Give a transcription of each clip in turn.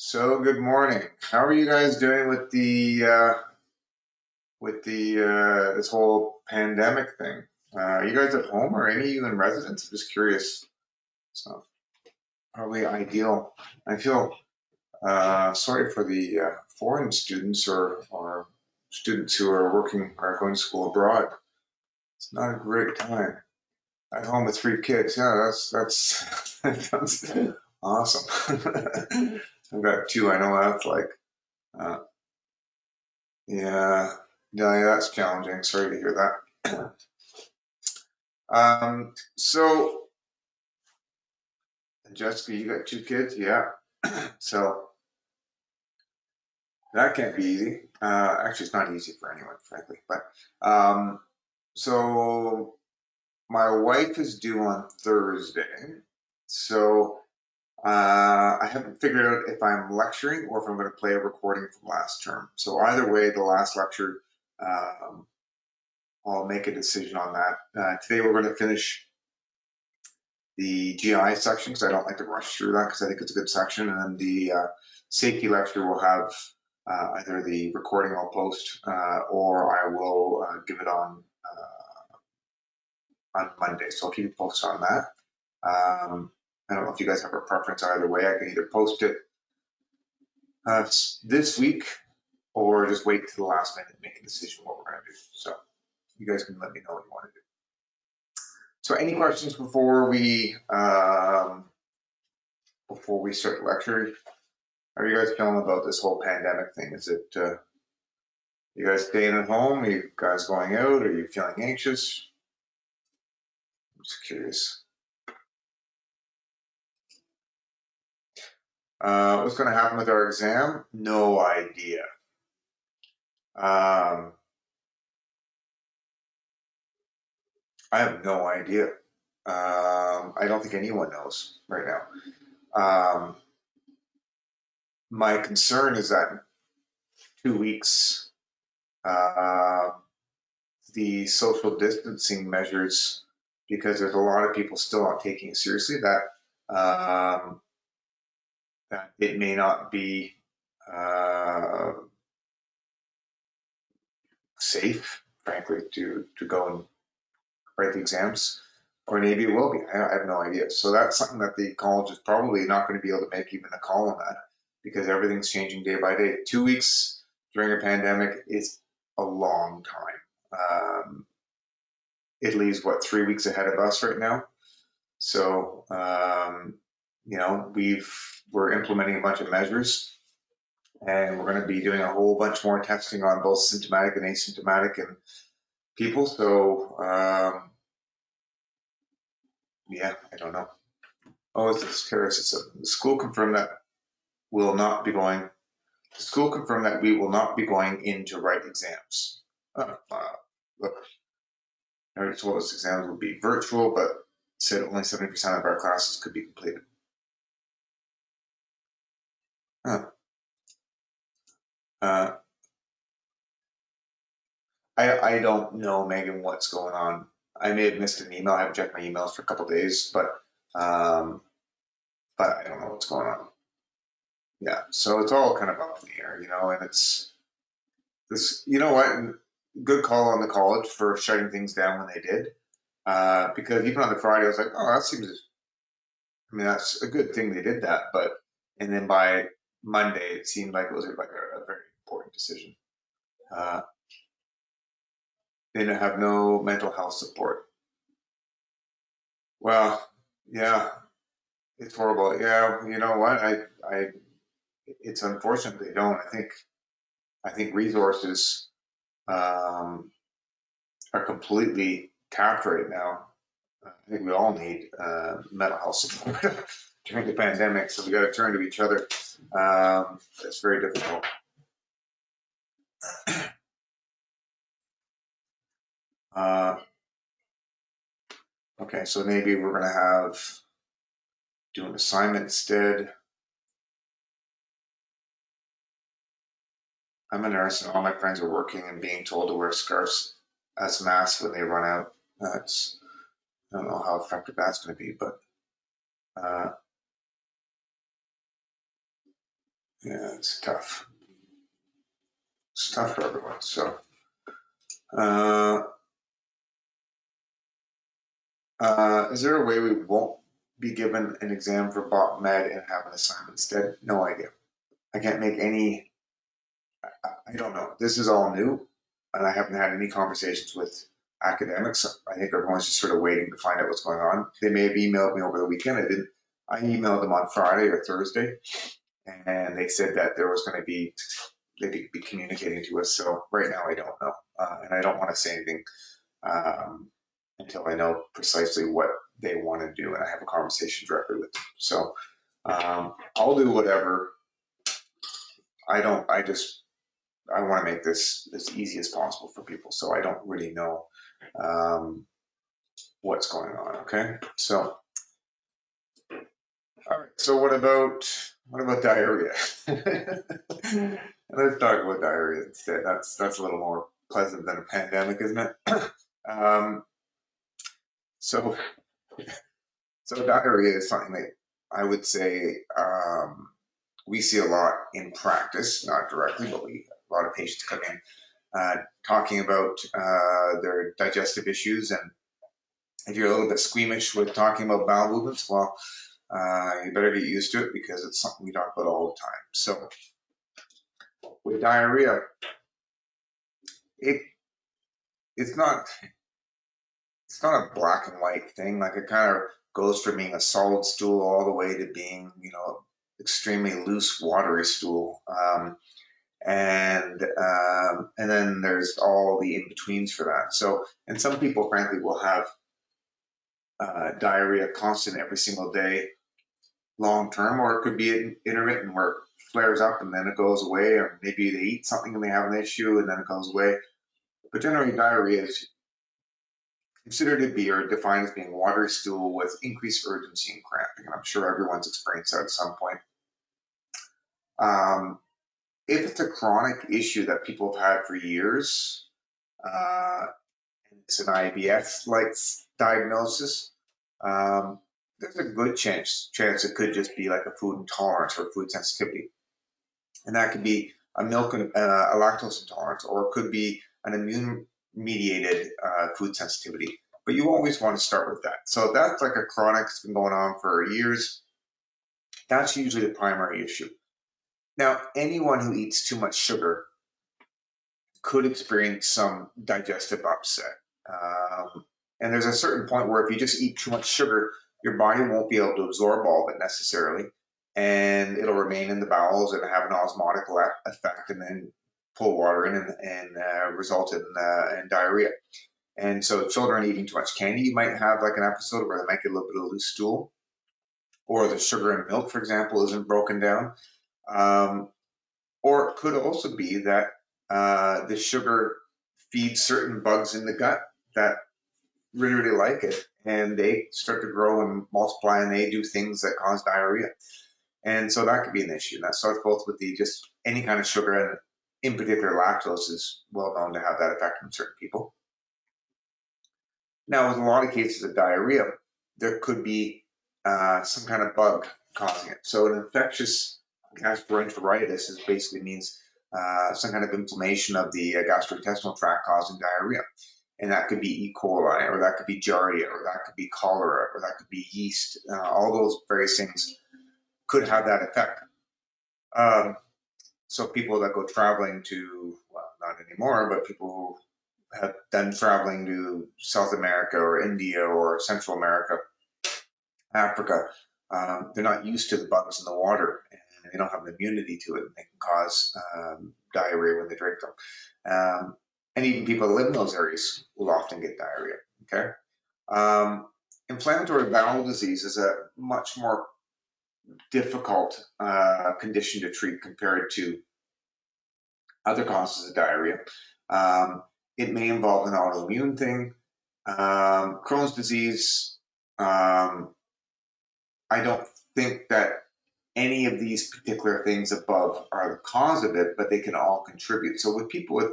So good morning. How are you guys doing with the this whole pandemic thing? Are you guys at home or any of you in residence? I'm just curious. It's not probably ideal. I feel sorry for the foreign students or students who are working or going to school abroad. It's not a great time. At home with three kids. Yeah, that's that sounds awesome. I've got two. I know what that's like. Uh, Yeah, yeah, that's challenging. Sorry to hear that. So Jessica, you got two kids, yeah. So that can't be easy. Actually, it's not easy for anyone, frankly. But um, so my wife is due on Thursday. So I haven't figured out if I'm lecturing or if I'm going to play a recording from last term. So either way, the last lecture, um, I'll make a decision on that. Today we're going to finish the GI section because I don't like to rush through that because I think it's a good section. And then the safety lecture will have either the recording I'll post or I will give it on Monday. So I'll keep you posted on that. I don't know if you guys have a preference either way. I can either post it this week or just wait to the last minute and make a decision what we're going to do. So you guys can let me know what you want to do. So any questions before we start the lecture? How are you guys feeling about this whole pandemic thing? Is it you guys staying at home? Are you guys going out? Are you feeling anxious? I'm just curious. What's going to happen with our exam? No idea. I have no idea. I don't think anyone knows right now. My concern is that in 2 weeks, uh, the social distancing measures, because there's a lot of people still not taking it seriously, that it may not be uh, safe, frankly, to go and write the exams, or maybe it will be. I have no idea. So that's something that the college is probably not going to be able to make even a call on that because everything's changing day by day. 2 weeks during a pandemic is a long time. Italy's what, 3 weeks ahead of us right now. So we're implementing a bunch of measures, and we're going to be doing a whole bunch more testing on both symptomatic and asymptomatic and people. So yeah, I don't know. Oh, it's Harris. The school confirmed that will not be going. The school confirmed that we will not be going in to write exams. Look, I already told us exams would be virtual, but said only 70% of our classes could be completed. Huh. Uh, I don't know, Megan, what's going on. I may have missed an email. I haven't checked my emails for a couple of days, um, but I don't know what's going on. Yeah, so it's all kind of up in the air, and it's this. You know what? Good call on the college for shutting things down when they did, because even on the Friday, I was like, oh, that seems. I mean, that's a good thing they did that, and then by Monday, it seemed like it was like a very important decision. Uh, they have no mental health support. Well, yeah, it's horrible. Yeah, you know what? It's unfortunate they don't. I think resources um, are completely tapped right now. I think we all need mental health support during the pandemic, so we got to turn to each other. It's very difficult. Uh, okay, so maybe we're going to do an assignment instead. I'm a nurse, and all my friends are working and being told to wear scarves as masks when they run out. That's I don't know how effective that's going to be, but uh, Yeah, it's tough. It's tough for everyone. So, is there a way we won't be given an exam for bot med and have an assignment instead? No idea. I can't make any. I don't know. This is all new, and I haven't had any conversations with academics. I think everyone's just sort of waiting to find out what's going on. They may have emailed me over the weekend. I didn't. I emailed them on Friday or Thursday, and they said that there was going to be they'd be communicating to us. So right now, I don't know, and I don't want to say anything um, until I know precisely what they want to do, and I have a conversation directly with them. So I'll do whatever. I don't. I want to make this as easy as possible for people, so I don't really know um, what's going on. Okay, so all right. So what about diarrhea? Let's talk about diarrhea instead. That's a little more pleasant than a pandemic, isn't it? um, so so diarrhea is something that I would say we see a lot in practice, not directly, but a lot of patients come in talking about their digestive issues. And if you're a little bit squeamish with talking about bowel movements, well, you better get used to it because it's something we talk about all the time. So with diarrhea, it it's not a black and white thing. Like it kind of goes from being a solid stool all the way to being, extremely loose, watery stool. And then there's all the in betweens for that. So, and some people, frankly, will have diarrhea constant every single day, long term, or it could be intermittent where it flares up and then it goes away, or maybe they eat something and they have an issue and then it goes away. But generally, diarrhea is considered to be or defined as being watery stool with increased urgency and cramping. And I'm sure everyone's experienced that at some point. Um, if it's a chronic issue that people have had for years, uh, it's an IBS like diagnosis, um, there's a good chance it could just be like a food intolerance or food sensitivity. And that could be a milk and a lactose intolerance, or it could be an immune mediated food sensitivity. But you always want to start with that. So that's like a chronic, it's been going on for years. That's usually the primary issue. Now, anyone who eats too much sugar could experience some digestive upset. And there's a certain point where if you just eat too much sugar, your body won't be able to absorb all of it necessarily, and it'll remain in the bowels and have an osmotic effect, and then pull water in and result in diarrhea. And so, children eating too much candy, you might have like an episode where they might get a little bit of loose stool, or the sugar in milk, for example, isn't broken down. Um, or it could also be that the sugar feeds certain bugs in the gut that really, really like it, and they start to grow and multiply, and they do things that cause diarrhea. And so that could be an issue. And that starts both with the just any kind of sugar, and in particular, lactose is well known to have that effect on certain people. Now, with a lot of cases of diarrhea, there could be some kind of bug causing it. So an infectious gastroenteritis is basically means some kind of inflammation of the gastrointestinal tract causing diarrhea. And that could be E. coli, or that could be Giardia, or that could be cholera, or that could be yeast. All those various things could have that effect. Um, so people that go traveling to, well, not anymore, but people who have done traveling to South America or India or Central America, Africa, they're not used to the bugs in the water, and they don't have an immunity to it, and they can cause diarrhea when they drink them. And even people that live in those areas will often get diarrhea. Okay. Inflammatory bowel disease is a much more difficult condition to treat compared to other causes of diarrhea. It may involve an autoimmune thing. Crohn's disease, I don't think that any of these particular things above are the cause of it, but they can all contribute. So with people with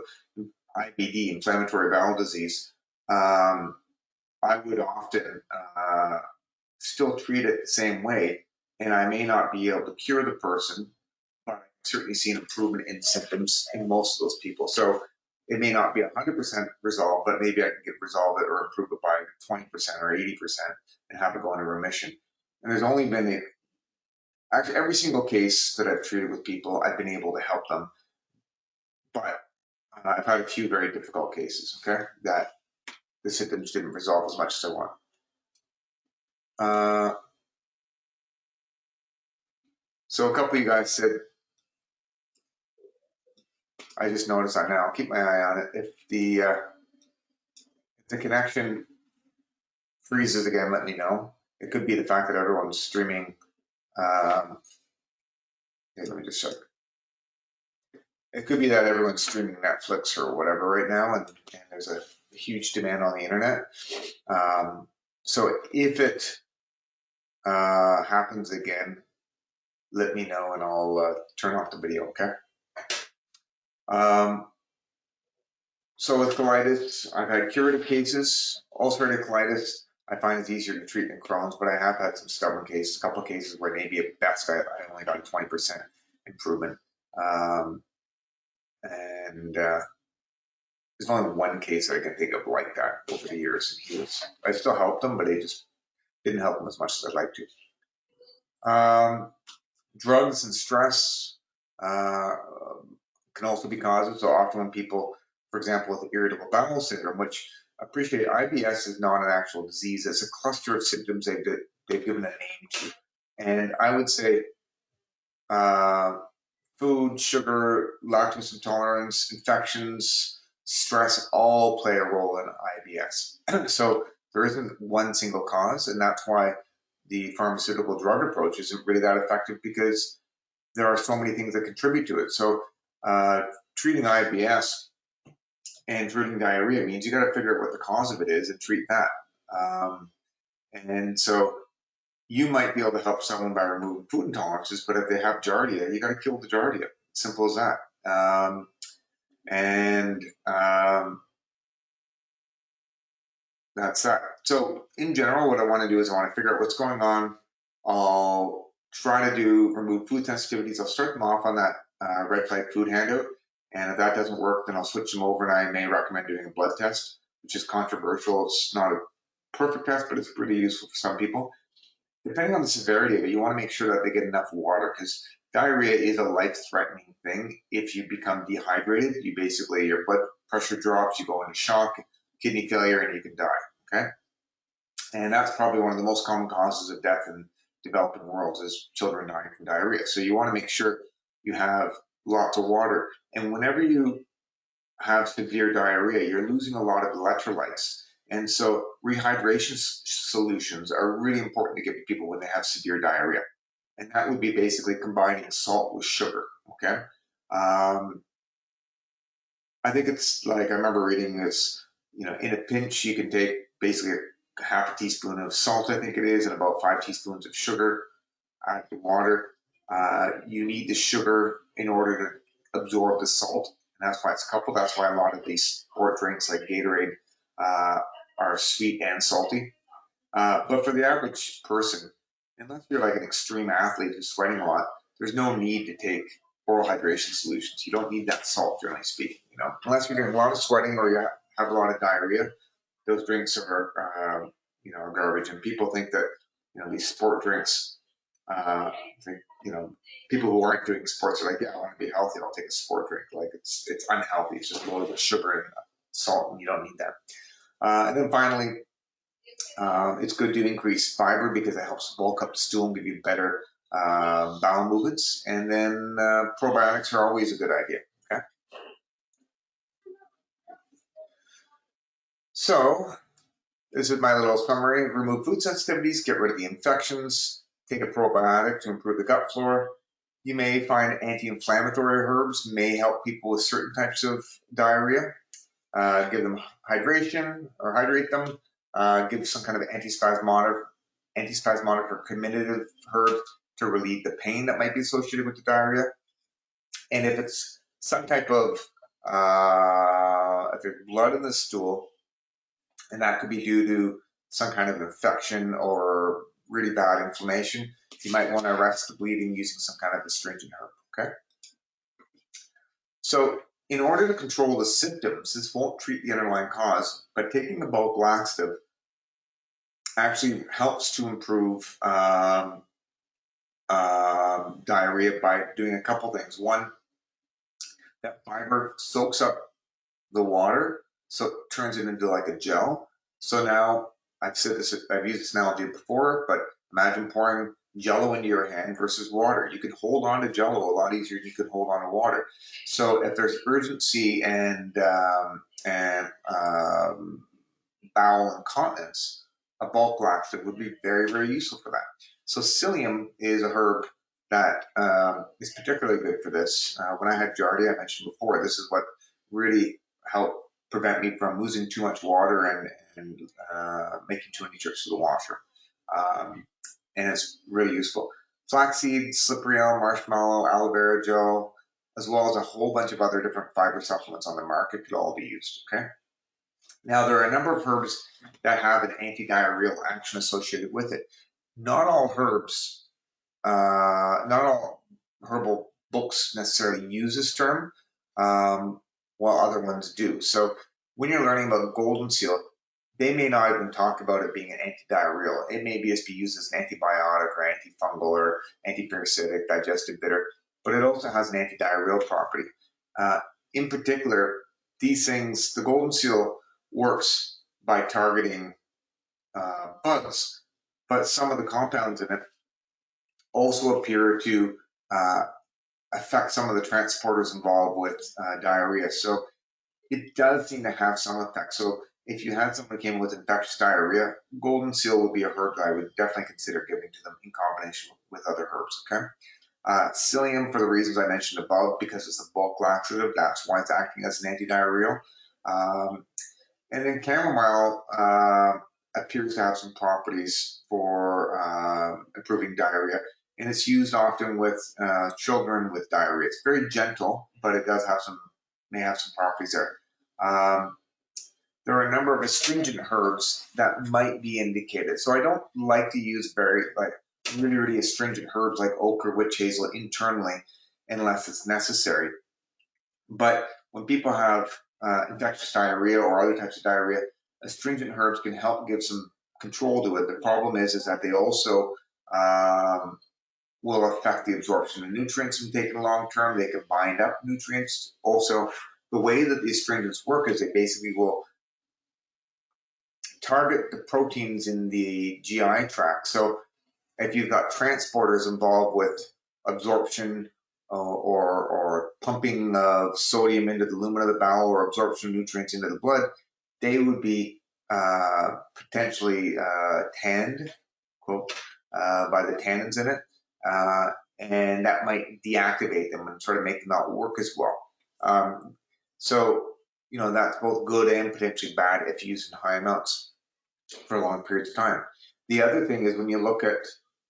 IBD, inflammatory bowel disease, I would often still treat it the same way, and I may not be able to cure the person, but I certainly seen improvement in symptoms in most of those people. So it may not be 100% resolved, but maybe I can resolve it or improve it by 20% or 80% and have it go into remission. And there's only been actually every single case that I've treated with people, I've been able to help them. But I've had a few very difficult cases, okay, that the symptoms didn't resolve as much as I want. So a couple of you guys said, I just noticed that now. I'll keep my eye on it. If the connection freezes again, let me know. It could be the fact that everyone's streaming. Okay, let me just check. It could be that everyone's streaming Netflix or whatever right now, and there's a huge demand on the internet. So if it happens again, let me know and I'll turn off the video, okay? So with colitis, I've had curative cases. Ulcerative colitis, I find it's easier to treat than Crohn's, but I have had some stubborn cases, a couple of cases where maybe at best I only got a 20% improvement. There's only one case I can think of like that over the years. I still helped them, but they just didn't help them as much as I'd like to. Drugs and stress can also be causes. So often when people, for example, with irritable bowel syndrome, which appreciate IBS is not an actual disease, it's a cluster of symptoms they've given a name to. And I would say food, sugar, lactose intolerance, infections, stress all play a role in IBS. So there isn't one single cause, and that's why the pharmaceutical drug approach isn't really that effective, because there are so many things that contribute to it. So treating IBS and treating diarrhea means you got to figure out what the cause of it is and treat that. And so you might be able to help someone by removing food intolerances, but if they have Giardia, you got to kill the Giardia. Simple as that. That's that. So in general, what I want to do is I want to figure out what's going on. I'll try to remove food sensitivities. I'll start them off on that red flag food handout. And if that doesn't work, then I'll switch them over, and I may recommend doing a blood test, which is controversial. It's not a perfect test, but it's pretty useful for some people. Depending on the severity of it, you want to make sure that they get enough water, because diarrhea is a life-threatening thing. If you become dehydrated, you basically, your blood pressure drops, you go into shock, kidney failure, and you can die, okay? And that's probably one of the most common causes of death in developing worlds, is children dying from diarrhea. So you want to make sure you have lots of water. And whenever you have severe diarrhea, you're losing a lot of electrolytes. And so rehydration solutions are really important to give to people when they have severe diarrhea. And that would be basically combining salt with sugar, okay? I think it's like, I remember reading this, in a pinch, you can take basically a half a teaspoon of salt, I think it is, and about 5 teaspoons of sugar, add the water. You need the sugar in order to absorb the salt. And that's why it's coupled. That's why a lot of these sport drinks like Gatorade are sweet and salty. But for the average person, unless you're like an extreme athlete who's sweating a lot, there's no need to take oral hydration solutions. You don't need that salt, generally speaking. Unless you're doing a lot of sweating or you have a lot of diarrhea, those drinks are garbage. And people think that these sport drinks, people who aren't doing sports are like, yeah, I want to be healthy, I'll take a sport drink. Like it's unhealthy. It's just loaded with sugar and salt, and you don't need that. And then finally, it's good to increase fiber because it helps bulk up the stool and give you better bowel movements. And then probiotics are always a good idea. Okay. So this is my little summary. Remove food sensitivities, get rid of the infections, take a probiotic to improve the gut flora. You may find anti-inflammatory herbs may help people with certain types of diarrhea. Give them hydration or hydrate them. Give some kind of antispasmodic or comminative herb to relieve the pain that might be associated with the diarrhea. And if it's some type of, if there's blood in the stool, and that could be due to some kind of infection or really bad inflammation, you might want to arrest the bleeding using some kind of astringent herb, okay? So in order to control the symptoms, this won't treat the underlying cause, but taking the bulk laxative actually helps to improve diarrhea by doing a couple things. One, that fiber soaks up the water, so it turns it into like a gel. So now I've used this analogy before, but imagine pouring Jello into your hand versus water. You can hold on to Jello a lot easier than you can hold on to water. So if there's urgency and bowel incontinence, a bulk laxative would be very, very useful for that. So psyllium is a herb that is particularly good for this. When I had Giardia, I mentioned before, this is what really helped prevent me from losing too much water and making too many trips to the washer. And it's really useful. Flaxseed, slippery elm, marshmallow, aloe vera gel, as well as a whole bunch of other different fiber supplements on the market could all be used, okay? Now, there are a number of herbs that have an anti-diarrheal action associated with it. Not all herbs, not all herbal books necessarily use this term, while other ones do. So when you're learning about golden seal, they may not even talk about it being an anti-diarrheal. It may just be used as an antibiotic or antifungal or antiparasitic, digestive bitter, but it also has an anti-diarrheal property. In particular, these things, the golden seal works by targeting bugs, but some of the compounds in it also appear to affect some of the transporters involved with diarrhea. So it does seem to have some effect. So if you had someone who came with infectious diarrhea, golden seal would be a herb that I would definitely consider giving to them in combination with other herbs, okay? Psyllium, for the reasons I mentioned above, because it's a bulk laxative, that's why it's acting as an antidiarrheal. And then chamomile appears to have some properties for improving diarrhea, and it's used often with children with diarrhea. It's very gentle, but it does have may have some properties there. There are a number of astringent herbs that might be indicated. So I don't like to use really astringent herbs like oak or witch hazel internally unless it's necessary. But when people have infectious diarrhea or other types of diarrhea, astringent herbs can help give some control to it. The problem is that they also will affect the absorption of nutrients when taken long term. They can bind up nutrients. Also, the way that the astringents work is they basically will target the proteins in the GI tract. So if you've got transporters involved with absorption or pumping of sodium into the lumen of the bowel or absorption of nutrients into the blood, they would be potentially tanned, quote, by the tannins in it, and that might deactivate them and sort of make them not work as well. So, you know, that's both good and potentially bad if used in high amounts for long periods of time. The other thing is when you look at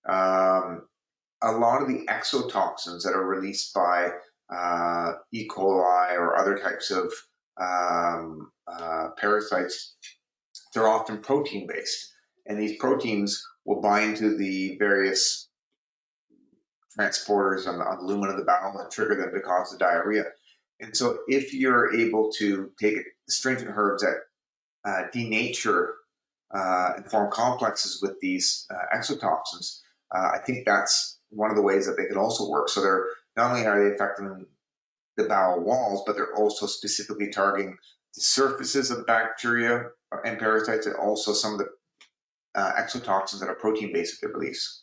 a lot of the exotoxins that are released by E. coli or other types of parasites, they're often protein-based. And these proteins will bind to the various transporters on the lumen of the bowel and trigger them to cause the diarrhea. And so if you're able to take astringent herbs that denature and form complexes with these exotoxins, I think that's one of the ways that they can also work. So they're not only are they affecting the bowel walls, but they're also specifically targeting the surfaces of bacteria and parasites, and also some of the exotoxins that are protein-based that they release.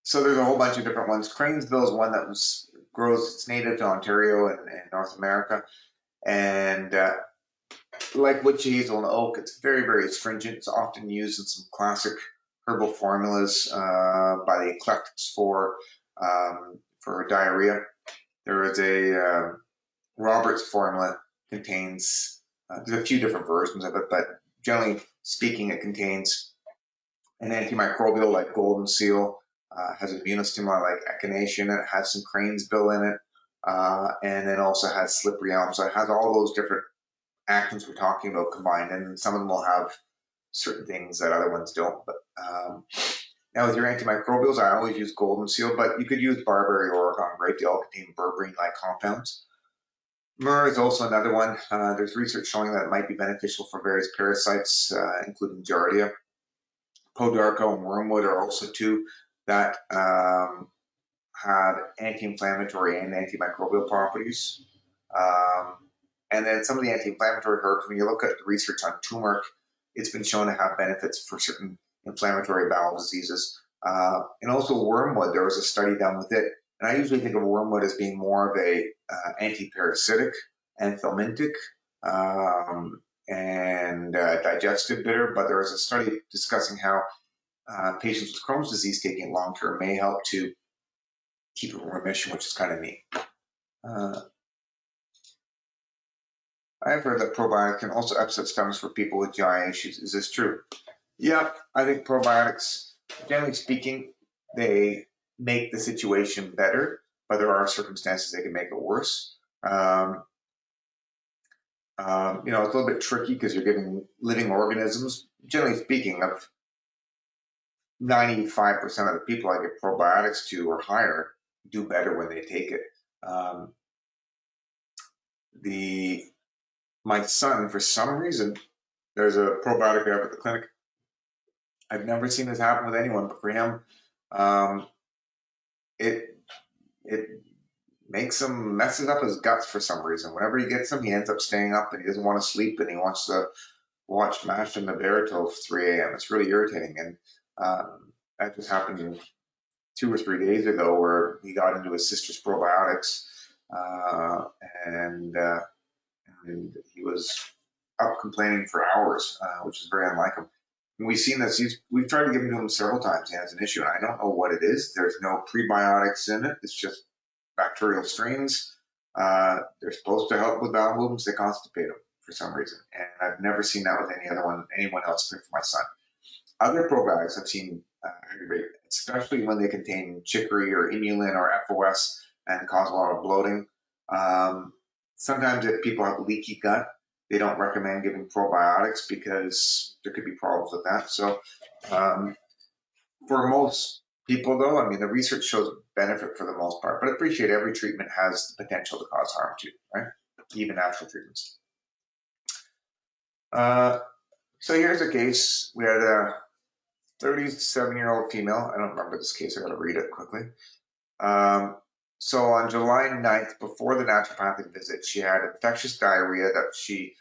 So there's a whole bunch of different ones. Cranesbill is one that grows. It's native to Ontario and North America, and like witch hazel and oak, it's very, very astringent. It's often used in some classic herbal formulas by the eclectics for diarrhea. There is a Roberts formula contains, there's a few different versions of it, but generally speaking, it contains an antimicrobial like golden seal, has an immunostimuli like echinacea in it, has some cranesbill in it, and then also has slippery elm. So it has all those different actions we're talking about combined, and some of them will have certain things that other ones don't. But Now with your antimicrobials, I always use Golden Seal, but you could use Barberry Oregon grape. They all contain berberine-like compounds. Myrrh is also another one. There's research showing that it might be beneficial for various parasites, including Giardia. Podarco and wormwood are also two that have anti-inflammatory and antimicrobial properties. And then some of the anti-inflammatory herbs, when you look at the research on turmeric, it's been shown to have benefits for certain inflammatory bowel diseases. And also wormwood, there was a study done with it. And I usually think of wormwood as being more of a anti-parasitic, anthelmintic, and digestive bitter, but there was a study discussing how patients with Crohn's disease taking long-term may help to keep it in remission, which is kind of neat. I have heard that probiotics can also upset stomachs for people with GI issues. Is this true? Yeah, I think probiotics, generally speaking, they make the situation better, but there are circumstances they can make it worse. You know, it's a little bit tricky because you're giving living organisms. Generally speaking, of 95% of the people I give probiotics to or higher do better when they take it. My son, for some reason, there's a probiotic I have at the clinic. I've never seen this happen with anyone, but for him, it makes him messes up his guts for some reason. Whenever he gets them, he ends up staying up and he doesn't want to sleep and he wants to watch Mash and the Bear till 3 a.m. It's really irritating. And that just happened 2 or 3 days ago where he got into his sister's probiotics and he was up complaining for hours, which is very unlike him. And we've seen this. We've tried to give him to him several times. He has an issue, and I don't know what it is. There's no prebiotics in it. It's just bacterial strains. They're supposed to help with bowel movements. They constipate him for some reason, and I've never seen that with anyone else except for my son. Other probiotics I've seen aggravate, especially when they contain chicory or inulin or FOS and cause a lot of bloating. Sometimes if people have leaky gut, they don't recommend giving probiotics because there could be problems with that. So for most people, though, I mean, the research shows benefit for the most part, but I appreciate every treatment has the potential to cause harm too, right? Even natural treatments. So here's a case. We had a 37-year-old female. I don't remember this case. I got to read it quickly. So on July 9th, before the naturopathic visit, she had infectious diarrhea that she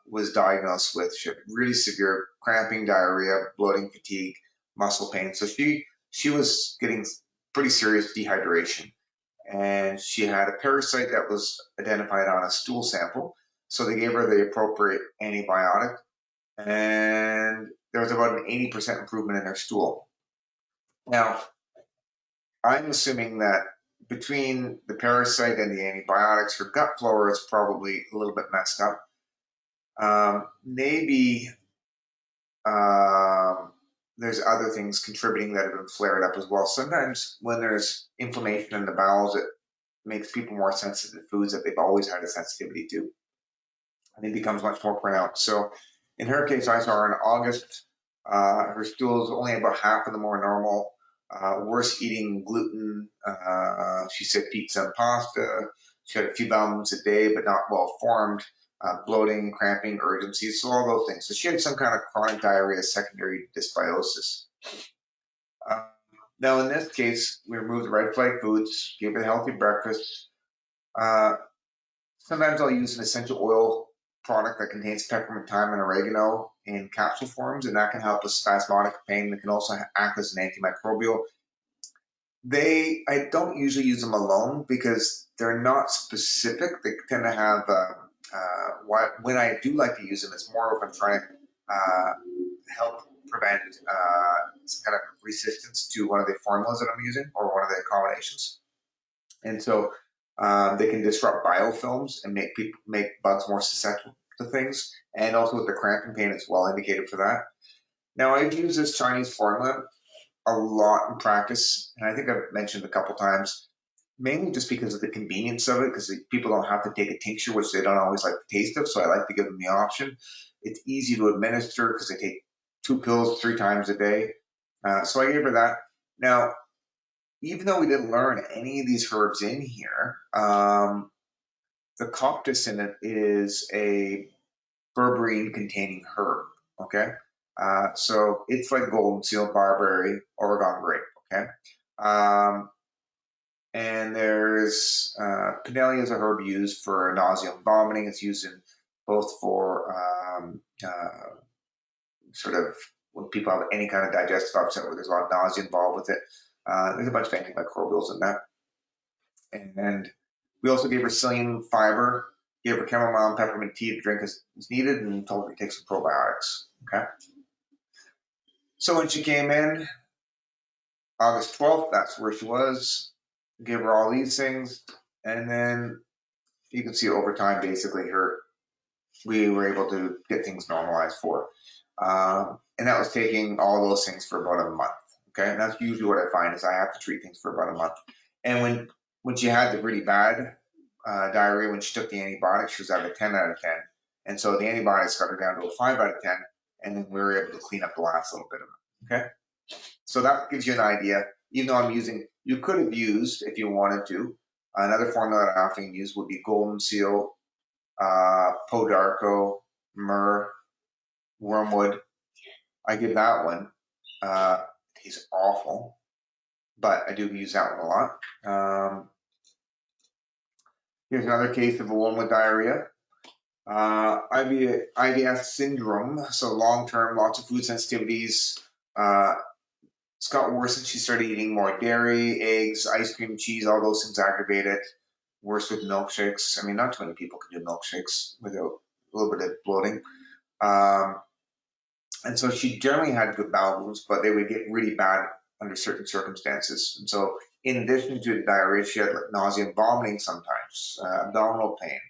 was diagnosed with. She had really severe cramping, diarrhea, bloating, fatigue, muscle pain. So she was getting pretty serious dehydration. And she had a parasite that was identified on a stool sample. So they gave her the appropriate antibiotic. And there was about an 80% improvement in her stool. Now, I'm assuming that between the parasite and the antibiotics, her gut flora is probably a little bit messed up. Maybe there's other things contributing that have been flared up as well. Sometimes when there's inflammation in the bowels, it makes people more sensitive to foods that they've always had a sensitivity to. And it becomes much more pronounced. So in her case, I saw her in August. Her stool is only about half of the more normal. Worse eating gluten. She said pizza and pasta. She had a few bowel movements a day, but not well formed. Bloating, cramping, urgency, so all those things. So she had some kind of chronic diarrhea secondary to dysbiosis. Now in this case, we removed the red flag foods, gave her a healthy breakfast. Sometimes I'll use an essential oil product that contains peppermint, thyme, and oregano in capsule forms, and that can help with spasmodic pain. It can also act as an antimicrobial. I don't usually use them alone because they're not specific. They tend to have, when I do like to use them, it's more if I'm trying to help prevent some kind of resistance to one of the formulas that I'm using or one of the combinations. And so they can disrupt biofilms and make bugs more susceptible to things. And also with the cramping pain, it's well indicated for that. Now I've used this Chinese formula a lot in practice, and I think I've mentioned a couple times, mainly just because of the convenience of it, because people don't have to take a tincture, which they don't always like the taste of, so I like to give them the option. It's easy to administer because they take 2 pills 3 times a day. So I gave her that. Now, even though we didn't learn any of these herbs in here, the coptis in it is a berberine containing herb, okay? So it's like golden seal, barberry, Oregon grape, okay? And there's Pinelli is a herb used for nausea and vomiting. It's used in both for sort of when people have any kind of digestive upset where there's a lot of nausea involved with it. There's a bunch of antimicrobials in that. And we also gave her psyllium fiber, gave her chamomile and peppermint tea to drink as needed, and told her to take some probiotics. Okay. So when she came in, August 12th, that's where she was. Gave her all these things, and then you can see over time, basically, we were able to get things normalized for her. And that was taking all those things for about a month. Okay, and that's usually what I find is I have to treat things for about a month. And when she had the really bad diarrhea, when she took the antibiotics, she was at a 10 out of 10. And so the antibiotics got her down to a 5 out of 10. And then we were able to clean up the last little bit of it. Okay. So that gives you an idea. Even though I'm using, you could have used, if you wanted to, another formula that I often use would be Golden Seal, Podarco, Myrrh, Wormwood. I give that one. Tastes awful, but I do use that one a lot. Here's another case of a woman with diarrhea. IBS syndrome, so long-term, lots of food sensitivities. It's got worse and she started eating more dairy, eggs, ice cream, cheese, all those things aggravate it. Worse with milkshakes. I mean, not too many people can do milkshakes without a little bit of bloating. And so she generally had good bowel movements, but they would get really bad under certain circumstances. And so in addition to the diarrhea, she had nausea and vomiting sometimes, abdominal pain,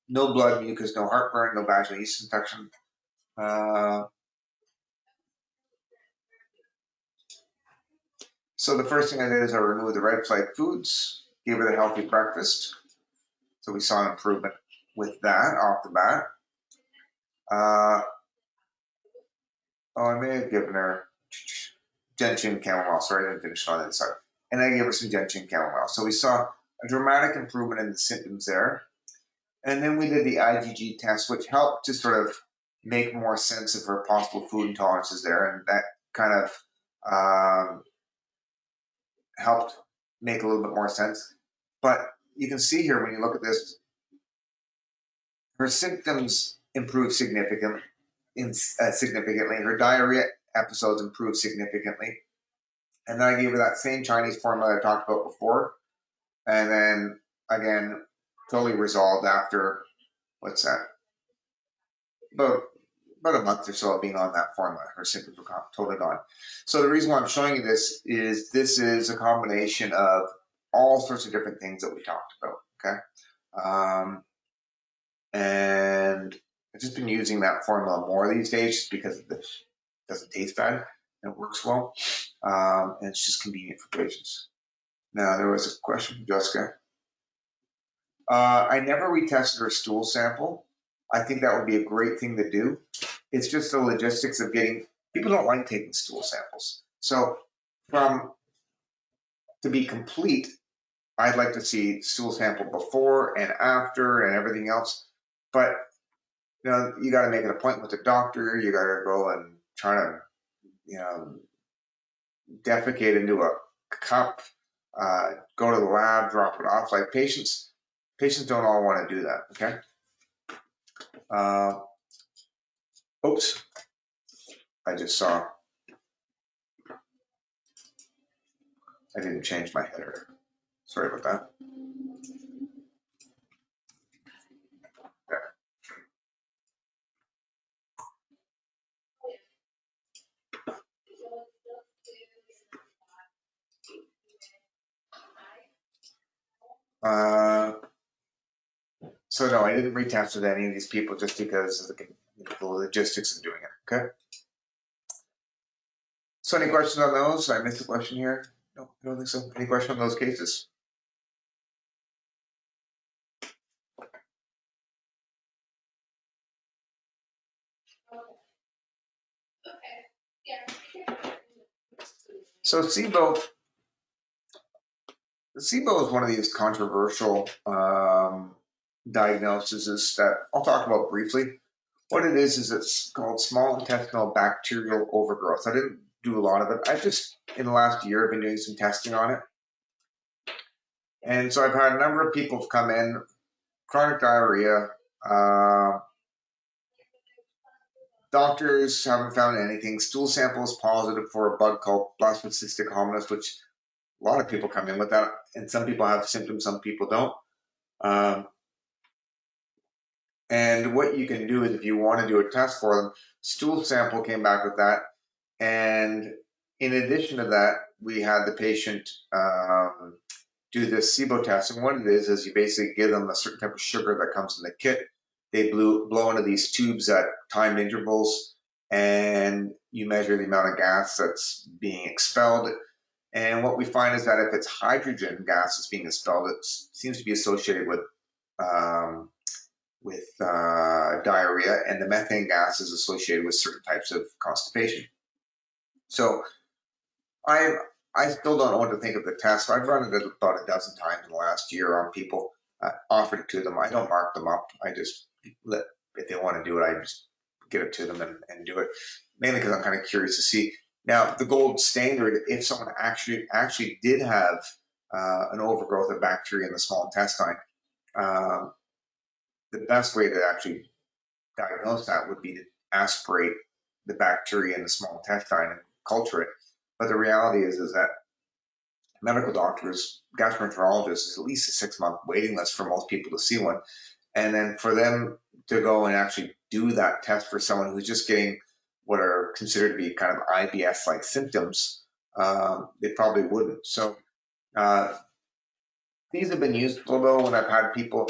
no blood, mucus, no heartburn, no vaginal yeast infection. So the first thing I did is I removed the red flag foods, gave her the healthy breakfast. So we saw an improvement with that off the bat. I may have given her gentian chamomile. Sorry, I didn't finish on that side. And I gave her some gentian chamomile. So we saw a dramatic improvement in the symptoms there. And then we did the IgG test, which helped to sort of make more sense of her possible food intolerances there. And that kind of helped make a little bit more sense. But you can see here when you look at this, her symptoms improved significantly. Her diarrhea episodes improved significantly. And then I gave her that same Chinese formula I talked about before. And then again, totally resolved after, what's that? About a month or so of being on that formula. Her symptoms were totally gone. So the reason why I'm showing you this is a combination of all sorts of different things that we talked about, okay? And I've just been using that formula more these days just because it doesn't taste bad and it works well. And it's just convenient for patients. Now, there was a question from Jessica. I never retested her stool sample. I think that would be a great thing to do. It's just the logistics of getting, people don't like taking stool samples. So to be complete, I'd like to see stool sample before and after and everything else. But you got to make an appointment with the doctor. You got to go and try to, defecate into a cup, go to the lab, drop it off. Like patients don't all want to do that. Okay. Oops. I just saw. I didn't change my header. Sorry about that. So no, I didn't retest with any of these people just because of the logistics of doing it. Okay. So any questions on those? I missed a question here. No, I don't think so. Any question on those cases? So SIBO is one of these controversial diagnoses that I'll talk about briefly. What it is it's called small intestinal bacterial overgrowth. I didn't do a lot of it. I just, in the last year, I've been doing some testing on it. And so I've had a number of people come in, chronic diarrhea. Doctors haven't found anything. Stool sample is positive for a bug called Plasmid cystic hominis, which a lot of people come in with that. And some people have symptoms, some people don't. And what you can do is if you want to do a test for them, stool sample came back with that. And in addition to that, we had the patient do this SIBO test. And what it is you basically give them a certain type of sugar that comes in the kit. They blow into these tubes at timed intervals, and you measure the amount of gas that's being expelled. And what we find is that if it's hydrogen gas that's being expelled, it seems to be associated with diarrhea, and the methane gas is associated with certain types of constipation. So I still don't know what to think of the test. I've run it about a dozen times in the last year on people, offered it to them. I don't mark them up. I just if they want to do it, I just give it to them and do it, mainly because I'm kind of curious to see. Now, the gold standard, if someone actually did have an overgrowth of bacteria in the small intestine, the best way to actually diagnose that would be to aspirate the bacteria in the small intestine and culture it. But the reality is that medical doctors, gastroenterologists, is at least a 6-month waiting list for most people to see one. And then for them to go and actually do that test for someone who's just getting what are considered to be kind of IBS-like symptoms, they probably wouldn't. So these have been useful though when I've had people,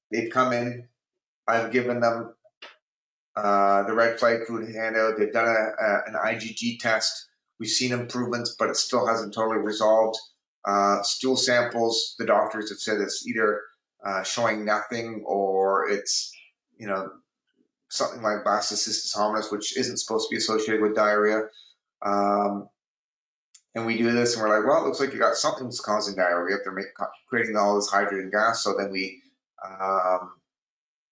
they've come in, I've given them the red flag food handout. They've done an IgG test. We've seen improvements, but it still hasn't totally resolved. Stool samples, the doctors have said it's either showing nothing or it's, something like Bacillus hominis, which isn't supposed to be associated with diarrhea. And we do this and we're like, well, it looks like you got something that's causing diarrhea if they're creating all this hydrogen gas. So then we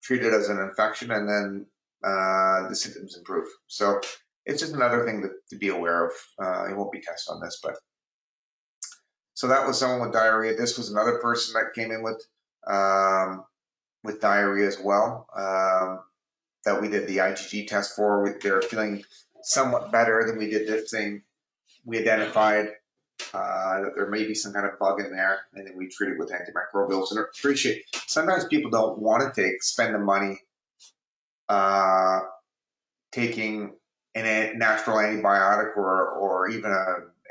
treat it as an infection, and then the symptoms improve. So it's just another thing to be aware of. It won't be tested on this, but so that was someone with diarrhea. This was another person that came in with diarrhea as well, that we did the IgG test for. They're feeling somewhat better than we did this thing. We identified that there may be some kind of bug in there, and then we treat it with antimicrobials. And I appreciate sometimes people don't want to spend the money taking a natural antibiotic or even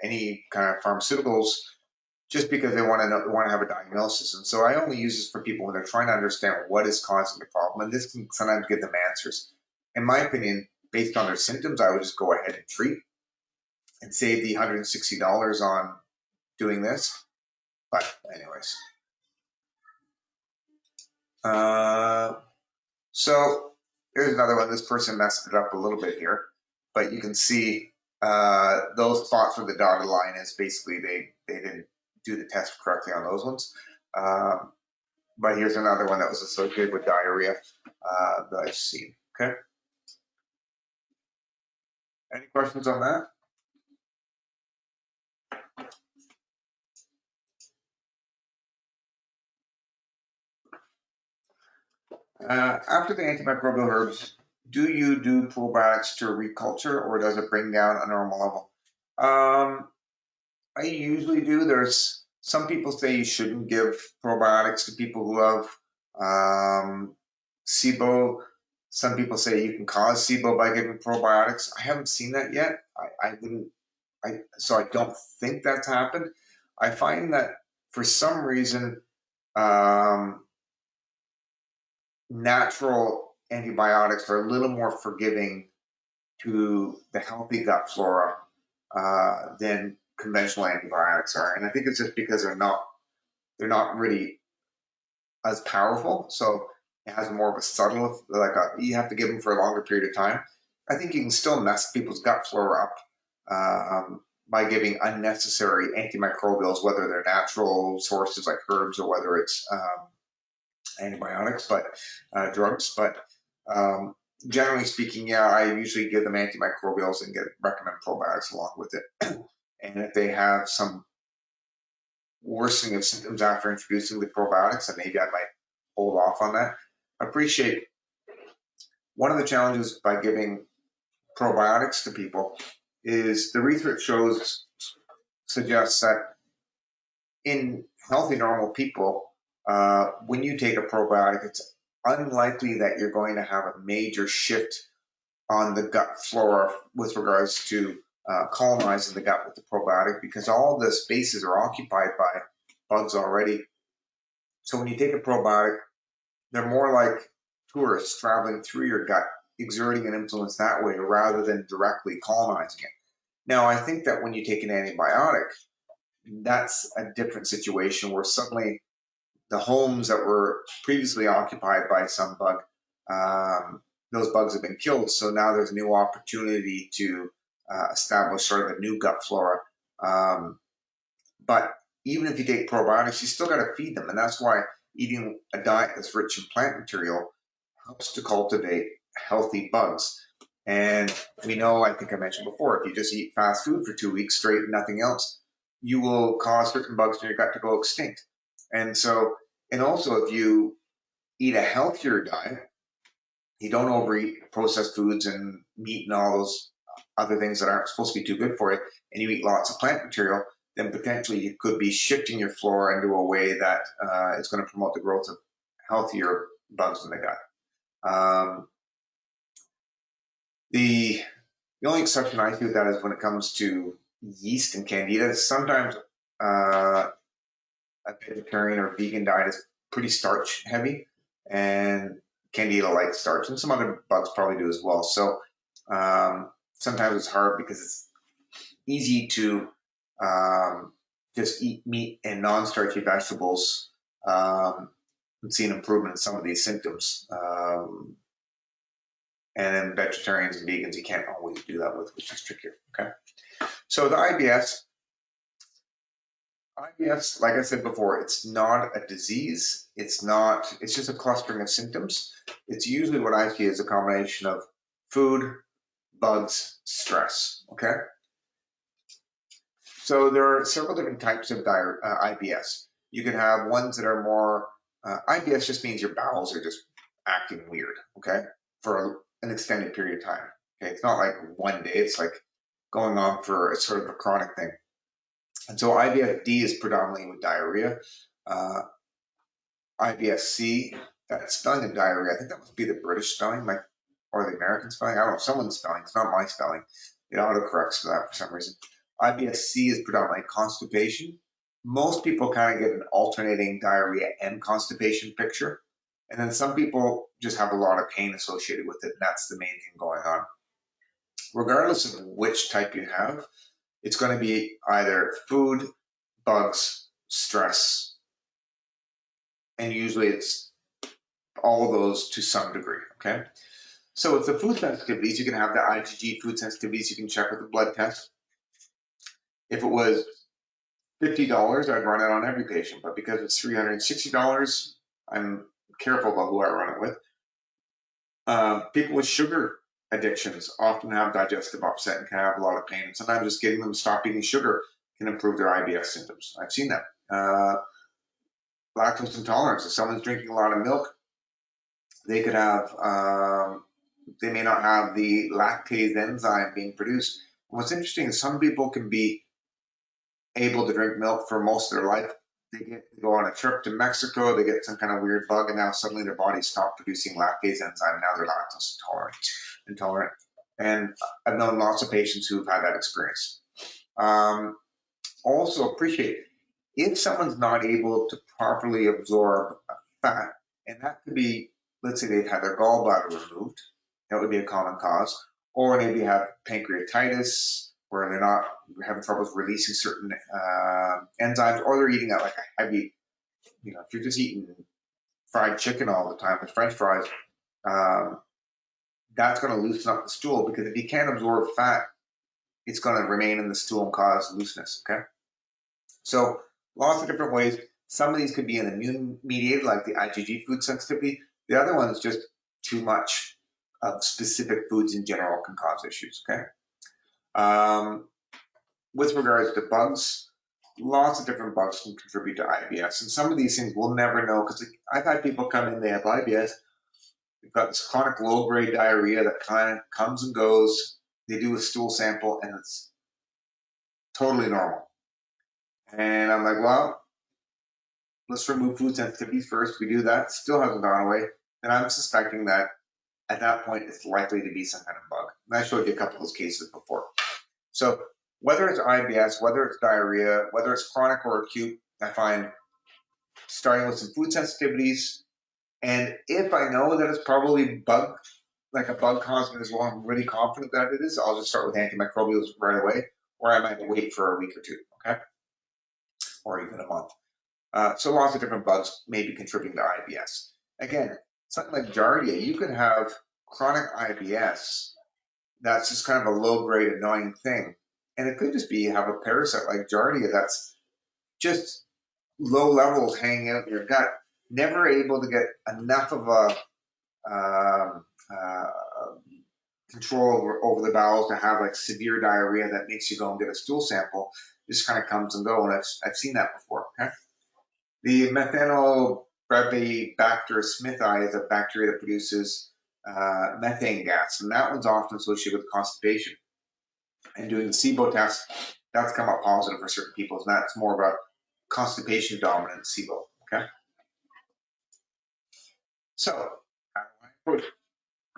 any kind of pharmaceuticals just because they want to have a diagnosis. And so I only use this for people when they're trying to understand what is causing the problem, and this can sometimes give them answers. In my opinion, based on their symptoms, I would just go ahead and treat and save the $160 on doing this. But anyways, so here's another one. This person messed it up a little bit here, but you can see those spots where the dotted line is basically they didn't do the test correctly on those ones. But here's another one that was associated with diarrhea that I've seen. Okay. Any questions on that? After the antimicrobial herbs, do you do probiotics to reculture, or does it bring down a normal level? I usually do. There's some people say you shouldn't give probiotics to people who have SIBO. Some people say you can cause SIBO by giving probiotics. I haven't seen that yet. So I don't think that's happened. I find that for some reason, natural antibiotics are a little more forgiving to the healthy gut flora than conventional antibiotics are. And I think it's just because they're not really as powerful. So it has more of a subtle, you have to give them for a longer period of time. I think you can still mess people's gut flora up by giving unnecessary antimicrobials, whether they're natural sources like herbs or whether it's antibiotics, but drugs. But um, generally speaking, yeah, I usually give them antimicrobials and recommend probiotics along with it. And if they have some worsening of symptoms after introducing the probiotics, then maybe I might hold off on that. I appreciate one of the challenges by giving probiotics to people is the research suggests that in healthy, normal people, when you take a probiotic, it's unlikely that you're going to have a major shift on the gut flora with regards to colonizing the gut with the probiotic, because all the spaces are occupied by bugs already. So when you take a probiotic, they're more like tourists traveling through your gut, exerting an influence that way rather than directly colonizing it. Now, I think that when you take an antibiotic, that's a different situation where suddenly the homes that were previously occupied by some bug, those bugs have been killed. So now there's a new opportunity to establish sort of a new gut flora. But even if you take probiotics, you still got to feed them. And that's why eating a diet that's rich in plant material helps to cultivate healthy bugs. And we know, I think I mentioned before, if you just eat fast food for 2 weeks straight and nothing else, you will cause certain bugs in your gut to go extinct. And so, and also if you eat a healthier diet, you don't overeat processed foods and meat and all those other things that aren't supposed to be too good for you, and you eat lots of plant material, then potentially you could be shifting your flora into a way that is going to promote the growth of healthier bugs in the gut. The only exception I see with that is when it comes to yeast and candida. Sometimes a vegetarian or vegan diet is pretty starch heavy, and candida likes starch, and some other bugs probably do as well. So sometimes it's hard because it's easy to just eat meat and non-starchy vegetables and see an improvement in some of these symptoms. And then vegetarians and vegans, you can't always do that with, which is trickier. Okay. So the IBS, like I said before, it's not a disease. It's just a clustering of symptoms. It's usually what I see as a combination of food, bugs, stress. Okay. So there are several different types of IBS. You can have ones that are more, IBS just means your bowels are just acting weird, okay, for an extended period of time. Okay, it's not like one day, it's like going on for it's sort of a chronic thing. And so IBS-D is predominantly with diarrhea. IBS-C, that spelling of diarrhea, I think that must be the British spelling, like, or the American spelling. I don't know, someone's spelling. It's not my spelling. It autocorrects for that for some reason. IBS-C is predominantly constipation. Most people kind of get an alternating diarrhea and constipation picture. And then some people just have a lot of pain associated with it, and that's the main thing going on. Regardless of which type you have, it's going to be either food, bugs, stress, and usually it's all of those to some degree, okay? So with the food sensitivities, you can have the IgG food sensitivities you can check with a blood test. If it was $50, I'd run it on every patient, but because it's $360, I'm careful about who I run it with. People with sugar addictions often have digestive upset and can have a lot of pain. And sometimes just getting them to stop eating sugar can improve their IBS symptoms. I've seen that. Lactose intolerance. If someone's drinking a lot of milk, they could have, they may not have the lactase enzyme being produced. What's interesting is some people can be able to drink milk for most of their life. They go on a trip to Mexico, they get some kind of weird bug, and now suddenly their body stopped producing lactase enzyme. Now they're lactose intolerant. And I've known lots of patients who've had that experience. Also appreciate if someone's not able to properly absorb fat, and that could be, let's say they've had their gallbladder removed, that would be a common cause, or maybe have pancreatitis, where they're not having troubles releasing certain enzymes, or they're eating at like a heavy, if you're just eating fried chicken all the time with French fries, that's going to loosen up the stool, because if you can't absorb fat it's going to remain in the stool and cause looseness, okay? So lots of different ways. Some of these could be an immune mediated, like the IgG food sensitivity. The other one is just too much of specific foods in general can cause issues, okay? With regards to bugs, lots of different bugs can contribute to IBS. And some of these things we'll never know, because I've had people come in, they have IBS, they've got this chronic low-grade diarrhea that kind of comes and goes. They do a stool sample, and it's totally normal. And I'm like, well, let's remove food sensitivities first. We do that, still hasn't gone away. And I'm suspecting that at that point, it's likely to be some kind of bug. And I showed you a couple of those cases before. So whether it's IBS, whether it's diarrhea, whether it's chronic or acute, I find starting with some food sensitivities. And if I know that it's probably bug, like a bug causing as well, I'm really confident that it is, I'll just start with antimicrobials right away, or I might wait for a week or two, okay? Or even a month. So lots of different bugs may be contributing to IBS. Again, something like Giardia, you could have chronic IBS that's just kind of a low-grade annoying thing. And it could just be you have a parasite like Giardia that's just low levels hanging out in your gut, never able to get enough of a control over the bowels to have like severe diarrhea that makes you go and get a stool sample. Just kind of comes and go, and I've seen that before, okay? The Methanobrevibacter smithii is a bacteria that produces methane gas, and that one's often associated with constipation. And doing the SIBO test, that's come up positive for certain people, and that's more of a constipation dominant SIBO, okay? So, how do I approach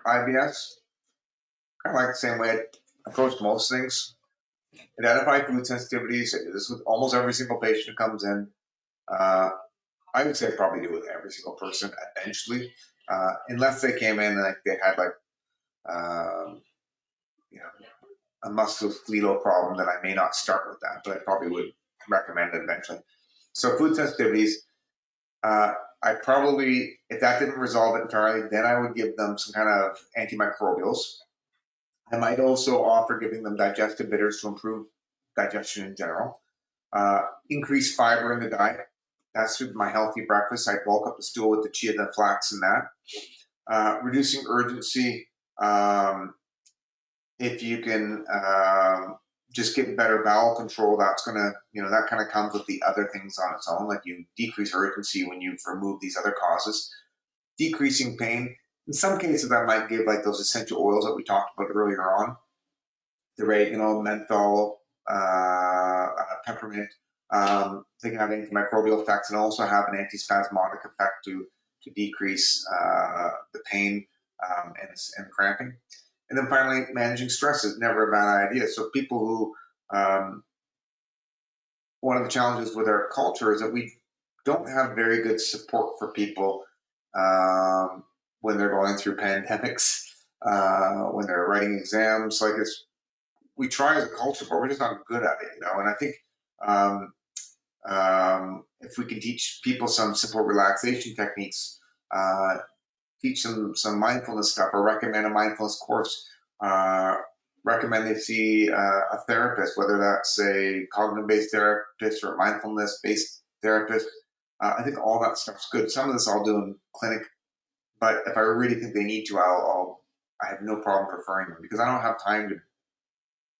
IBS? Kind of like the same way I approach most things. Identify food sensitivities. I do this with almost every single patient who comes in. I would say I probably do with every single person eventually, unless they came in and like they had like, you know, a musculoskeletal problem, then I may not start with that, but I probably would recommend it eventually. So food sensitivities, I probably, if that didn't resolve it entirely, then I would give them some kind of antimicrobials. I might also offer giving them digestive bitters to improve digestion in general. Increase fiber in the diet. That's my healthy breakfast. I bulk up the stool with the chia, the flax, and that. Reducing urgency. If you can just get better bowel control, that's gonna, that kind of comes with the other things on its own. Like you decrease urgency when you've removed these other causes. Decreasing pain. In some cases, that might give like those essential oils that we talked about earlier on. The oregano, menthol, peppermint. They can have antimicrobial effects and also have an antispasmodic effect to decrease the pain and cramping. And then finally, managing stress is never a bad idea. So people who, one of the challenges with our culture is that we don't have very good support for people when they're going through pandemics, when they're writing exams. Like we try as a culture, but we're just not good at it, And I think if we can teach people some simple relaxation techniques, teach them some mindfulness stuff, or recommend a mindfulness course, recommend they see a therapist, whether that's a cognitive-based therapist or a mindfulness-based therapist. I think all that stuff's good. Some of this I'll do in clinic, but if I really think they need to, I have no problem referring them, because I don't have time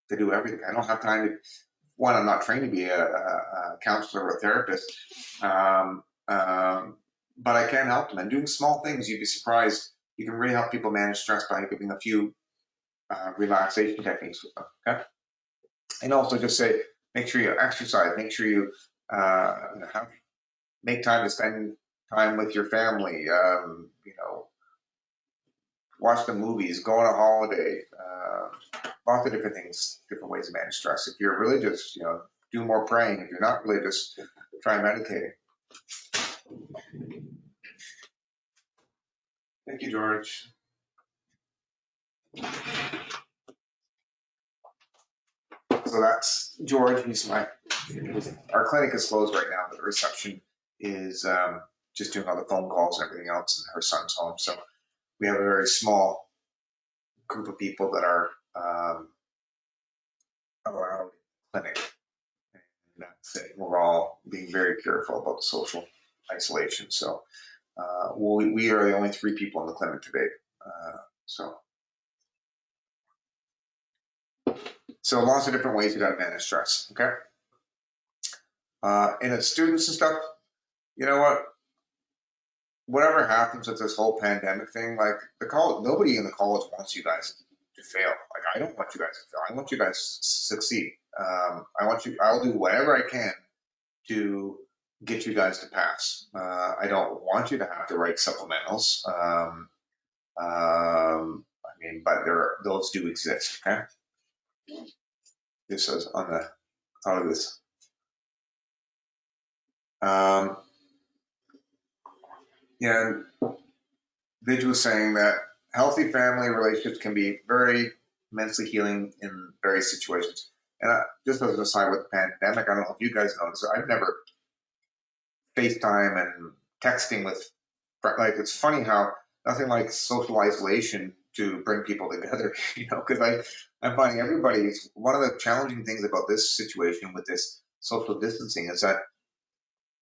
to do everything. I don't have time to, one, I'm not trained to be a counselor or a therapist, but I can help them. And doing small things, you'd be surprised. You can really help people manage stress by giving a few relaxation techniques with them, okay? And also just say, make sure you exercise, make sure you make time to spend time with your family, watch the movies, go on a holiday, lots of different things, different ways to manage stress. If you're religious, do more praying. If you're not religious, try meditating. Thank you, George. So that's George. Our clinic is closed right now, but the reception is just doing all the phone calls and everything else, and her son's home. So we have a very small group of people that are allowed in the clinic. And that's it. We're all being very careful about the social isolation. So we are the only 3 people in the clinic today. So lots of different ways you got to manage stress. Okay. And as students and stuff, you know what? Whatever happens with this whole pandemic thing, like the college, nobody in the college wants you guys to fail. Like I don't want you guys to fail. I want you guys to succeed. I'll do whatever I can to get you guys to pass. I don't want you to have to write supplementals. I mean, but those do exist. Okay. This is on the out of this. Yeah, Vidge was saying that healthy family relationships can be very immensely healing in various situations. And just as an aside with the pandemic, I don't know if you guys noticed, I've never FaceTime and texting with, like, it's funny how nothing like social isolation to bring people together, because I'm finding one of the challenging things about this situation with this social distancing is that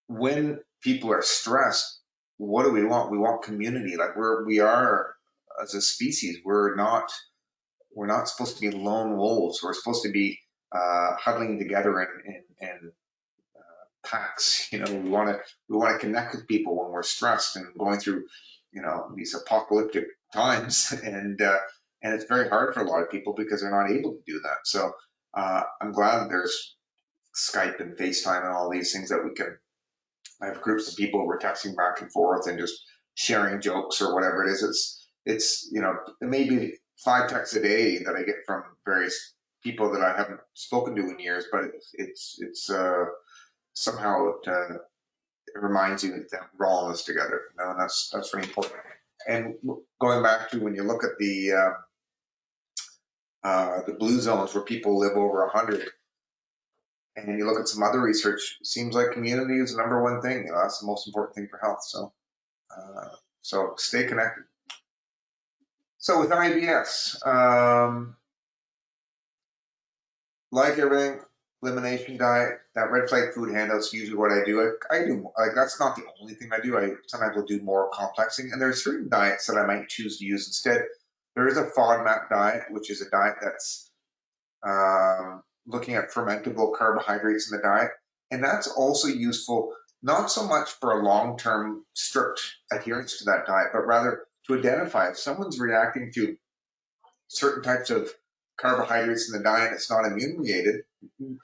when people are stressed, what do we want? We want community. Like we are as a species, we're not supposed to be lone wolves. We're supposed to be huddling together in packs. We want to connect with people when we're stressed and going through these apocalyptic times, and it's very hard for a lot of people because they're not able to do that. So I'm glad there's Skype and FaceTime and all these things that we can. I have groups of people who are texting back and forth and just sharing jokes or whatever it is. It's it may be 5 texts a day that I get from various people that I haven't spoken to in years, but it's somehow it reminds you that we're all in this together. And that's really important. And going back to when you look at the blue zones where people live over 100, and you look at some other research, it seems like community is the #1 thing. That's the most important thing for health. So stay connected. So with IBS, like everything, elimination diet, that red flag food handout is usually what I do. I do, like, that's not the only thing I do. I sometimes will do more complexing, and there are certain diets that I might choose to use instead. There is a FODMAP diet, which is a diet that's looking at fermentable carbohydrates in the diet. And that's also useful, not so much for a long-term strict adherence to that diet, but rather to identify if someone's reacting to certain types of carbohydrates in the diet that's not immune related, then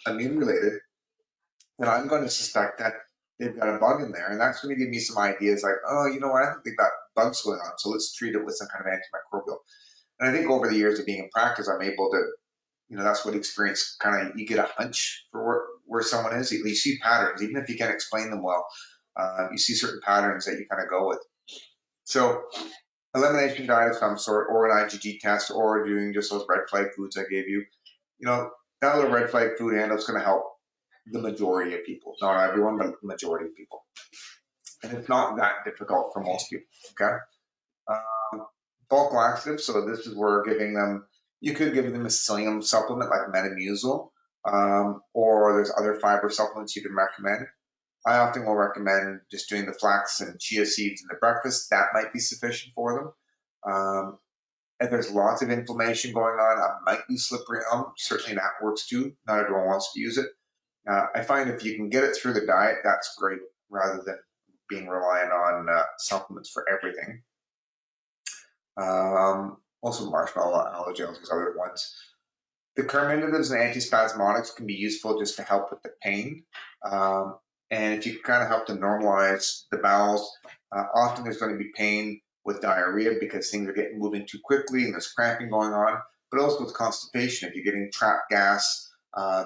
I'm going to suspect that they've got a bug in there. And that's going to give me some ideas like, oh, you know what, I think they've got bugs going on, so let's treat it with some kind of antimicrobial. And I think over the years of being in practice, I'm able to, that's what experience kind of, you get a hunch for where someone is. You see patterns, even if you can't explain them well. You see certain patterns that you kind of go with. So elimination diet of some sort, or an IgG test, or doing just those red flag foods I gave you. That little red flag food handle is going to help the majority of people. Not everyone, but the majority of people. And it's not that difficult for most people, okay? Bulk laxatives, so this is where you could give them a psyllium supplement like Metamucil, or there's other fiber supplements you can recommend. I often will recommend just doing the flax and chia seeds in the breakfast. That might be sufficient for them. And there's lots of inflammation going on. I might be slippery elm. Certainly that works too. Not everyone wants to use it. I find if you can get it through the diet, that's great, rather than being reliant on supplements for everything. Also marshmallow allogels, these other ones. The carminatives and antispasmodics can be useful just to help with the pain. And if you kind of help to normalize the bowels, often there's going to be pain with diarrhea because things are moving too quickly and there's cramping going on, but also with constipation. If you're getting trapped gas,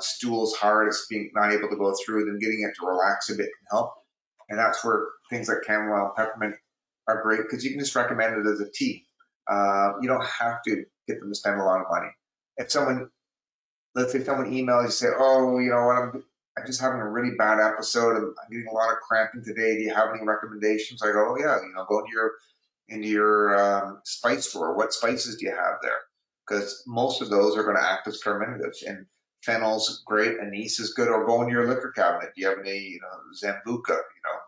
stool's hard, it's not able to go through, then getting it to relax a bit can help. And that's where things like chamomile and peppermint are great, because you can just recommend it as a tea. You don't have to get them to spend a lot of money. If let's say someone emails you, say, oh, you know what, I'm just having a really bad episode, I'm getting a lot of cramping today, do you have any recommendations? I go, oh yeah, go into your spice drawer. What spices do you have there? Because most of those are going to act as carminatives. And fennel's great, anise is good, or go into your liquor cabinet. Do you have any, Zambuca,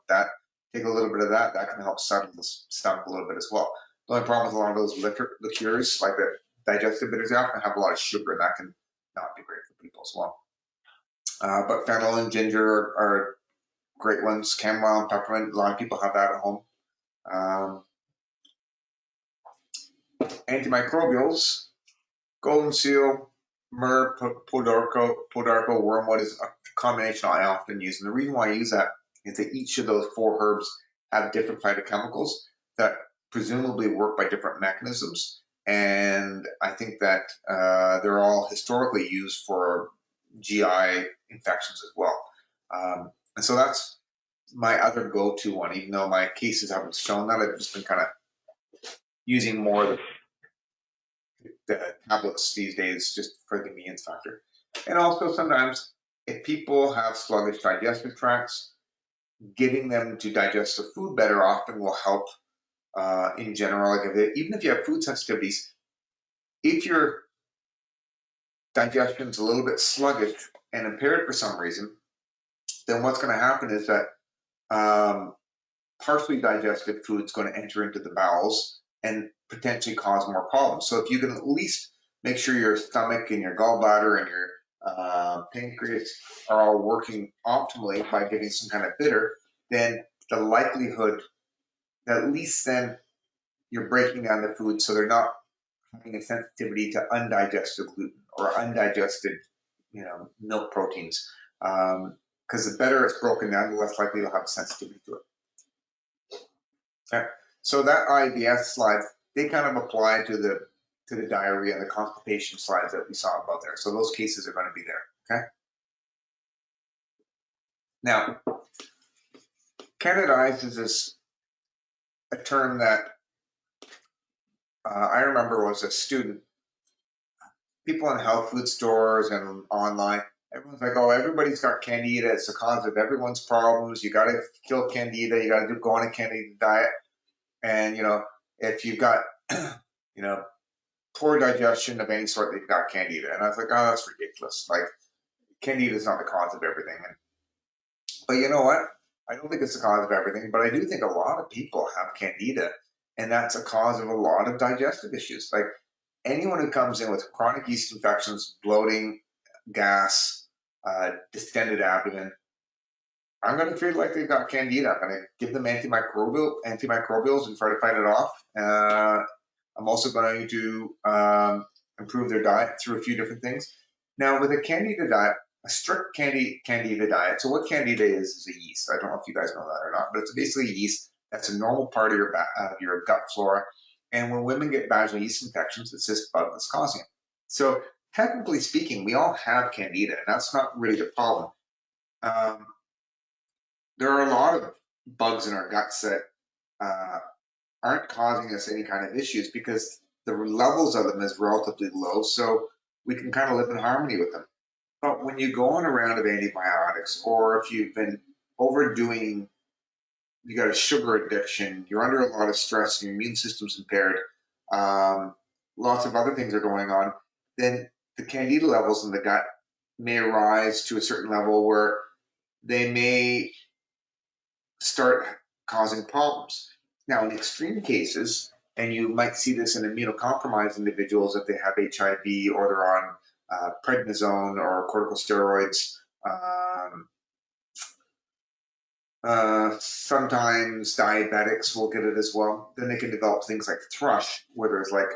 that, take a little bit of that. That can help settle the stomach a little bit as well. The only problem with a lot of those liqueurs, like the digestive bitters, they often have a lot of sugar, and that can not be great for people as well. But fennel and ginger are great ones. Chamomile and peppermint, a lot of people have that at home. Antimicrobials, golden seal, myrrh, podarco, wormwood is a combination I often use. And the reason why I use that is that each of those 4 herbs have different phytochemicals that presumably work by different mechanisms. And I think that they're all historically used for GI infections as well. And so that's my other go-to one, even though my cases haven't shown that. I've just been kind of using more of the tablets these days just for the convenience factor. And also sometimes if people have sluggish digestive tracts, getting them to digest the food better often will help in general. Like even if you have food sensitivities, if your digestion's a little bit sluggish and impaired for some reason, then what's going to happen is that partially digested food is going to enter into the bowels and potentially cause more problems. So if you can at least make sure your stomach and your gallbladder and your pancreas are all working optimally by getting some kind of bitter, then the likelihood that at least then you're breaking down the food so they're not having a sensitivity to undigested gluten or undigested, milk proteins. Because the better it's broken down, the less likely you'll have a sensitivity to it. Okay. So that IBS slide, they kind of apply to the diarrhea and the constipation slides that we saw above there. So those cases are going to be there. Okay. Now, Candidiasis is a term that I remember was a student. People in health food stores and online, everyone's like, oh, everybody's got Candida. It's the cause of everyone's problems. You got to kill Candida. You got to go on a Candida diet. And, if you've got, poor digestion of any sort, they've got Candida. And I was like, oh, that's ridiculous. Like, Candida is not the cause of everything. But you know what? I don't think it's the cause of everything, but I do think a lot of people have Candida, and that's a cause of a lot of digestive issues. Like, anyone who comes in with chronic yeast infections, bloating, gas, distended abdomen, I'm going to treat it like they've got Candida. I'm going to give them antimicrobials and try to fight it off. I'm also going to improve their diet through a few different things. Now, with a Candida diet, a strict Candida diet, so what Candida is a yeast. I don't know if you guys know that or not, but it's basically a yeast that's a normal part of your gut flora. And when women get vaginal yeast infections, it's this bug that's causing it. So technically speaking, we all have Candida, and that's not really the problem. There are a lot of bugs in our guts that aren't causing us any kind of issues because the levels of them is relatively low, so we can kind of live in harmony with them. But when you go on a round of antibiotics, or if you've been overdoing, you got a sugar addiction, you're under a lot of stress, and your immune system's impaired, lots of other things are going on, then the Candida levels in the gut may rise to a certain level where they may start causing problems. Now, in extreme cases, and you might see this in immunocompromised individuals if they have HIV or they're on prednisone or corticosteroids. Sometimes diabetics will get it as well. Then they can develop things like thrush, where there's like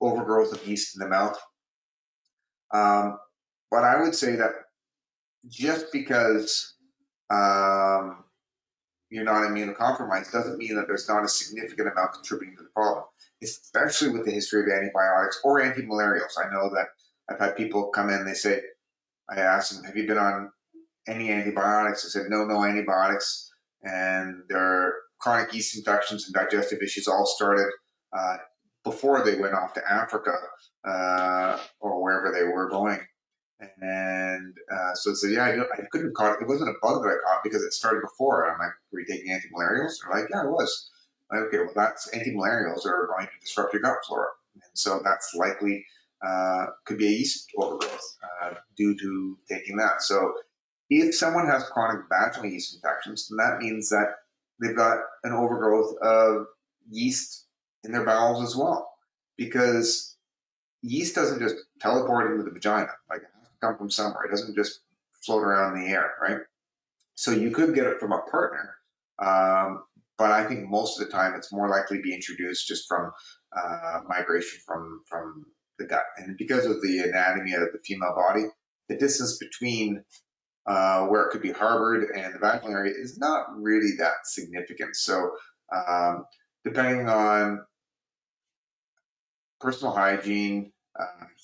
overgrowth of yeast in the mouth. But I would say that just because you're not immunocompromised doesn't mean that there's not a significant amount contributing to the problem, especially with the history of antibiotics or antimalarials. I know that I've had people come in, they say, I asked them, have you been on any antibiotics? I said, no antibiotics. And their chronic yeast infections and digestive issues all started before they went off to Africa or wherever they were going. And so they said, yeah, I couldn't caught it. It wasn't a bug that I caught because it started before. I'm like, were you taking antimalarials? They're like, yeah, I was. I'm like, okay, well, that's antimalarials are going to disrupt your gut flora. And so that's likely could be a yeast overgrowth due to taking that. So if someone has chronic vaginal yeast infections, then that means that they've got an overgrowth of yeast in their bowels as well, because yeast doesn't just teleport into the vagina. Like, it has to come from somewhere. It doesn't just float around in the air, right? So you could get it from a partner, but I think most of the time it's more likely to be introduced just from migration from the gut. And because of the anatomy of the female body, the distance between where it could be harbored and the vaginal area is not really that significant. So depending on personal hygiene,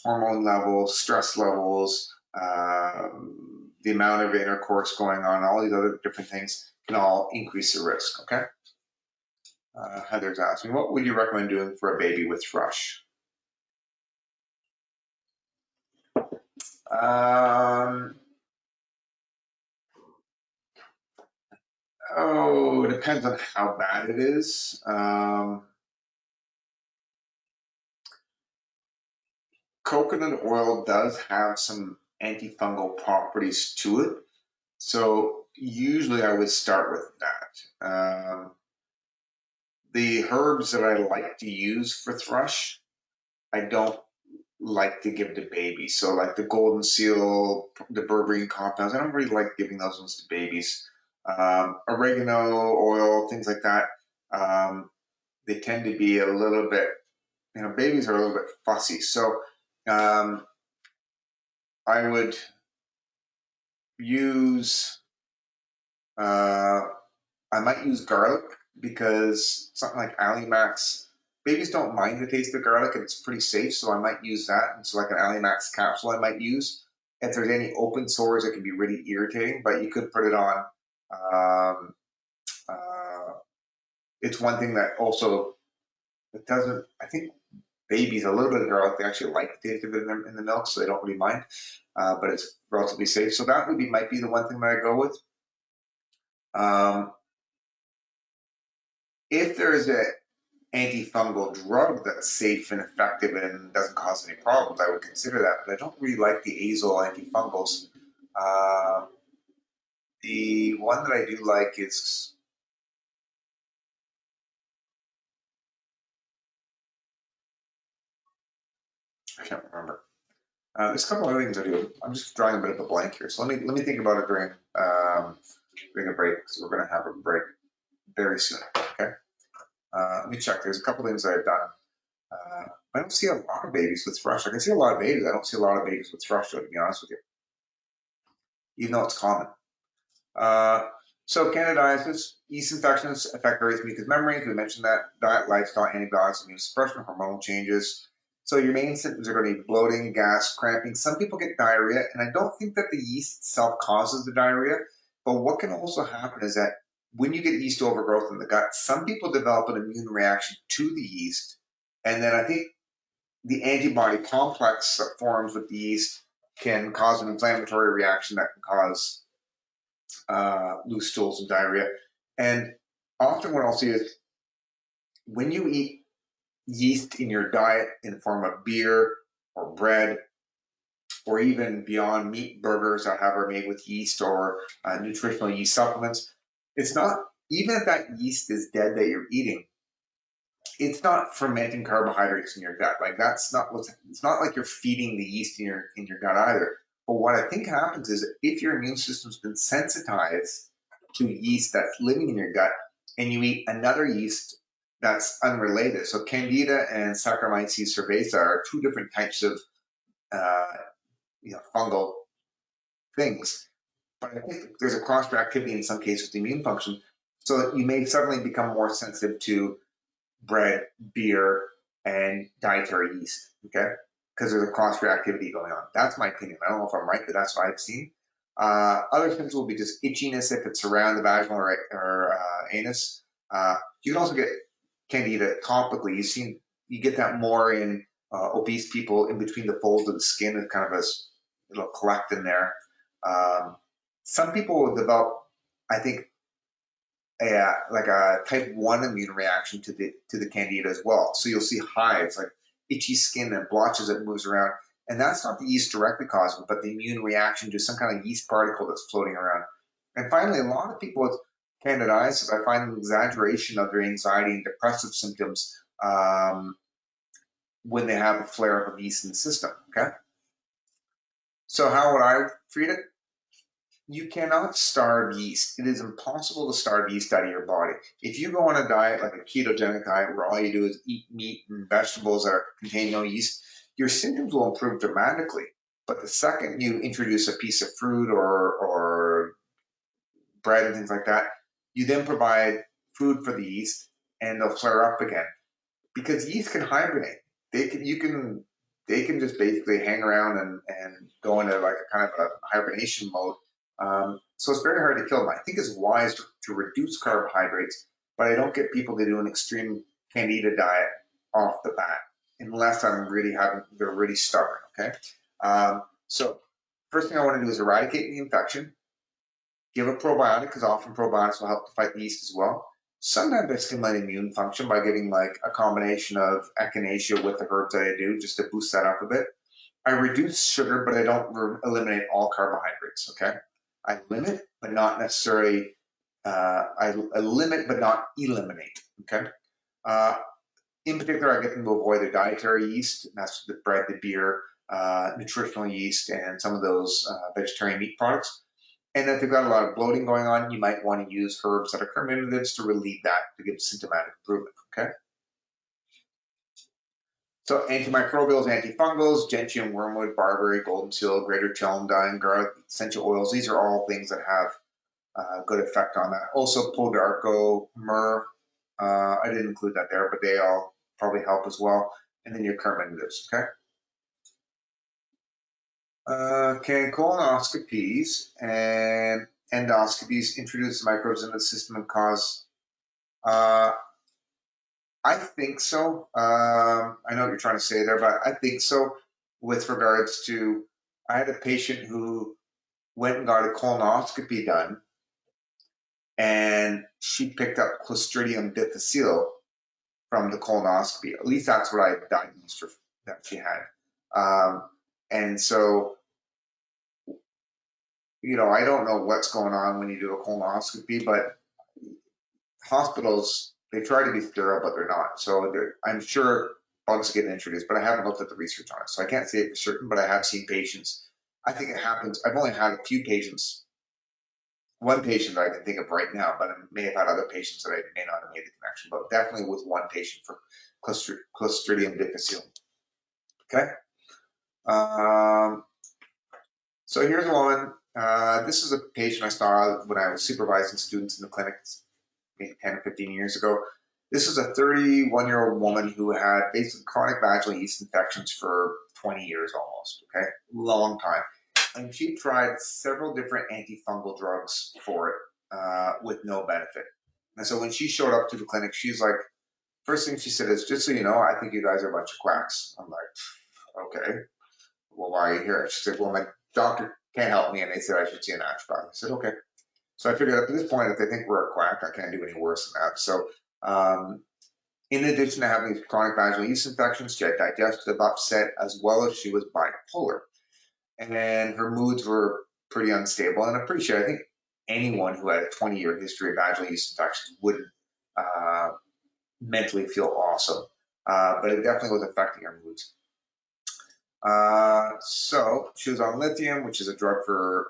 hormone levels, stress levels, the amount of intercourse going on, all these other different things can all increase the risk, okay? Heather's asking, what would you recommend doing for a baby with thrush? Oh, it depends on how bad it is. Coconut oil does have some antifungal properties to it. So usually I would start with that. The herbs that I like to use for thrush, I don't like to give to babies. So like the golden seal, the berberine compounds, I don't really like giving those ones to babies. Oregano oil, things like that, they tend to be a little bit, babies are a little bit fussy. So I would use, I might use garlic, because something like Allimax, babies don't mind the taste of garlic and it's pretty safe, so I might use that. And so like an Allimax capsule I might use. If there's any open sores, it can be really irritating, but you could put it on. It's one thing that also, it doesn't, I think babies, a little bit of garlic, they actually like the taste of it in the milk, so they don't really mind, but it's relatively safe. So that might be the one thing that I go with. If there is a antifungal drug that's safe and effective and doesn't cause any problems, I would consider that. But I don't really like the azole antifungals. The one that I do like is, I can't remember. There's a couple other things I do. I'm just drawing a bit of a blank here. So let me think about it during a break, because we're going to have a break very soon. Okay. Let me check. There's a couple things that I've done. I don't see a lot of babies with thrush. I can see a lot of babies. I don't see a lot of babies with thrush, though, to be honest with you, even though it's common. So candidiasis, yeast infections affect various mucous membranes. We mentioned that. Diet, lifestyle, antibiotics, immune suppression, hormonal changes. So your main symptoms are going to be bloating, gas, cramping. Some people get diarrhea, and I don't think that the yeast itself causes the diarrhea. But what can also happen is that when you get yeast overgrowth in the gut, some people develop an immune reaction to the yeast. And then I think the antibody complex that forms with the yeast can cause an inflammatory reaction that can cause loose stools and diarrhea. And often what I'll see is when you eat yeast in your diet in the form of beer or bread, or even beyond meat burgers that are made with yeast, or nutritional yeast supplements, it's not, even if that yeast is dead that you're eating, it's not fermenting carbohydrates in your gut. Like, that's not what's, it's not like you're feeding the yeast in your gut either. But what I think happens is, if your immune system's been sensitized to yeast that's living in your gut, and you eat another yeast that's unrelated. So Candida and Saccharomyces cerevisiae are two different types of fungal things. But I think there's a cross-reactivity in some cases with the immune function, so that you may suddenly become more sensitive to bread, beer, and dietary yeast, okay? Because there's a cross-reactivity going on. That's my opinion. I don't know if I'm right, but that's what I've seen. Other symptoms will be just itchiness if it's around the vaginal or anus. You can also get Candida topically. You get that more in obese people in between the folds of the skin. It's kind of it'll collect in there. Some people will develop, I think, like a type 1 immune reaction to the Candida as well. So you'll see hives. Like, itchy skin and blotches that moves around. And that's not the yeast directly causing it, but the immune reaction to some kind of yeast particle that's floating around. And finally, a lot of people with candidiasis, I find an exaggeration of their anxiety and depressive symptoms when they have a flare of yeast in the system, okay? So how would I treat it? You cannot starve yeast. It is impossible to starve yeast out of your body. If you go on a diet like a ketogenic diet where all you do is eat meat and vegetables that contain no yeast, your symptoms will improve dramatically. But the second you introduce a piece of fruit or bread and things like that, you then provide food for the yeast and they'll flare up again. Because yeast can hibernate. They can just basically hang around and go into like a kind of a hibernation mode. So it's very hard to kill them. I think it's wise to reduce carbohydrates, but I don't get people to do an extreme Candida diet off the bat unless they're really stubborn. Okay. So first thing I want to do is eradicate the infection. Give a probiotic because often probiotics will help to fight the yeast as well. Sometimes I stimulate immune function by giving like a combination of echinacea with the herbs that I do just to boost that up a bit. I reduce sugar, but I don't eliminate all carbohydrates, okay? I limit, but not necessarily, I limit, but not eliminate, okay? In particular, I get them to avoid the dietary yeast, and that's the bread, the beer, nutritional yeast, and some of those vegetarian meat products. And if they've got a lot of bloating going on, you might want to use herbs that are carminatives to relieve that to give symptomatic improvement, okay? So antimicrobials, antifungals, gentian, wormwood, barberry, golden seal, greater celandine, garlic, essential oils. These are all things that have good effect on that. Also podarco, myrrh. I didn't include that there, but they all probably help as well. And then your carminatives, okay? Can colonoscopies and endoscopies introduce microbes into the system and cause? I think so. I know what you're trying to say there, but I think so with regards to, I had a patient who went and got a colonoscopy done and she picked up Clostridium difficile from the colonoscopy. At least that's what I diagnosed her that she had. And so, you know, I don't know what's going on when you do a colonoscopy, but hospitals, they try to be sterile, but they're not. So I'm sure bugs get introduced, but I haven't looked at the research on it. So I can't say it for certain, but I have seen patients. I think it happens. I've only had a few patients. One patient that I can think of right now, but I may have had other patients that I may not have made the connection, but definitely with one patient for Clostridium difficile. Okay. So here's one. This is a patient I saw when I was supervising students in the clinic maybe 10 or 15 years ago. This is a 31-year-old woman who had basically chronic vaginal yeast infections for 20 years almost, okay? Long time. And she tried several different antifungal drugs for it with no benefit. And so when she showed up to the clinic, she's like, first thing she said is, just so you know, I think you guys are a bunch of quacks. I'm like, okay, well, why are you here? She said, well, my doctor can't help me, and they said I should see a naturopath. I said, okay. So I figured at this point, if they think we're a quack, I can't do any worse than that. So in addition to having these chronic vaginal yeast infections, she had digestive upset, as well as she was bipolar. And her moods were pretty unstable. And I'm pretty sure, I think anyone who had a 20-year history of vaginal yeast infections wouldn't mentally feel awesome. But it definitely was affecting her moods. So she was on lithium, which is a drug for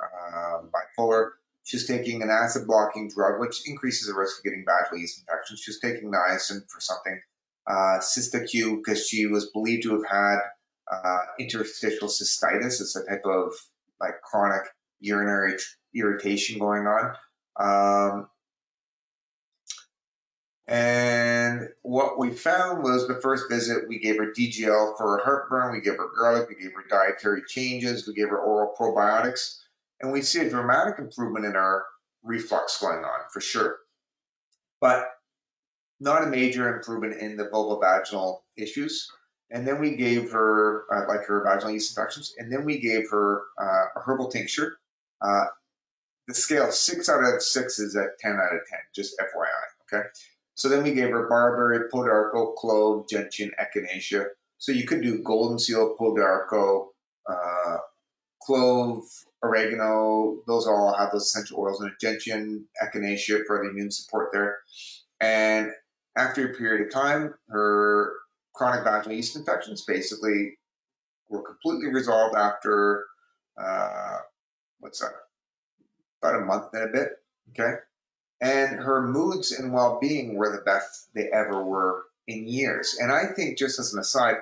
bipolar. She's taking an acid blocking drug, which increases the risk of getting vaginal yeast infections. She was taking niacin for something, Cystacue, because she was believed to have had interstitial cystitis. It's a type of like chronic urinary irritation going on. And what we found was the first visit, we gave her DGL for her heartburn, we gave her garlic, we gave her dietary changes, we gave her oral probiotics, and we see a dramatic improvement in her reflux going on, for sure. But not a major improvement in the vulvovaginal issues. And then we gave her, like her vaginal yeast infections, and then we gave her a herbal tincture. The scale 6 out of 6 is at 10 out of 10, just FYI, okay? So then we gave her barberry, podarco, clove, gentian, echinacea. So you could do golden seal, pulled d'arco, clove, oregano. Those all have those essential oils in it. Gentian, echinacea for the immune support there. And after a period of time, her chronic vaginal yeast infections basically were completely resolved after what's that? About a month and a bit. Okay. And her moods and well-being were the best they ever were in years. And I think, just as an aside,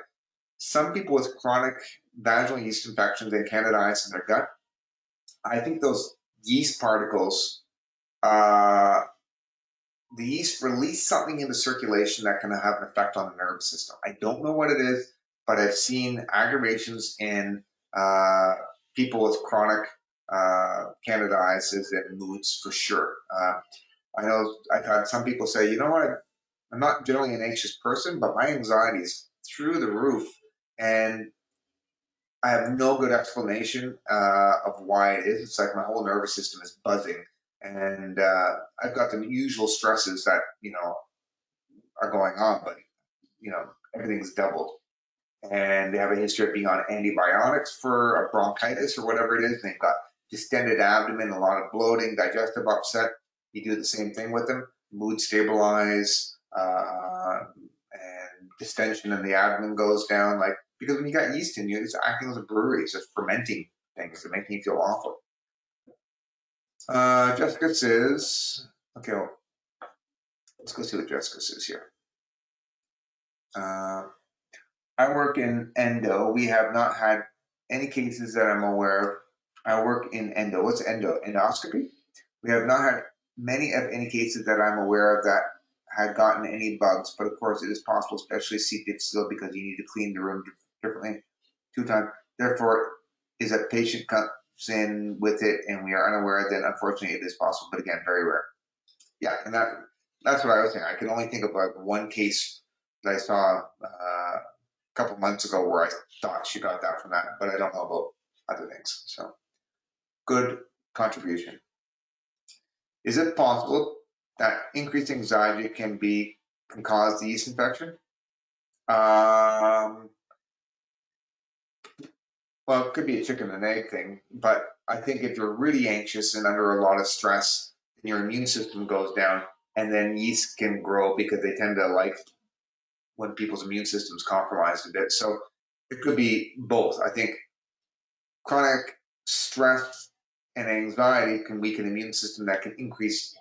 some people with chronic vaginal yeast infections and candidiasis in their gut, I think those yeast particles, the yeast release something into circulation that can have an effect on the nervous system. I don't know what it is, but I've seen aggravations in people with chronic candidiasis and moods for sure. I know I've had some people say, you know what, I'm not generally an anxious person, but my anxiety is through the roof, and I have no good explanation of why it is. It's like my whole nervous system is buzzing, and I've got the usual stresses that are going on, but everything's doubled. And they have a history of being on antibiotics for a bronchitis or whatever it is. And they've got distended abdomen, a lot of bloating, digestive upset. You do the same thing with them. Mood stabilize, and distension in the abdomen goes down. Because when you got yeast in you, it's acting as a brewery. It's just fermenting things. It's making you feel awful. Jessica says, okay, well, let's go see what Jessica says here. I work in endo. We have not had any cases that I'm aware of. I work in endo. What's endo? Endoscopy? We have not had many of any cases that I'm aware of that had gotten any bugs, but of course it is possible, especially C. difficile, because you need to clean the room differently 2 times. Therefore, is a patient comes in with it and we are unaware, then unfortunately it is possible, but again, very rare. Yeah, and that's what I was saying. I can only think of like one case that I saw a couple months ago where I thought she got that from that, but I don't know about other things. So, good contribution. Is it possible that increased anxiety can cause the yeast infection? Well, it could be a chicken and egg thing, but I think if you're really anxious and under a lot of stress, your immune system goes down, and then yeast can grow because they tend to like when people's immune system's compromised a bit. So it could be both. I think chronic stress and anxiety can weaken the immune system, that can increase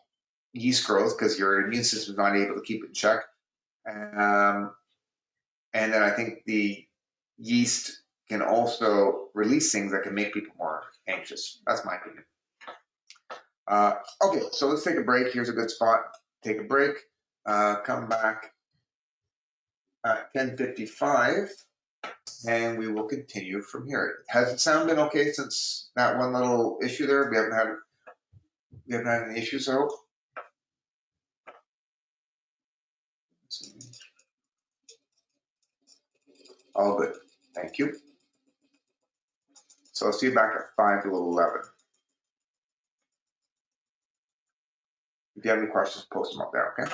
yeast growth because your immune system is not able to keep it in check. And then I think the yeast can also release things that can make people more anxious. That's my opinion. Okay, so let's take a break. Here's a good spot. Take a break. Come back at 10:55, and we will continue from here. Has the sound been okay since that one little issue there? We haven't had any issues, I hope. All good. Thank you. So I'll see you back at 5 to 11. If you have any questions, post them up there, okay?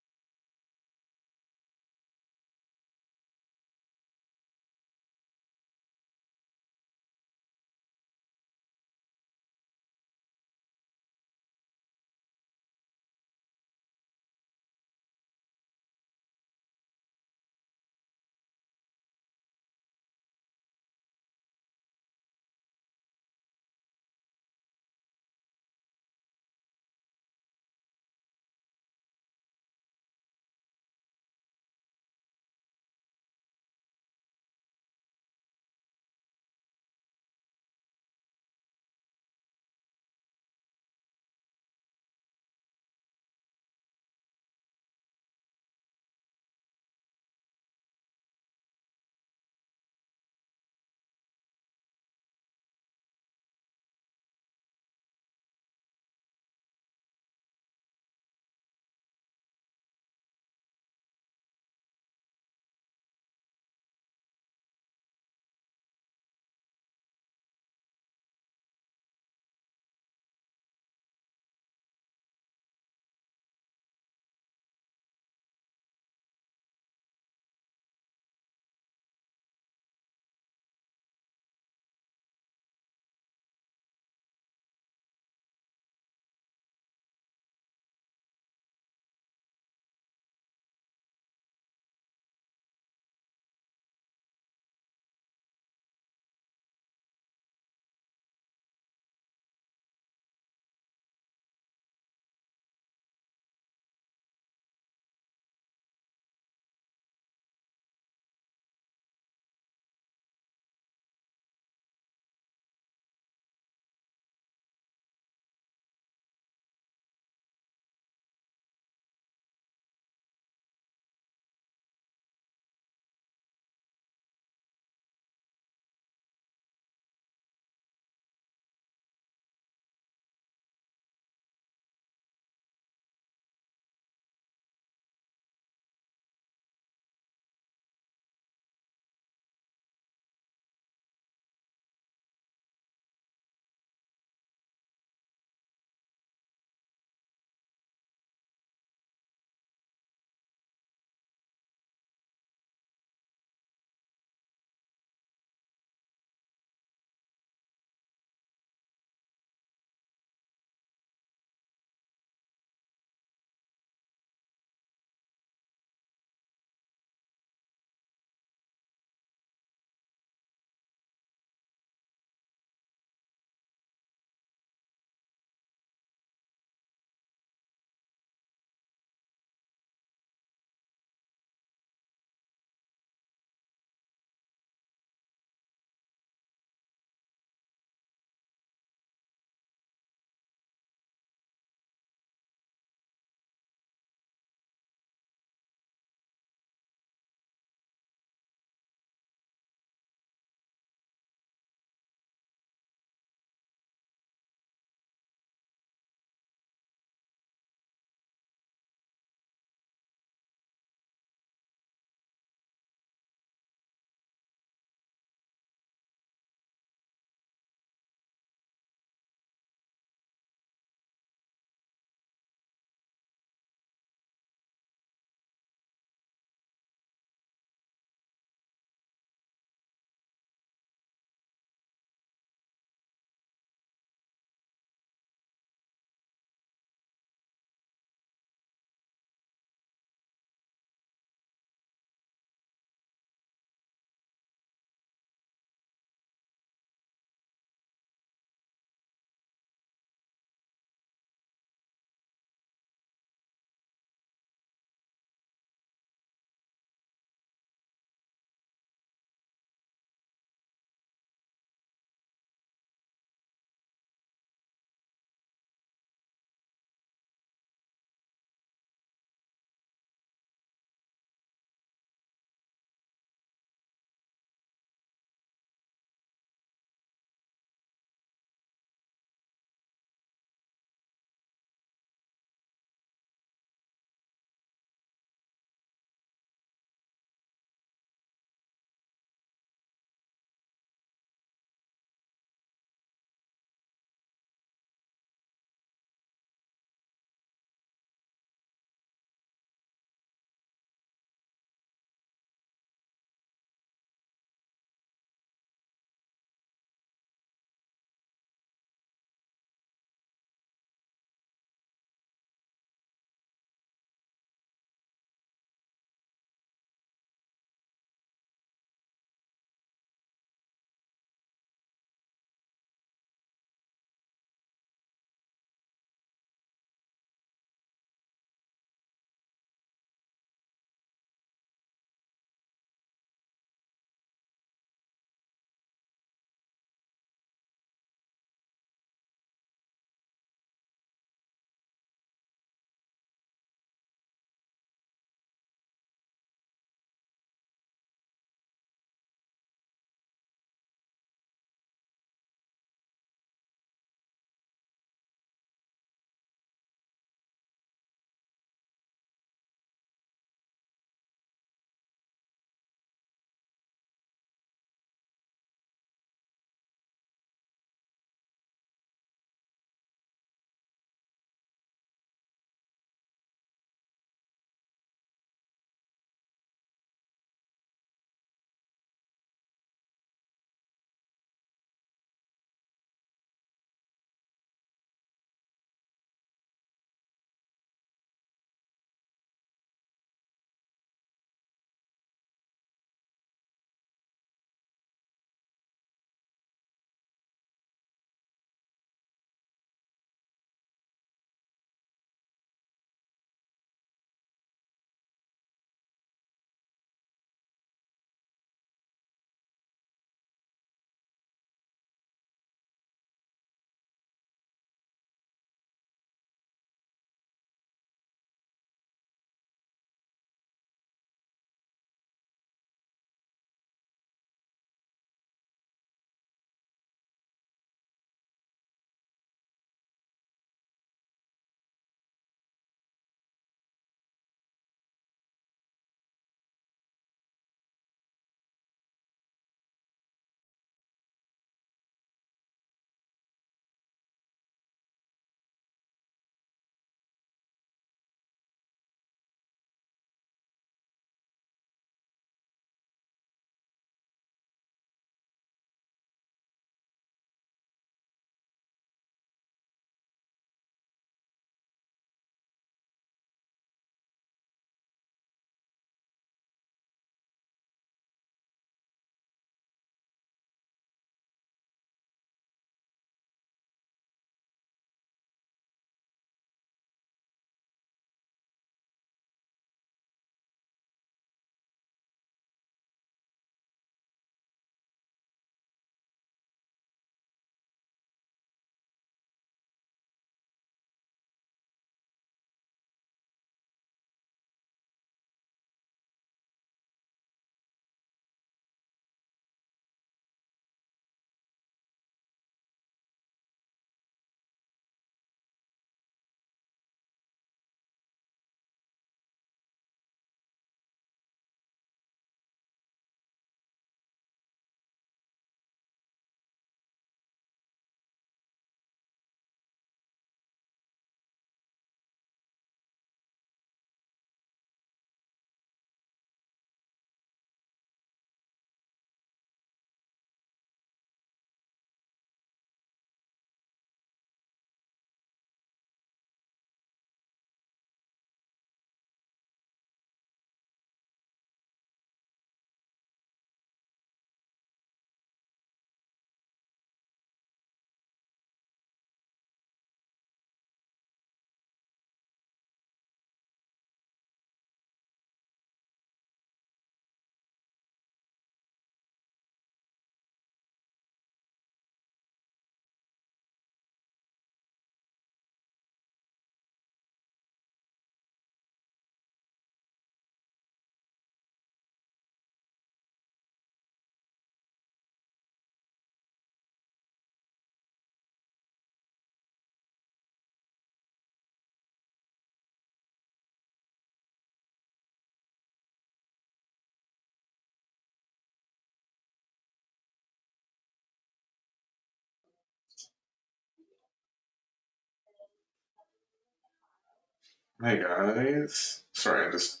Hey guys, sorry, I'm just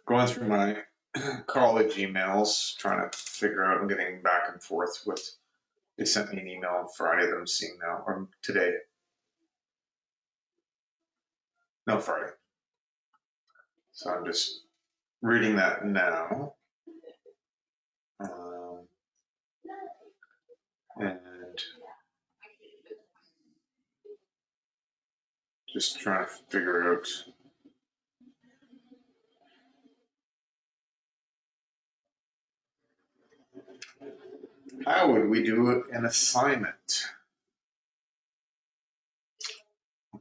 going through my college emails, trying to figure out. I'm getting back and forth with. They sent me an email on Friday that I'm seeing now, or today. No, Friday. So I'm just reading that now, um, and just trying to figure out. How would we do an assignment?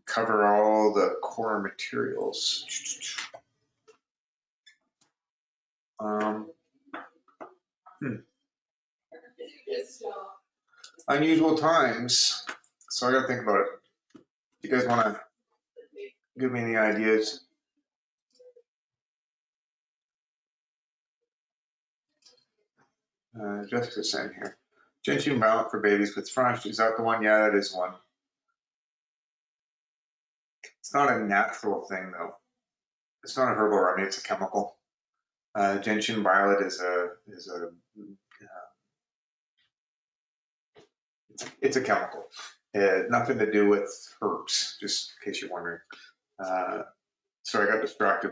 Cover all the core materials. Um, Unusual times. So I got to think about it. You guys want to give me any ideas? Jessica's saying here. Gentian mount for babies with French. Is that the one? Yeah, that is one. It's not a natural thing though. It's not a herbal remedy. It's a chemical. Gentian violet is a it's a chemical. Nothing to do with herbs. Just in case you're wondering. Sorry, I got distracted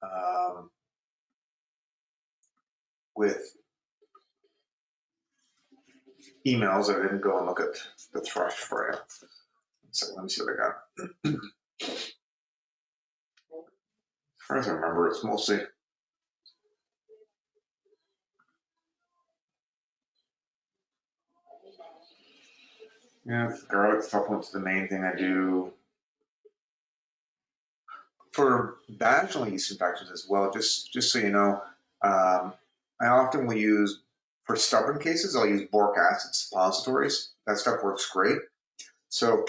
um, with emails. I didn't go and look at the thrush for you. So let me see what I got. As far as I remember, it's mostly. Yeah, garlic supplements the main thing I do. For vaginal yeast infections as well, just so you know, I often will use, for stubborn cases, I'll use boric acid suppositories. That stuff works great. So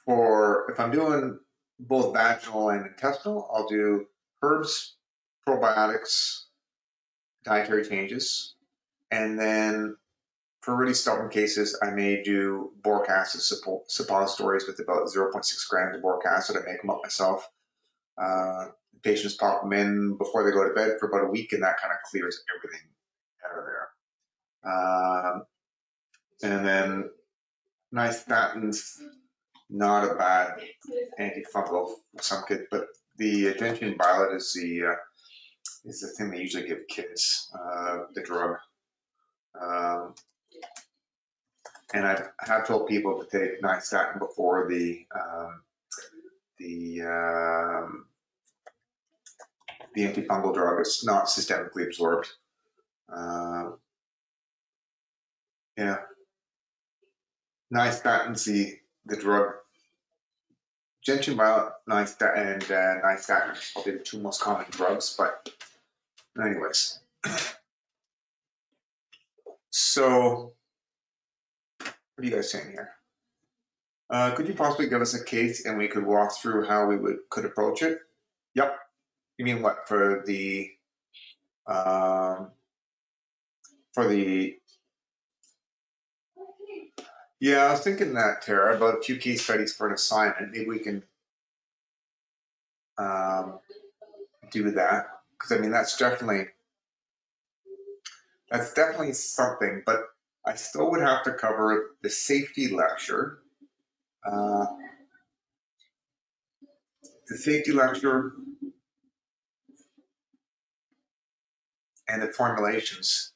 for if I'm doing both vaginal and intestinal, I'll do herbs, probiotics, dietary changes, and then for really stubborn cases, I may do boric acid suppositories with about 0.6 grams of boric acid. I make them up myself. Patients pop them in before they go to bed for about a week, and that kind of clears everything out of there. And then nice statins, not a bad antifungal for some kids, but the gentian violet is the thing they usually give kids, the drug. And I have told people to take nystatin before the the antifungal drug. It's not systemically absorbed. Yeah, nystatin's the drug. Gentian violet, nystatin, and nystatin are probably the two most common drugs. But anyways, so what are you guys saying here? Could you possibly give us a case and we could walk through how we could approach it? Yep. You mean what um, for the Yeah, I was thinking that, Tara, about a few case studies for an assignment. Maybe we can um, do that because I mean that's definitely something. But I still would have to cover the safety lecture, uh, the safety lecture, and the formulations.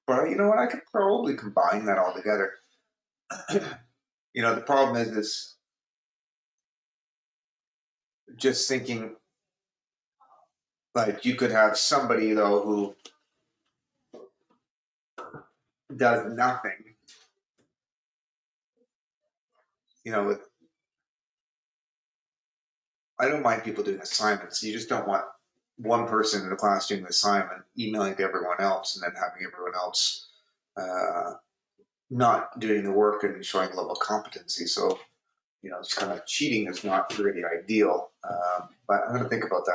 But you know what? I could probably combine that all together. The problem is just thinking like you could have somebody though who does nothing. With I don't mind people doing assignments. You just don't want one person in the class doing the assignment, emailing to everyone else, and then having everyone else uh, not doing the work and showing a level of competency. So, it's kind of cheating is not really ideal. But I'm going to think about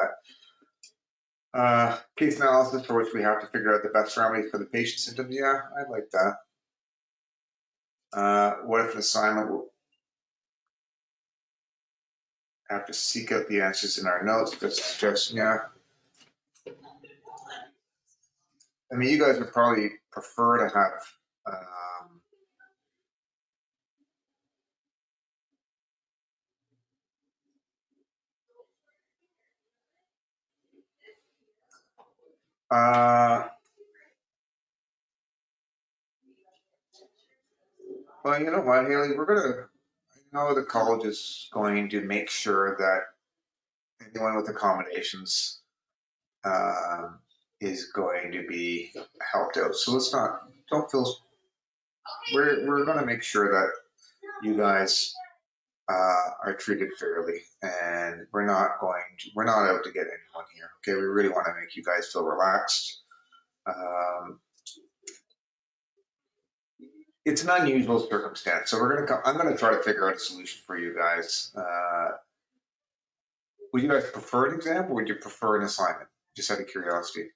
that. Case analysis for which we have to figure out the best remedy for the patient symptoms. Yeah, I like that. What if an assignment have to seek out the answers in our notes. That's a suggestion, yeah. I mean, you guys would probably prefer to have well, you know what, Haley, I know the college is going to make sure that anyone with accommodations is going to be helped out. So don't feel, we're going to make sure that you guys are treated fairly, and we're not out to get anyone here. Okay, we really want to make you guys feel relaxed. It's an unusual circumstance, so I'm gonna try to figure out a solution for you guys. Would you guys prefer an exam, or would you prefer an assignment? Just out of curiosity.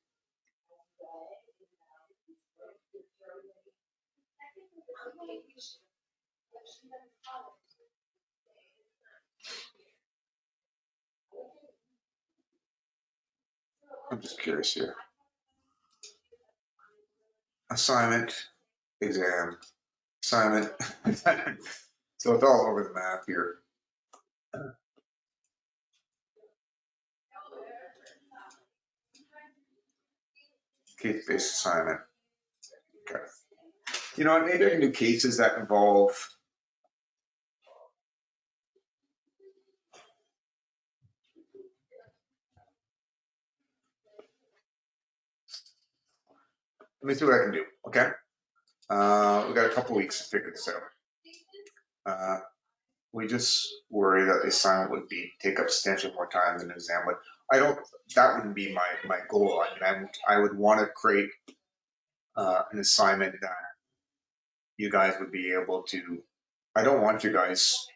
I'm just curious here. Assignment, exam, assignment. So it's all over the map here. Case-based assignment. Okay. You know what? Maybe I can do cases that involve. Let me see what I can do. Okay. We got a couple weeks to figure this out. We just worry that the assignment would take up substantially more time than an exam would. That wouldn't be my goal. I mean, I would want to create an assignment that you guys would be able to. I don't want you guys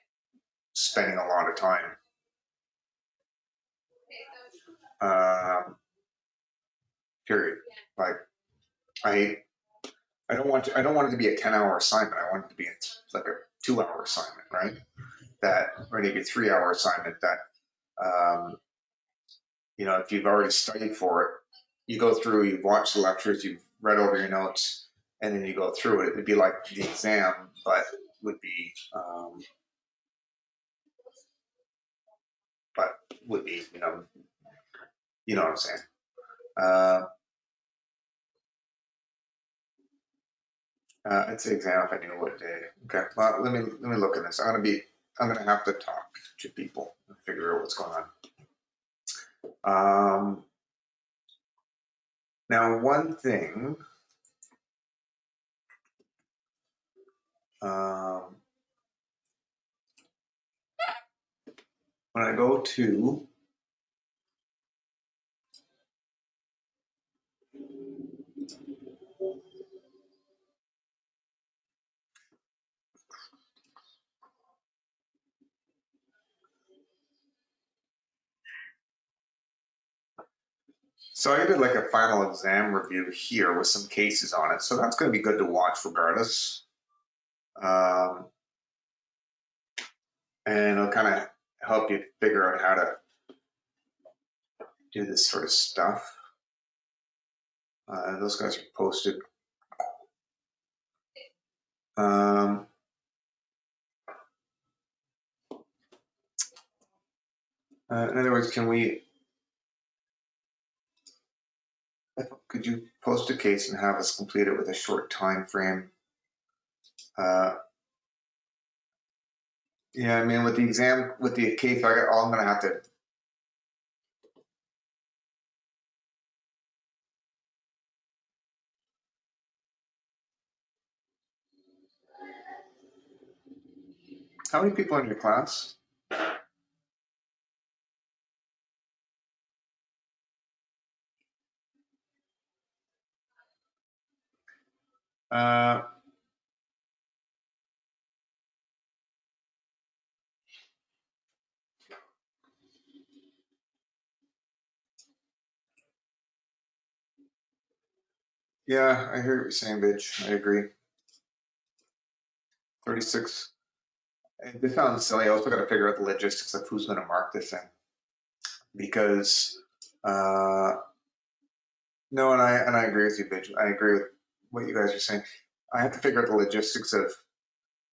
spending a lot of time. Period. Like I don't want it to be a 10-hour assignment. I want it to be like a 2-hour assignment, right? Or maybe a 3-hour assignment that if you've already studied for it, you go through, you've watched the lectures, you've read over your notes, and then you go through it. It'd be like the exam, but would be, you know what I'm saying. I'd say exam if I knew what day. Okay, well, let me look at this. I'm gonna have to talk to people and figure out what's going on. Now, one thing. When I go to So I did like a final exam review here with some cases on it. So that's going to be good to watch regardless. And it'll kind of help you figure out how to do this sort of stuff. Those guys are posted. In other words, could you post a case and have us complete it with a short time frame? Yeah, I mean, with the case, I'm going to have to. How many people are in your class? Yeah, I hear what you're saying, bitch. I agree. 36. And this sounds silly. I also got to figure out the logistics of who's going to mark this thing because no, and I agree with you, Bitch. I agree with what you guys are saying. I have to figure out the logistics of.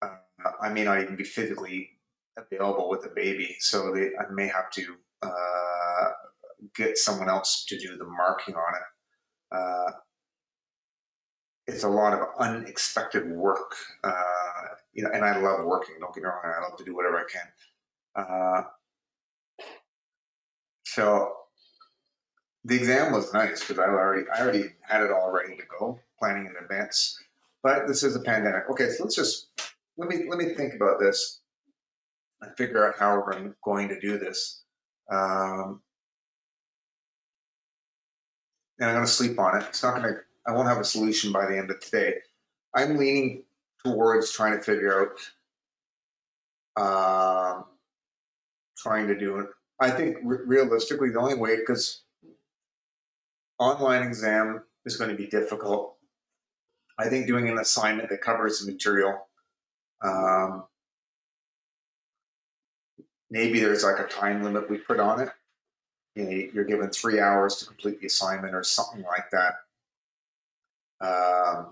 Uh, I may not even be physically available with the baby, so I may have to get someone else to do the marking on it. It's a lot of unexpected work, and I love working. Don't get me wrong, I love to do whatever I can. So the exam was nice because I already had it all ready to go, planning in advance. But this is a pandemic. Okay, so let me think about this and figure out how we're going to do this. And I'm going to sleep on it. It's not going to. I won't have a solution by the end of today. I'm leaning towards trying to figure out, trying to do it. I think realistically, the only way, because online exam is going to be difficult. I think doing an assignment that covers the material. Um, Maybe there's like a time limit we put on it. You know, you're given 3 hours to complete the assignment or something like that. I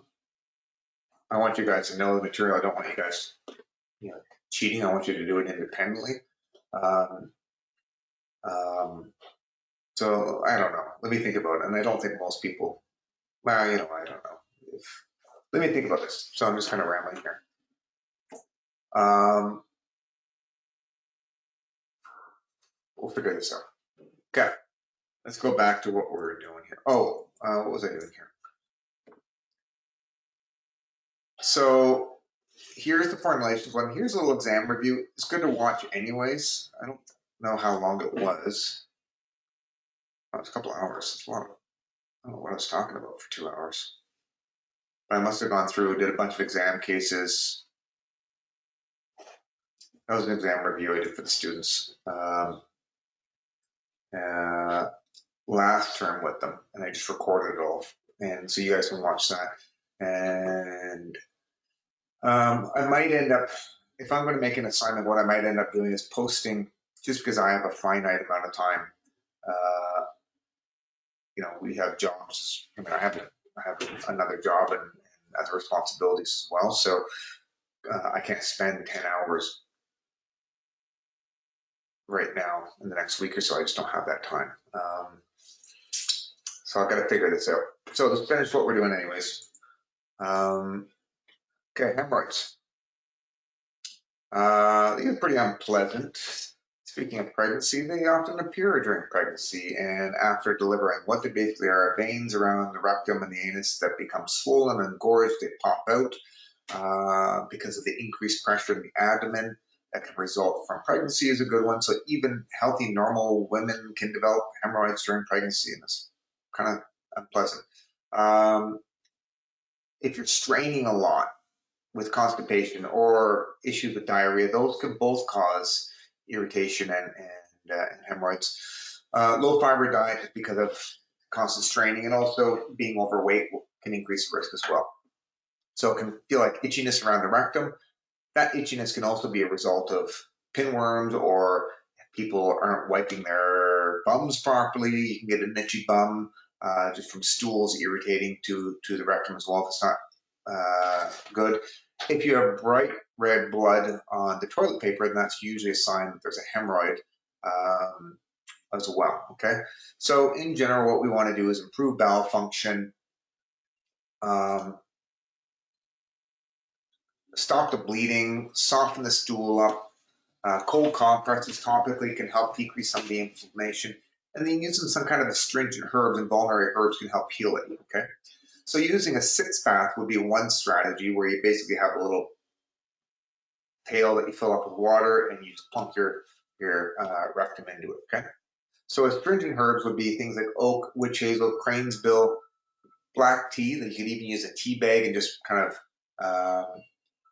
want you guys to know the material. I don't want you guys, cheating. I want you to do it independently. Um, um, so I don't know. Let me think about it. And I don't think most people. Well, I don't know. Let me think about this. So I'm just kind of rambling here. We'll figure this out. Okay, let's go back to what we were doing here. Oh, what was I doing here? So here's the formulation one. Here's a little exam review. It's good to watch anyways. I don't know how long it was. Oh, it's a couple of hours. It's a lot. I don't know what I was talking about for 2 hours. But I must have gone through, did a bunch of exam cases. That was an exam review I did for the students last term with them, and I just recorded it all. And so you guys can watch that. And I might end up, if I'm going to make an assignment, what I might end up doing is posting, just because I have a finite amount of time. We have jobs. I mean, I have another job and other responsibilities as well. So I can't spend 10 hours right now in the next week or so. I just don't have that time. So I've got to figure this out. So let's finish what we're doing anyways. Okay, hemorrhoids. These are pretty unpleasant. Speaking of pregnancy, they often appear during pregnancy and after delivering. What they basically are veins around the rectum and the anus that become swollen and gorged. They pop out because of the increased pressure in the abdomen that can result from pregnancy is a good one. So even healthy, normal women can develop hemorrhoids during pregnancy, and it's kind of unpleasant. If you're straining a lot with constipation or issues with diarrhea, those can both cause irritation and hemorrhoids. Low fiber diet because of constant straining and also being overweight can increase the risk as well. So it can feel like itchiness around the rectum. That itchiness can also be a result of pinworms, or people aren't wiping their bums properly. You can get an itchy bum just from stools irritating to the rectum as well if it's not good. If you have bright red blood on the toilet paper, then that's usually a sign that there's a hemorrhoid as well, okay? So in general, what we want to do is improve bowel function, stop the bleeding, soften the stool up. Cold compresses topically can help decrease some of the inflammation. And then using some kind of astringent herbs and vulnerary herbs can help heal it, okay? So using a sitz bath would be one strategy where you basically have a little pail that you fill up with water and you just plunk your rectum into it, okay? So astringent herbs would be things like oak, witch hazel, cranesbill, black tea. That you could even use a tea bag and just kind of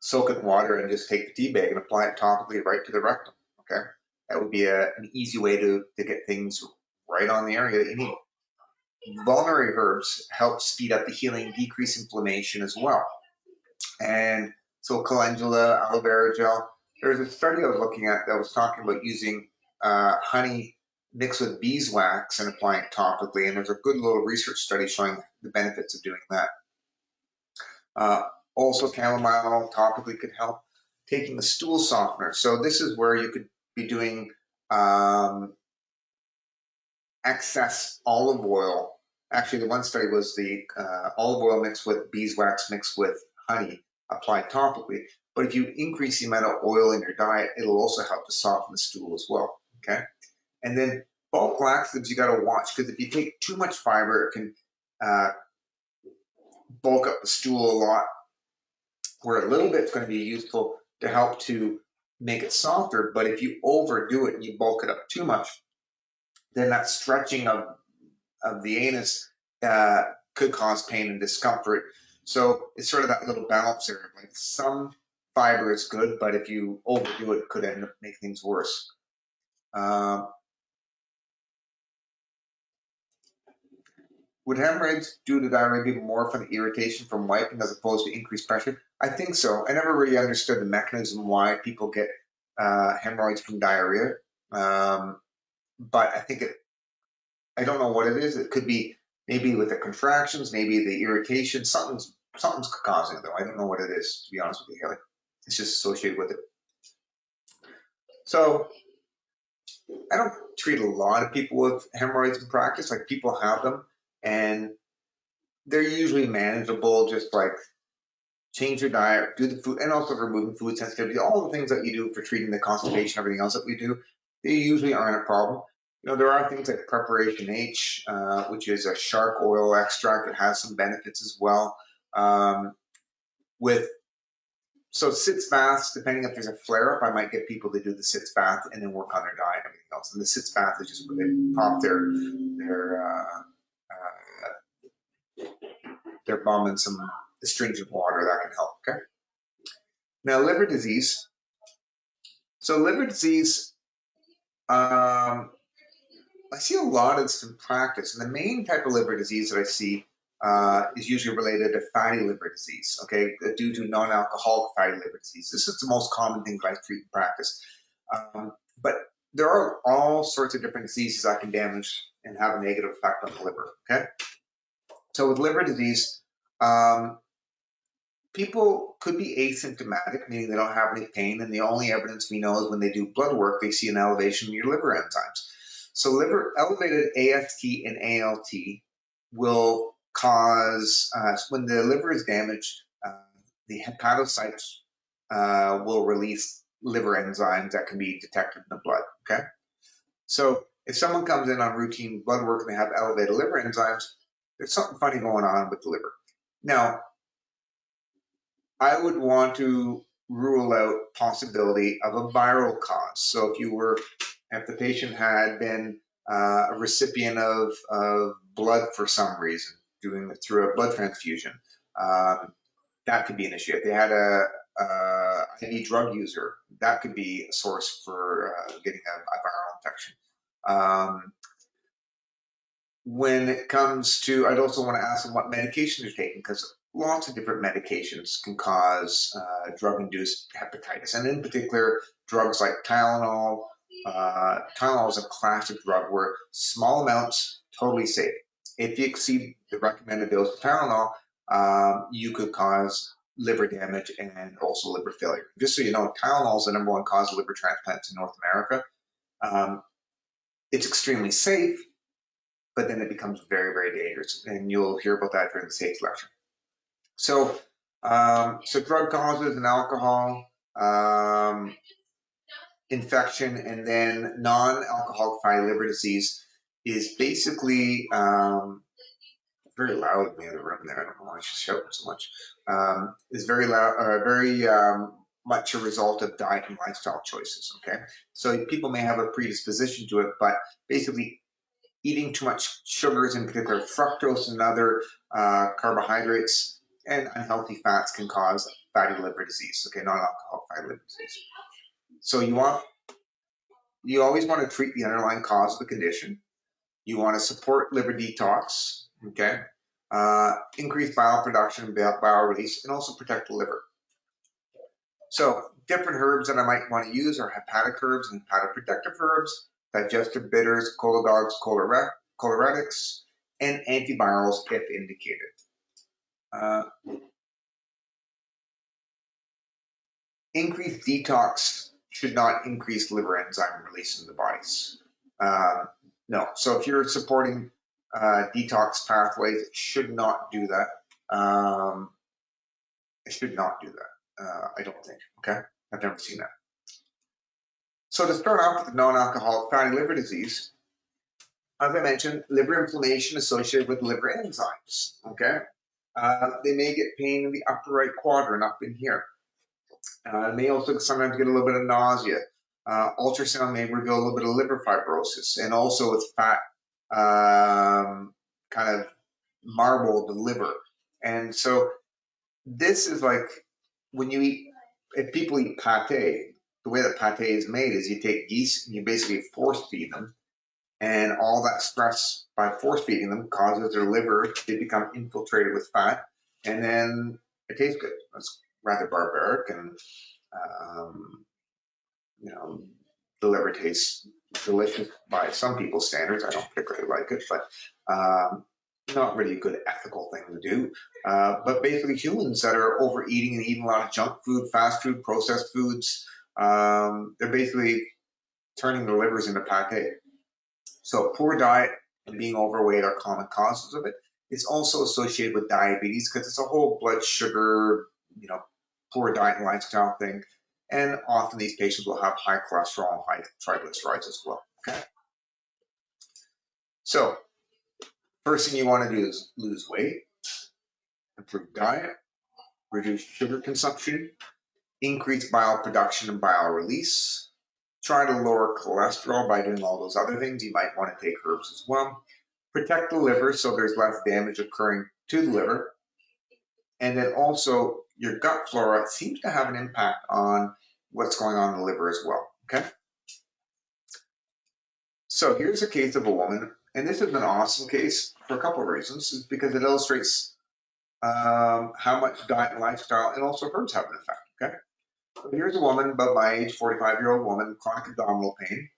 soak it in water and just take the tea bag and apply it topically right to the rectum, okay? That would be an easy way to get things right on the area that you need. Vulnerary herbs help speed up the healing, decrease inflammation as well. And so calendula, aloe vera gel, There's a study I was looking at that was talking about using honey mixed with beeswax and applying it topically, and there's a good little research study showing the benefits of doing that. Also, chamomile topically could help. Taking a stool softener. So this is where you could be doing excess olive oil. Actually, the one study was the olive oil mixed with beeswax mixed with honey applied topically. But if you increase the amount of oil in your diet, it'll also help to soften the stool as well. Okay, and then bulk laxatives you got to watch, because if you take too much fiber, it can bulk up the stool a lot. Where a little bit's going to be useful to help to make it softer, but if you overdo it and you bulk it up too much, then that stretching of the anus could cause pain and discomfort. So it's sort of that little balance there. Like some fiber is good, but if you overdo it, it could end up making things worse. Would hemorrhoids due to diarrhea be more from the irritation from wiping as opposed to increased pressure? I think so. I never really understood the mechanism why people get hemorrhoids from diarrhea, but I think I don't know what it is. It could be maybe with the contractions, maybe the irritation. Something's causing it though. I don't know what it is, to be honest with you, Haley. It's just associated with it. So I don't treat a lot of people with hemorrhoids in practice. Like, people have them, and they're usually manageable. Just like change your diet, do the food, and also removing food sensitivity. All the things that you do for treating the constipation, everything else that we do, they usually aren't a problem. You know, there are things like Preparation H, which is a shark oil extract that has some benefits as well. So sitz baths, depending if there's a flare-up, I might get people to do the sitz bath and then work on their diet and everything else. And the sitz bath is just where they pop their bum in some astringent water. That can help. Okay. Now, liver disease. So liver disease, I see a lot of this in practice, and the main type of liver disease that I see is usually related to fatty liver disease, okay, due to non-alcoholic fatty liver disease. This is the most common thing that I treat in practice. But there are all sorts of different diseases that can damage and have a negative effect on the liver, okay? So with liver disease, people could be asymptomatic, meaning they don't have any pain, and the only evidence we know is when they do blood work, they see an elevation in your liver enzymes. So elevated AST and ALT will cause, when the liver is damaged, the hepatocytes will release liver enzymes that can be detected in the blood, okay? So if someone comes in on routine blood work and they have elevated liver enzymes, there's something funny going on with the liver. Now, I would want to rule out possibility of a viral cause. So if the patient had been a recipient of blood for some reason, through a blood transfusion, that could be an issue. If they had a IV drug user, that could be a source for getting a viral infection. When it comes to, I'd also want to ask them what medication they're taking, because lots of different medications can cause drug-induced hepatitis, and in particular, drugs like Tylenol. Tylenol is a classic drug where small amounts, totally safe. If you exceed the recommended dose of Tylenol, you could cause liver damage and also liver failure. Just so you know, Tylenol is the #1 cause of liver transplants in North America. It's extremely safe, but then it becomes very, very dangerous, and you'll hear about that during the safety lecture. So, drug causes and alcohol, infection, and then non-alcoholic fatty liver disease is basically very loud in the other room there. I don't know why she's shouting so much. Is very loud, very much a result of diet and lifestyle choices. Okay, so people may have a predisposition to it, but basically, eating too much sugars, in particular fructose and other carbohydrates and unhealthy fats, can cause fatty liver disease, okay, non-alcoholic fatty liver disease. So you always want to treat the underlying cause of the condition. You want to support liver detox, okay, increase bile production and bile release, and also protect the liver. So different herbs that I might want to use are hepatic herbs and hepatoprotective herbs, digestive bitters, cholagogues, choleretics, and antivirals if indicated. Increased detox should not increase liver enzyme release in the bodies. No, so if you're supporting detox pathways, it should not do that. It should not do that. I don't think. Okay, I've never seen that. So to start off with non-alcoholic fatty liver disease, as I mentioned, liver inflammation associated with liver enzymes. Okay, they may get pain in the upper right quadrant up in here. May also sometimes get a little bit of nausea. Ultrasound may reveal a little bit of liver fibrosis, and also with fat kind of marbled the liver. And so this is like when you eat, if people eat pate, the way that pate is made is you take geese and you basically force feed them, and all that stress by force feeding them causes their liver to become infiltrated with fat, and then it tastes good. That's rather barbaric, and you know, the liver tastes delicious by some people's standards. I don't particularly like it, but not really a good ethical thing to do. But basically humans that are overeating and eating a lot of junk food, fast food, processed foods, they're basically turning their livers into pate. So poor diet and being overweight are common causes of it. It's also associated with diabetes because it's a whole blood sugar, poor diet and lifestyle thing. And often these patients will have high cholesterol and high triglycerides as well. Okay. So first thing you want to do is lose weight, improve diet, reduce sugar consumption, increase bile production and bile release. Try to lower cholesterol by doing all those other things. You might want to take herbs as well. Protect the liver so there's less damage occurring to the liver. And then also your gut flora seems to have an impact on what's going on in the liver as well. Okay. So here's a case of a woman, and this is an awesome case for a couple of reasons. It's because it illustrates how much diet and lifestyle and also herbs have an effect. Okay. So here's a woman about my age, 45-year-old woman, chronic abdominal pain.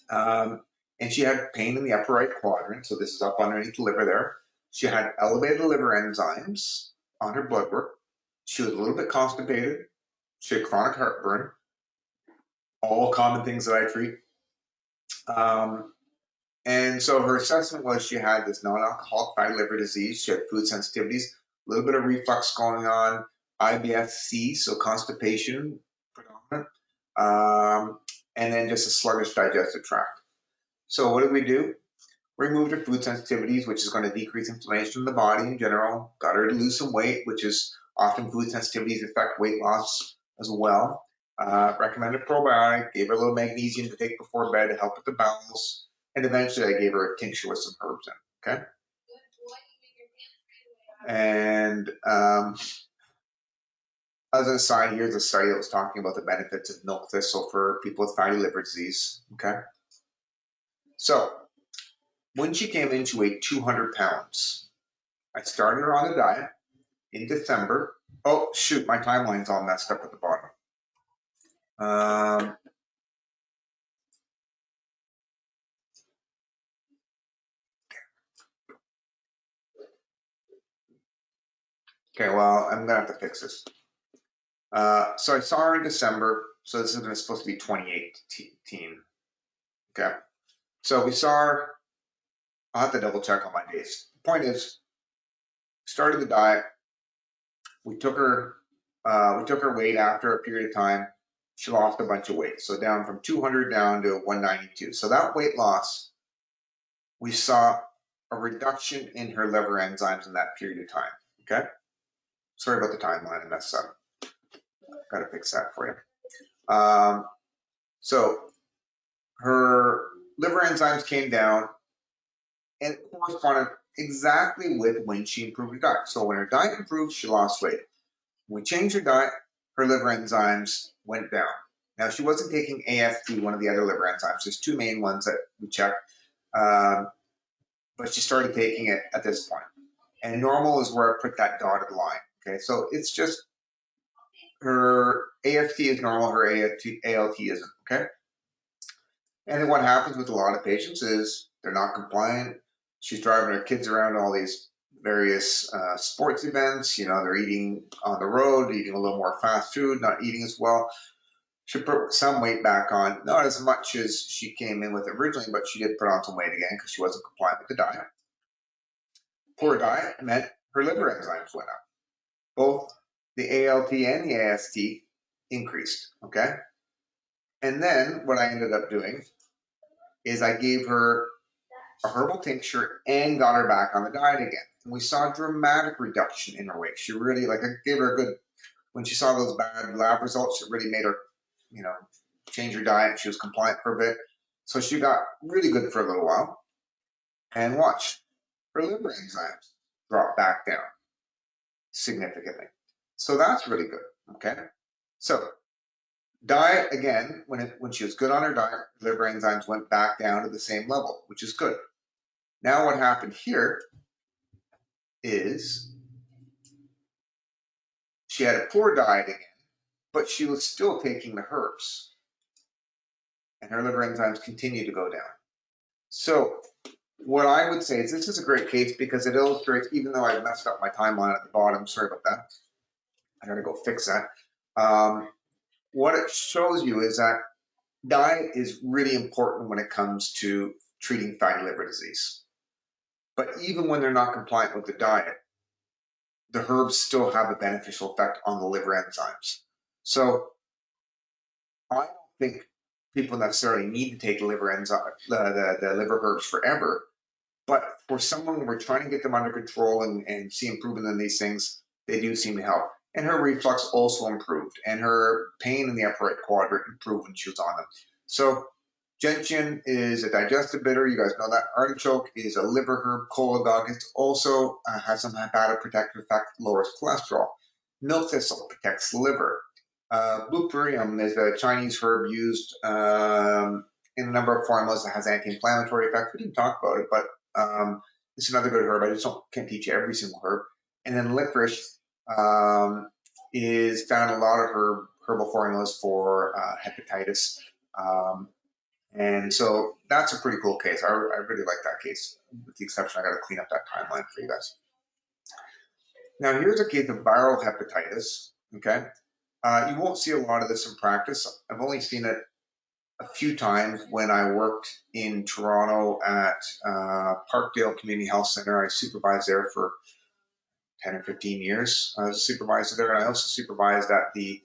And she had pain in the upper right quadrant. So this is up underneath the liver there. She had elevated liver enzymes on her blood work. She was a little bit constipated. She had chronic heartburn. All common things that I treat. And so her assessment was she had this non-alcoholic fatty liver disease. She had food sensitivities, a little bit of reflux going on, IBS-C, so constipation predominant, and then just a sluggish digestive tract. So what did we do? Removed her food sensitivities, which is going to decrease inflammation in the body in general. Got her to lose some weight, which is often food sensitivities affect weight loss as well. Recommended probiotic, gave her a little magnesium to take before bed to help with the bowels. And eventually I gave her a tincture with some herbs in, okay? And as an aside, here's a study that was talking about the benefits of milk thistle for people with fatty liver disease, okay? So when she came in, she weighed 200 pounds. I started her on a diet in December. Oh, shoot, my timeline's all messed up at the bottom. Okay, well, I'm gonna have to fix this. So I saw her in December, so this is supposed to be 2018. Okay, so we saw her. I'll have to double check on my days. The point is, started the diet. We took her weight after a period of time. She lost a bunch of weight, so down from 200 down to 192. So that weight loss, we saw a reduction in her liver enzymes in that period of time. Okay, sorry about the timeline, I messed up. Got to fix that for you. So her liver enzymes came down, and it corresponded exactly with when she improved her diet. So when her diet improved, she lost weight. When we changed her diet, her liver enzymes went down. Now, she wasn't taking AST, one of the other liver enzymes. There's two main ones that we checked, but she started taking it at this point. And normal is where I put that dotted line. Okay, so it's just her AST is normal, her ALT isn't, okay? And then what happens with a lot of patients is they're not compliant. She's driving her kids around all these various sports events. They're eating on the road, eating a little more fast food, not eating as well. She put some weight back on, not as much as she came in with originally, but she did put on some weight again because she wasn't compliant with the diet. Poor diet meant her liver enzymes went up. Both the ALT and the AST increased, okay? And then what I ended up doing is I gave her a herbal tincture and got her back on the diet again. And we saw a dramatic reduction in her weight. She really, I gave her a good, when she saw those bad lab results, it really made her, change her diet. She was compliant for a bit. So she got really good for a little while. And watch, her liver enzymes drop back down significantly. So that's really good, okay? So diet, again, when she was good on her diet, liver enzymes went back down to the same level, which is good. Now what happened here is she had a poor diet again, but she was still taking the herbs, and her liver enzymes continue to go down. So what I would say is this is a great case because it illustrates, even though I messed up my timeline at the bottom, sorry about that, I gotta go fix that. What it shows you is that diet is really important when it comes to treating fatty liver disease. But even when they're not compliant with the diet, the herbs still have a beneficial effect on the liver enzymes. So I don't think people necessarily need to take the liver enzyme, the liver herbs forever. But for someone we're trying to get them under control and see improvement in these things, they do seem to help. And her reflux also improved, and her pain in the upper right quadrant improved when she was on them. So gentian is a digestive bitter. You guys know that. Artichoke is a liver herb. Coladoc also has some hepatoprotective effect, lowers cholesterol. Milk thistle protects the liver. Buplerium is a Chinese herb used in a number of formulas that has anti-inflammatory effects. We didn't talk about it, but it's another good herb. I just can't teach you every single herb. And then licorice is found in a lot of herbal formulas for hepatitis. And so that's a pretty cool case. I really like that case, with the exception I got to clean up that timeline for you guys. Now here's a case of viral hepatitis, okay? You won't see a lot of this in practice. I've only seen it a few times when I worked in Toronto at Parkdale Community Health Center. I supervised there for 10 or 15 years. I was a supervisor there, and I also supervised at the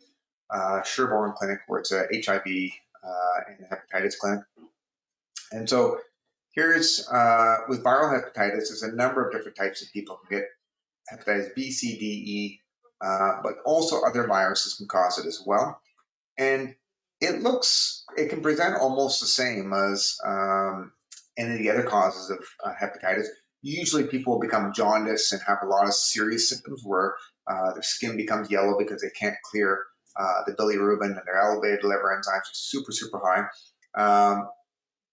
Sherborne Clinic, where it's a HIV and hepatitis clinic. And so here's, with viral hepatitis, there's a number of different types of people can get hepatitis B, C, D, E, but also other viruses can cause it as well. And it can present almost the same as any of the other causes of hepatitis. Usually people become jaundice and have a lot of serious symptoms where their skin becomes yellow because they can't clear the bilirubin, and their elevated liver enzymes are super, super high.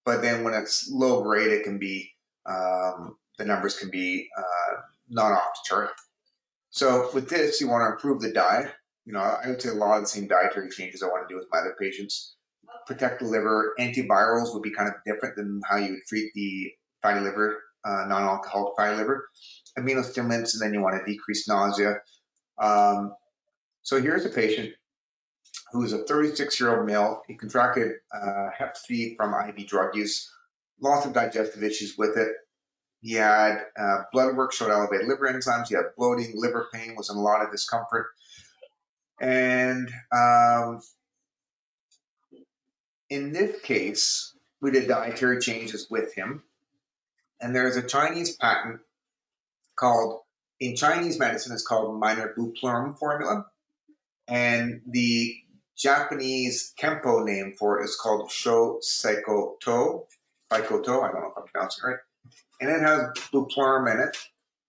But then when it's low grade, it can be, the numbers can be not off the chart. So with this, you want to improve the diet. I would say a lot of the same dietary changes I want to do with my other patients. Protect the liver. Antivirals would be kind of different than how you would treat the fatty liver, non-alcoholic fatty liver. Aminostimulants, and then you want to decrease nausea. So here's a patient who is a 36-year-old male. He contracted Hep C from IV drug use. Lots of digestive issues with it. He had blood work showed elevated liver enzymes. He had bloating, liver pain, was in a lot of discomfort. And in this case, we did dietary changes with him. And there's a Chinese patent called, in Chinese medicine, it's called minor bupleurum formula. And the Japanese Kempo name for it is called Sho Seiko To. I don't know if I'm pronouncing it right. And it has bupleurum in it.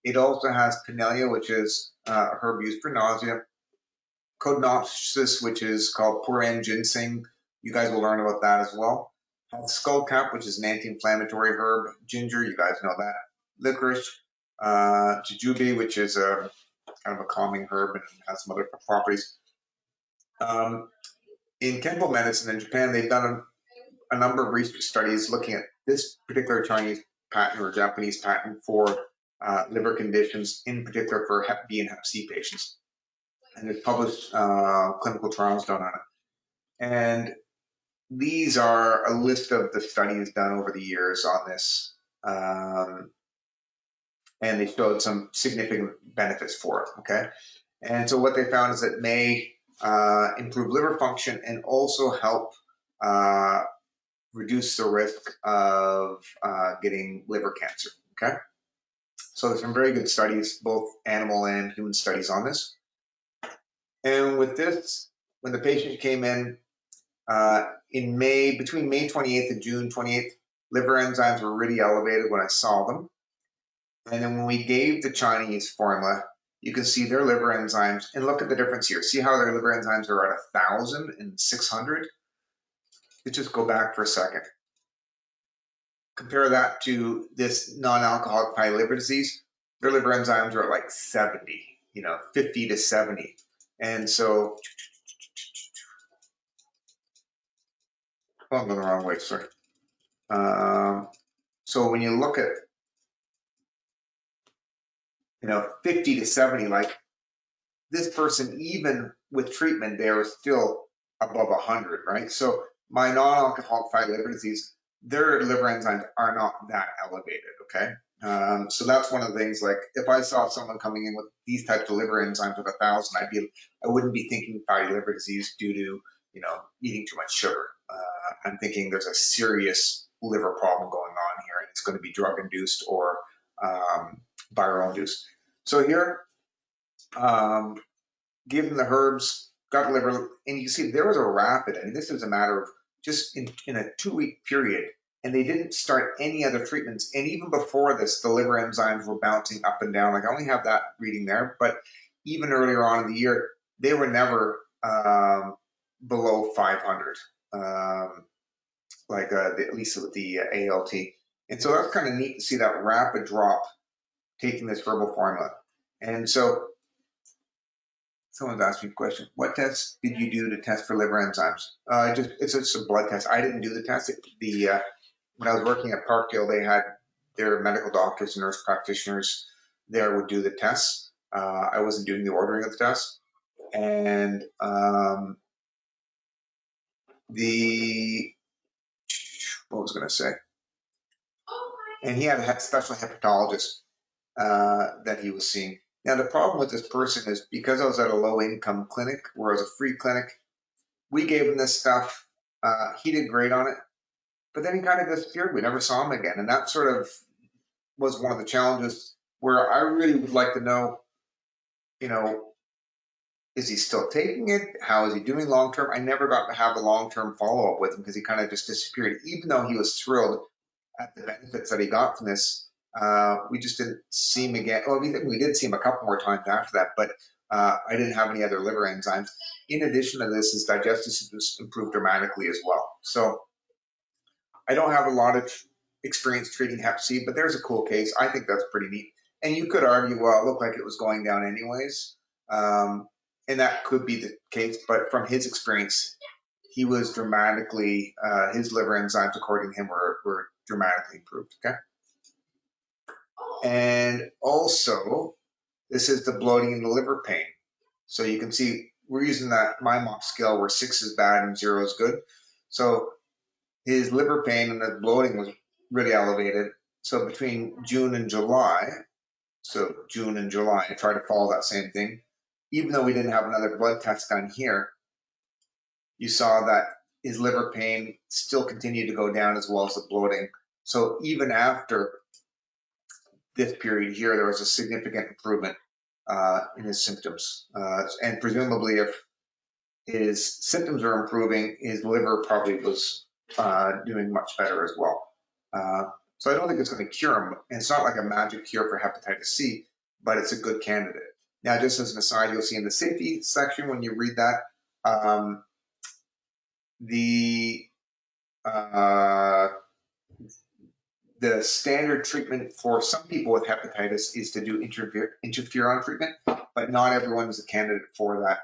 It also has Pinellia, which is a herb used for nausea. Codonopsis, which is called Puran ginseng. You guys will learn about that as well. Skullcap, which is an anti-inflammatory herb. Ginger, you guys know that. Licorice. Jujube, which is a kind of a calming herb and has some other properties. In chemical medicine in Japan, they've done a number of research studies looking at this particular Chinese patent or Japanese patent for liver conditions, in particular for Hep B and Hep C patients. And they've published clinical trials done on it. And these are a list of the studies done over the years on this. And they showed some significant benefits for it, okay? And so what they found is that it may improve liver function and also help reduce the risk of getting liver cancer, okay? So there's some very good studies, both animal and human studies on this. And with this, when the patient came in May, between May 28th and June 28th, liver enzymes were really elevated when I saw them. And then when we gave the Chinese formula, you can see their liver enzymes, and look at the difference here. See how their liver enzymes are at 1,000 and 600? Let's just go back for a second. Compare that to this non-alcoholic fatty liver disease. Their liver enzymes are at like 70, 50 to 70. And so, I'm going the wrong way, sorry. So when you look at 50 to 70, like this person, even with treatment, they are still above 100, right? So my non-alcoholic fatty liver disease, their liver enzymes are not that elevated, okay? So that's one of the things, like if I saw someone coming in with these types of liver enzymes of 1,000, I wouldn't be thinking fatty liver disease due to, eating too much sugar. I'm thinking there's a serious liver problem going on here, and it's going to be drug-induced or viral-induced. So here, give them the herbs, gut liver, and you see there was a rapid, and this is a matter of just in a 2-week period, and they didn't start any other treatments. And even before this, the liver enzymes were bouncing up and down. Like I only have that reading there, but even earlier on in the year, they were never below 500, at least with the ALT. And so that's kind of neat to see that rapid drop taking this herbal formula. And so someone's asked me a question. What tests did you do to test for liver enzymes? It's just a blood test. I didn't do the test. When I was working at Parkdale, they had their medical doctors and nurse practitioners there would do the tests. I wasn't doing the ordering of the tests. And what was I going to say? And he had a special hepatologist that he was seeing. Now, the problem with this person is because I was at a low-income clinic, where it was a free clinic, we gave him this stuff. He did great on it, but then he kind of disappeared. We never saw him again. And that sort of was one of the challenges where I really would like to know, is he still taking it? How is he doing long-term? I never got to have a long-term follow-up with him because he kind of just disappeared, even though he was thrilled at the benefits that he got from this. We just didn't see him again. Well, we did see him a couple more times after that, but I didn't have any other liver enzymes. In addition to this, his digestive systems improved dramatically as well. So I don't have a lot of experience treating Hep C, but there's a cool case. I think that's pretty neat. And you could argue, well, it looked like it was going down anyways. And that could be the case, but from his experience, he was dramatically, his liver enzymes, according to him, were dramatically improved, okay? And also, this is the bloating and the liver pain. So you can see we're using that MyMOP scale where 6 is bad and 0 is good. So his liver pain and the bloating was really elevated. So between June and July, I tried to follow that same thing. Even though we didn't have another blood test done here, you saw that his liver pain still continued to go down as well as the bloating. So even after this period here, there was a significant improvement in his symptoms. And presumably if his symptoms are improving, his liver probably was doing much better as well. So I don't think it's going to cure him. And it's not like a magic cure for hepatitis C, but it's a good candidate. Now, just as an aside, you'll see in the safety section when you read that, the standard treatment for some people with hepatitis is to do interferon treatment, but not everyone is a candidate for that.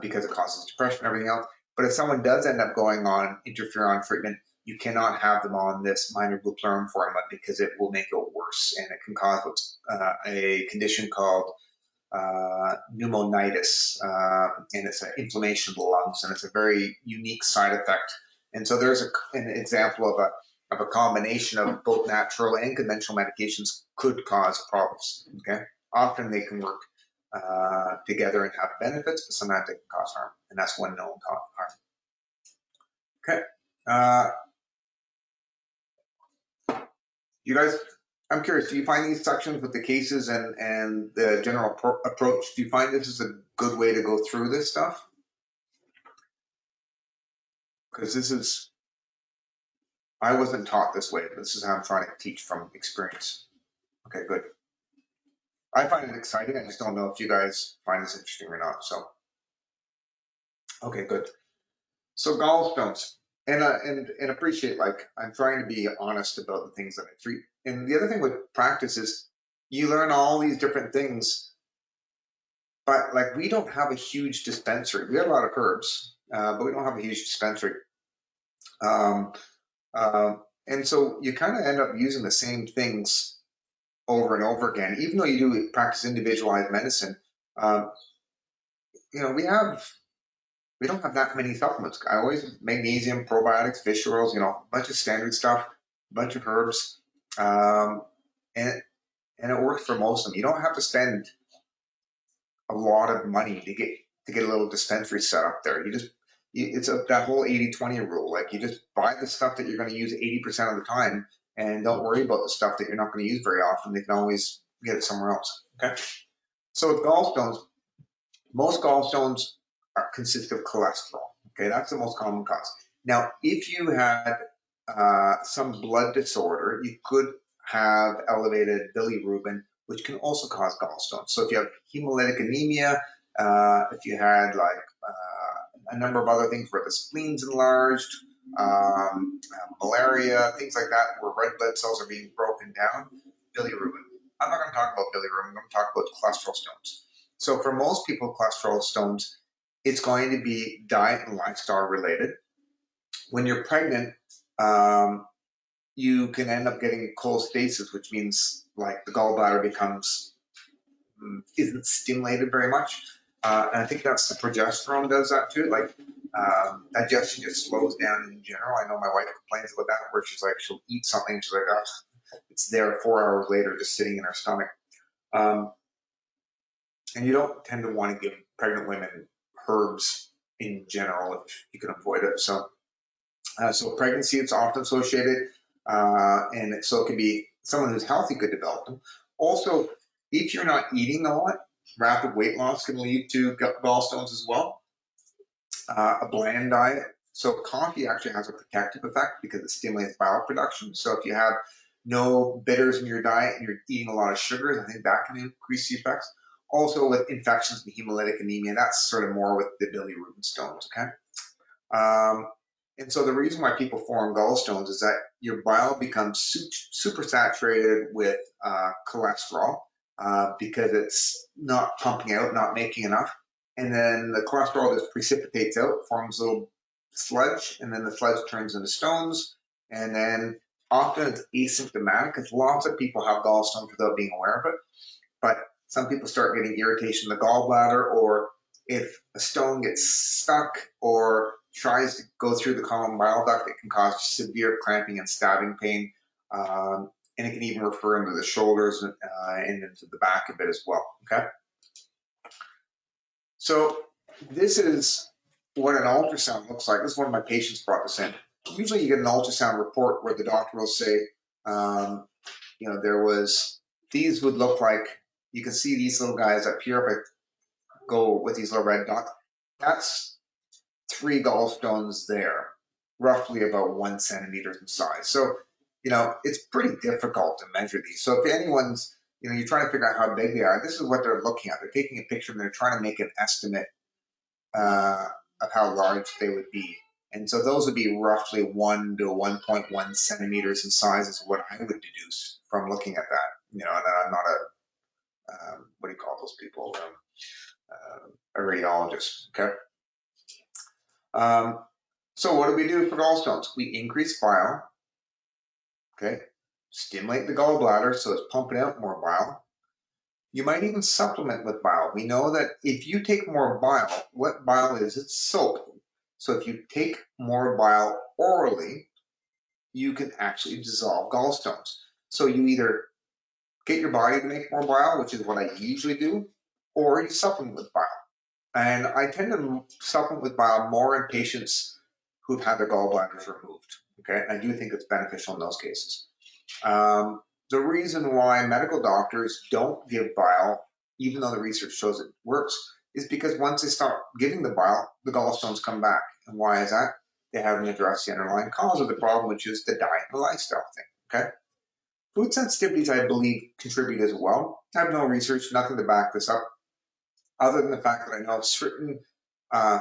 because it causes depression and everything else. But if someone does end up going on interferon treatment, you cannot have them on this minor glupleurin formula because it will make it worse, and it can cause what's a condition called pneumonitis, and it's an inflammation of the lungs, and it's a very unique side effect. And so there's an example of a combination of both natural and conventional medications could cause problems. Okay, often they can work together and have benefits, but sometimes they can cause harm, and that's one known harm. Okay, you guys, I'm curious, do you find these sections with the cases and the general approach, do you find this is a good way to go through this stuff? Because this is, I wasn't taught this way, but this is how I'm trying to teach from experience. Okay, good. I find it exciting. I just don't know if you guys find this interesting or not. So, okay, good. So gallstones, and appreciate, like, I'm trying to be honest about the things that I treat. And the other thing with practice is you learn all these different things, but like we don't have a huge dispensary. We have a lot of herbs, but we don't have a huge dispensary. Um, and so you kind of end up using the same things over and over again, even though you do practice individualized medicine. Um, you know, we don't have that many supplements. I always magnesium, probiotics, fish oils, you know, a bunch of standard stuff, a bunch of herbs, um, and it works for most of them. You don't have to spend a lot of money to get a little dispensary set up there. It's that whole 80-20 rule. Like you just buy the stuff that you're going to use 80% of the time, and don't worry about the stuff that you're not going to use very often. They can always get it somewhere else. Okay. So with gallstones, most gallstones consist of cholesterol. Okay, that's the most common cause. Now, if you had some blood disorder, you could have elevated bilirubin, which can also cause gallstones. So if you have hemolytic anemia, if you had like a number of other things where the spleen's enlarged, malaria, things like that, where red blood cells are being broken down, bilirubin. I'm not going to talk about bilirubin. I'm going to talk about cholesterol stones. So for most people with cholesterol stones, it's going to be diet and lifestyle related. When you're pregnant, you can end up getting cholestasis, which means like the gallbladder isn't stimulated very much. And I think that's the progesterone does that too. Like digestion just slows down in general. I know my wife complains about that, where she's like, she'll eat something, she's like, oh, it's there 4 hours later, just sitting in her stomach. And you don't tend to want to give pregnant women herbs in general if you can avoid it. So pregnancy, it's often associated, and so it can be someone who's healthy could develop them. Also, if you're not eating a lot, rapid weight loss can lead to gallstones as well. A bland diet. So coffee actually has a protective effect because it stimulates bile production. So if you have no bitters in your diet and you're eating a lot of sugars, I think that can increase the effects. Also with infections and hemolytic anemia, that's sort of more with the bilirubin stones, okay? And so the reason why people form gallstones is that your bile becomes super saturated with cholesterol because it's not pumping out, not making enough. And then the cholesterol just precipitates out, forms a little sludge, and then the sludge turns into stones. And then often it's asymptomatic because lots of people have gallstones without being aware of it. But some people start getting irritation in the gallbladder, or if a stone gets stuck or tries to go through the common bile duct, it can cause severe cramping and stabbing pain. And it can even refer into the shoulders and into the back a bit as well, okay? So this is what an ultrasound looks like. This is one of my patients brought this in. Usually you get an ultrasound report where the doctor will say, you know, these would look like, you can see these little guys up here, if I go with these little red dots, that's 3 gallstones there, roughly about 1 centimeter in size. So, you know, it's pretty difficult to measure these. So if anyone's, you know, you're trying to figure out how big they are, this is what they're looking at. They're taking a picture and they're trying to make an estimate of how large they would be. And so those would be roughly 1 to 1.1 centimeters in size is what I would deduce from looking at that. You know, and I'm not a, what do you call those people? a radiologist, okay? So what do we do for gallstones? We increase bile, okay? Stimulate the gallbladder so it's pumping out more bile. You might even supplement with bile. We know that if you take more bile, what bile is? It's soap. So if you take more bile orally, you can actually dissolve gallstones. So you either get your body to make more bile, which is what I usually do, or you supplement with bile. And I tend to supplement with bile more in patients who've had their gallbladders removed. Okay, I do think it's beneficial in those cases. The reason why medical doctors don't give bile, even though the research shows it works, is because once they start giving the bile, the gallstones come back. And why is that? They haven't addressed the underlying cause of the problem, which is the diet and lifestyle thing. Okay. Food sensitivities, I believe, contribute as well. I have no research, nothing to back this up, other than the fact that I know certain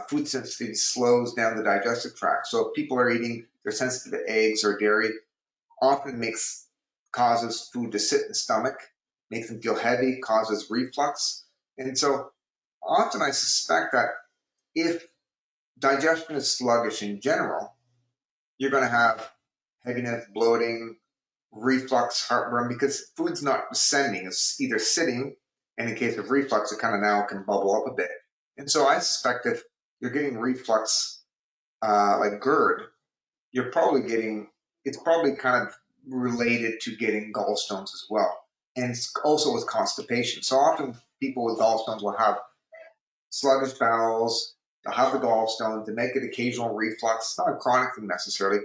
food sensitivity slows down the digestive tract. So if people are eating, they're sensitive to eggs or dairy, often causes food to sit in the stomach, makes them feel heavy, causes reflux. And so often I suspect that if digestion is sluggish in general, you're going to have heaviness, bloating, reflux, heartburn, because food's not descending. It's either sitting, and in case of reflux, it kind of now can bubble up a bit. And so I suspect if you're getting reflux like GERD, you're probably getting, it's probably kind of related to getting gallstones as well. And also with constipation. So often people with gallstones will have sluggish bowels, they'll have the gallstone, to make it occasional reflux. It's not a chronic thing necessarily.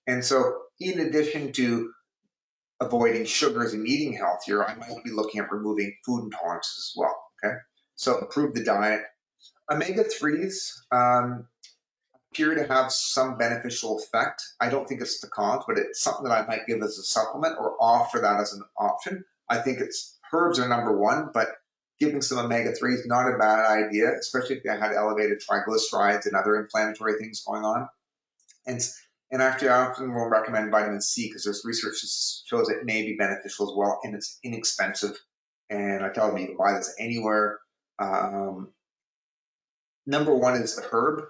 And so in addition to avoiding sugars and eating healthier, I might be looking at removing food intolerances as well, okay? So improve the diet. Omega-3s appear to have some beneficial effect. I don't think it's the cause, but it's something that I might give as a supplement or offer that as an option. I think herbs are number one, but giving some omega-3 is not a bad idea, especially if they had elevated triglycerides and other inflammatory things going on. And actually, I often will recommend vitamin C because there's research that shows it may be beneficial as well, and it's inexpensive. And I tell them you can buy this anywhere. Number one is the herb.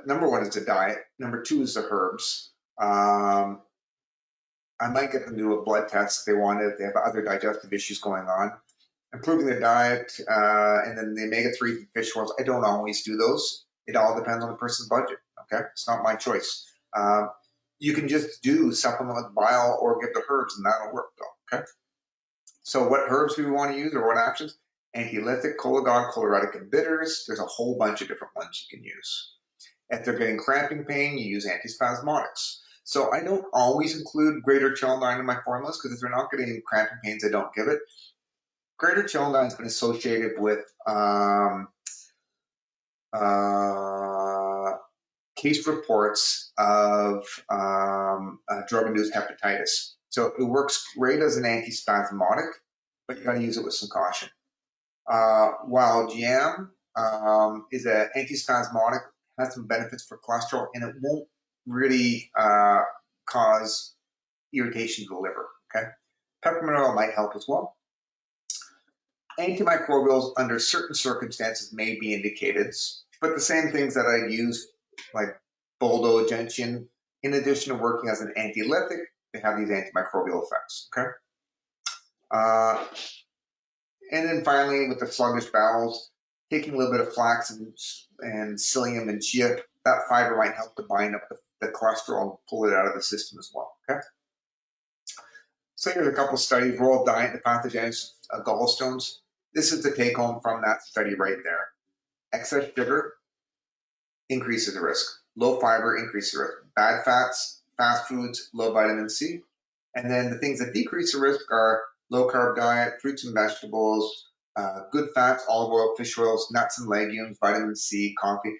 Number one is the diet. Number two is the herbs. I might get them to do a blood test if they want it, if they have other digestive issues going on. Improving the diet, and then the omega-3 fish oils. I don't always do those. It all depends on the person's budget. Okay, it's not my choice. You can just do supplement with bile or get the herbs, and that'll work though. Okay. So what herbs do we want to use, or what actions? Antilytic, cholagogue, chlorhydric inhibitors. There's a whole bunch of different ones you can use. If they're getting cramping pain, you use antispasmodics. So I don't always include greater chilandine in my formulas because if they're not getting cramping pains, I don't give it. Greater chilandine has been associated with case reports of drug-induced hepatitis. So it works great as an antispasmodic, but you got to use it with some caution. While jam is an antispasmodic, has some benefits for cholesterol, and it won't really cause irritation to the liver. Okay, peppermint oil might help as well. Antimicrobials under certain circumstances may be indicated, but the same things that I use, like boldo, gentian, in addition to working as an antilytic, they have these antimicrobial effects. Okay. And then finally, with the sluggish bowels, taking a little bit of flax and psyllium and chia, that fiber might help to bind up the cholesterol and pull it out of the system as well. Okay. So here's a couple of studies: role of diet in the pathogenesis of gallstones. This is the take home from that study right there. Excess sugar increases the risk. Low fiber increases the risk. Bad fats, fast foods, low vitamin C. And then the things that decrease the risk are low carb diet, fruits and vegetables, good fats, olive oil, fish oils, nuts and legumes, vitamin C, coffee.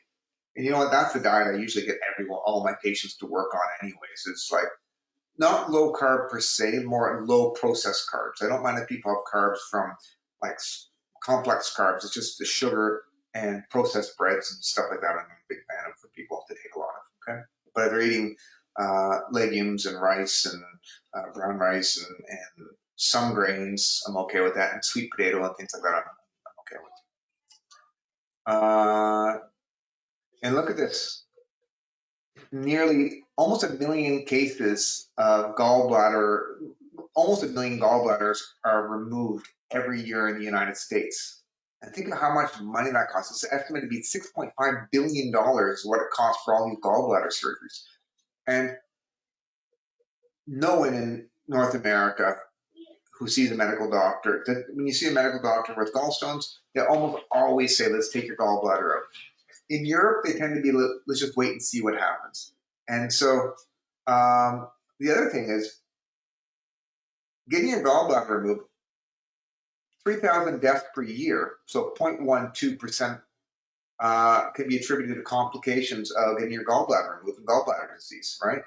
And you know what? That's the diet I usually get all my patients to work on anyways. It's like not low carb per se, more low processed carbs. I don't mind if people have carbs from like complex carbs. It's just the sugar and processed breads and stuff like that. I'm a big fan of for people to take a lot of. Okay, but if they're eating legumes and rice and brown rice and some grains, I'm okay with that, and sweet potato and things like that. And look at this. Nearly almost 1 million cases of gallbladder, almost 1 million gallbladders are removed every year in the United States. And think of how much money that costs. It's estimated to be $6.5 billion what it costs for all these gallbladder surgeries. And no one in North America who sees a medical doctor, when you see a medical doctor with gallstones, they almost always say, let's take your gallbladder out. In Europe, they tend to be, let's just wait and see what happens. And so the other thing is getting your gallbladder removed, 3,000 deaths per year, so 0.12% can be attributed to complications of getting your gallbladder removed and gallbladder disease, right?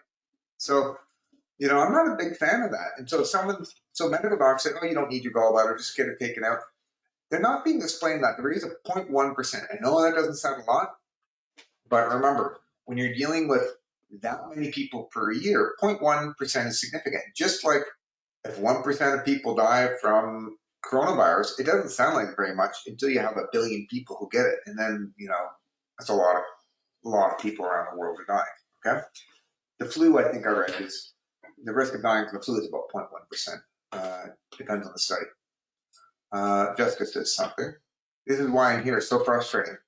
So, I'm not a big fan of that. And so so medical doctors say, oh, you don't need your gallbladder, just get it taken out. They're not being explained that there is a 0.1%. I know that doesn't sound a lot, but remember, when you're dealing with that many people per year, 0.1% is significant. Just like if 1% of people die from coronavirus, it doesn't sound like very much until you have 1 billion people who get it. And then, that's a lot of people around the world are dying, okay? The flu, I think I read, is the risk of dying from the flu is about 0.1%. Depends on the study. Jessica says something. This is why I'm here. It's so frustrating.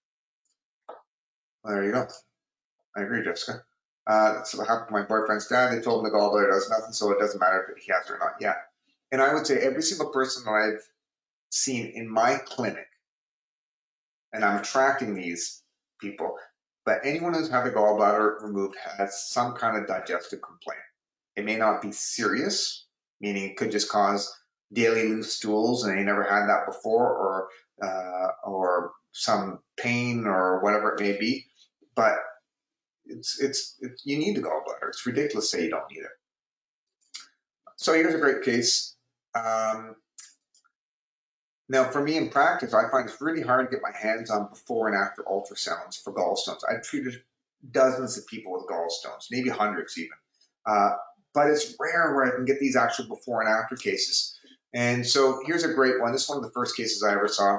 Well, there you go. I agree, Jessica. That's what happened to my boyfriend's dad. They told him the gallbladder does nothing, so it doesn't matter if he has it or not. Yeah. And I would say every single person that I've seen in my clinic, and I'm tracking these people, but anyone who's had the gallbladder removed has some kind of digestive complaint. It may not be serious, meaning it could just cause daily loose stools, and they never had that before, or some pain or whatever it may be. But it's you need the gallbladder. It's ridiculous to say you don't need it. So here's a great case. Now, for me in practice, I find it's really hard to get my hands on before and after ultrasounds for gallstones. I've treated dozens of people with gallstones, maybe hundreds even. But it's rare where I can get these actual before and after cases. And so here's a great one. This is one of the first cases I ever saw.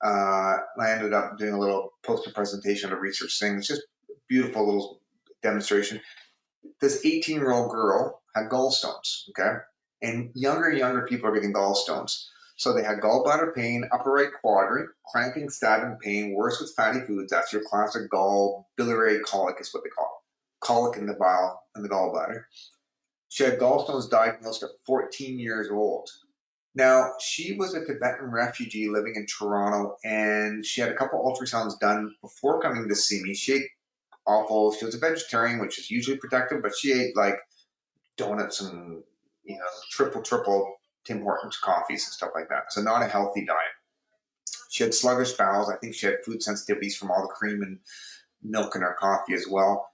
I ended up doing a little poster presentation of research thing. It's just a beautiful little demonstration. This 18-year-old girl had gallstones, okay? And younger people are getting gallstones. So they had gallbladder pain, upper right quadrant, cramping, stabbing pain, worse with fatty foods. That's your classic biliary colic is what they call it. Colic in the bile and the gallbladder. She had gallstones diagnosed at 14 years old. Now, she was a Tibetan refugee living in Toronto, and she had a couple ultrasounds done before coming to see me. She ate awful. She was a vegetarian, which is usually protective, but she ate like donuts and, triple Tim Hortons coffees and stuff like that. So not a healthy diet. She had sluggish bowels. I think she had food sensitivities from all the cream and milk in her coffee as well.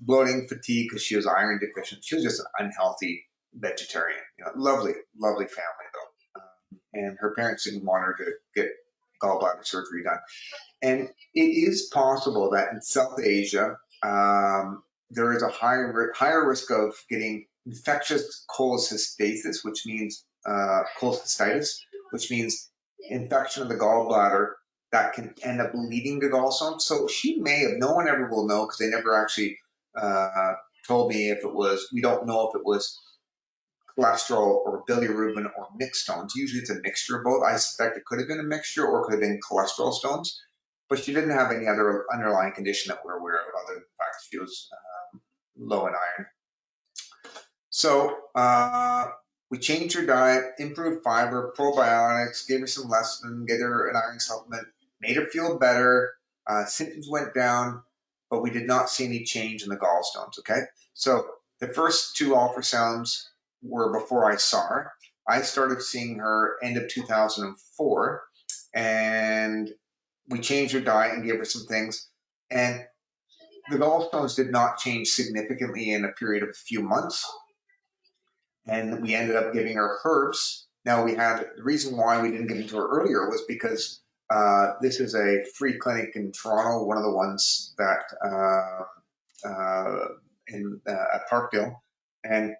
Bloating, fatigue, because she was iron deficient. She was just an unhealthy vegetarian. Lovely family though. And her parents didn't want her to get gallbladder surgery done. And it is possible that in South Asia, there is a higher risk of getting infectious cholecystitis, which means cholecystitis, which means infection of the gallbladder that can end up leading to gallstones. So she may have, no one ever will know because they never actually told me if it was, we don't know if it was cholesterol or bilirubin or mixed stones. Usually it's a mixture of both. I suspect it could have been a mixture or could have been cholesterol stones, but she didn't have any other underlying condition that we're aware of other than the fact that she was low in iron. So we changed her diet, improved fiber, probiotics, gave her some lecithin, gave her an iron supplement, made her feel better. Symptoms went down, but we did not see any change in the gallstones, okay? So the first 2 ultrasounds were before I saw her. I started seeing her end of 2004, and we changed her diet and gave her some things. And the gallstones did not change significantly in a period of a few months. And we ended up giving her herbs. Now the reason why we didn't get into her earlier was because this is a free clinic in Toronto, one of the ones that at Parkdale. And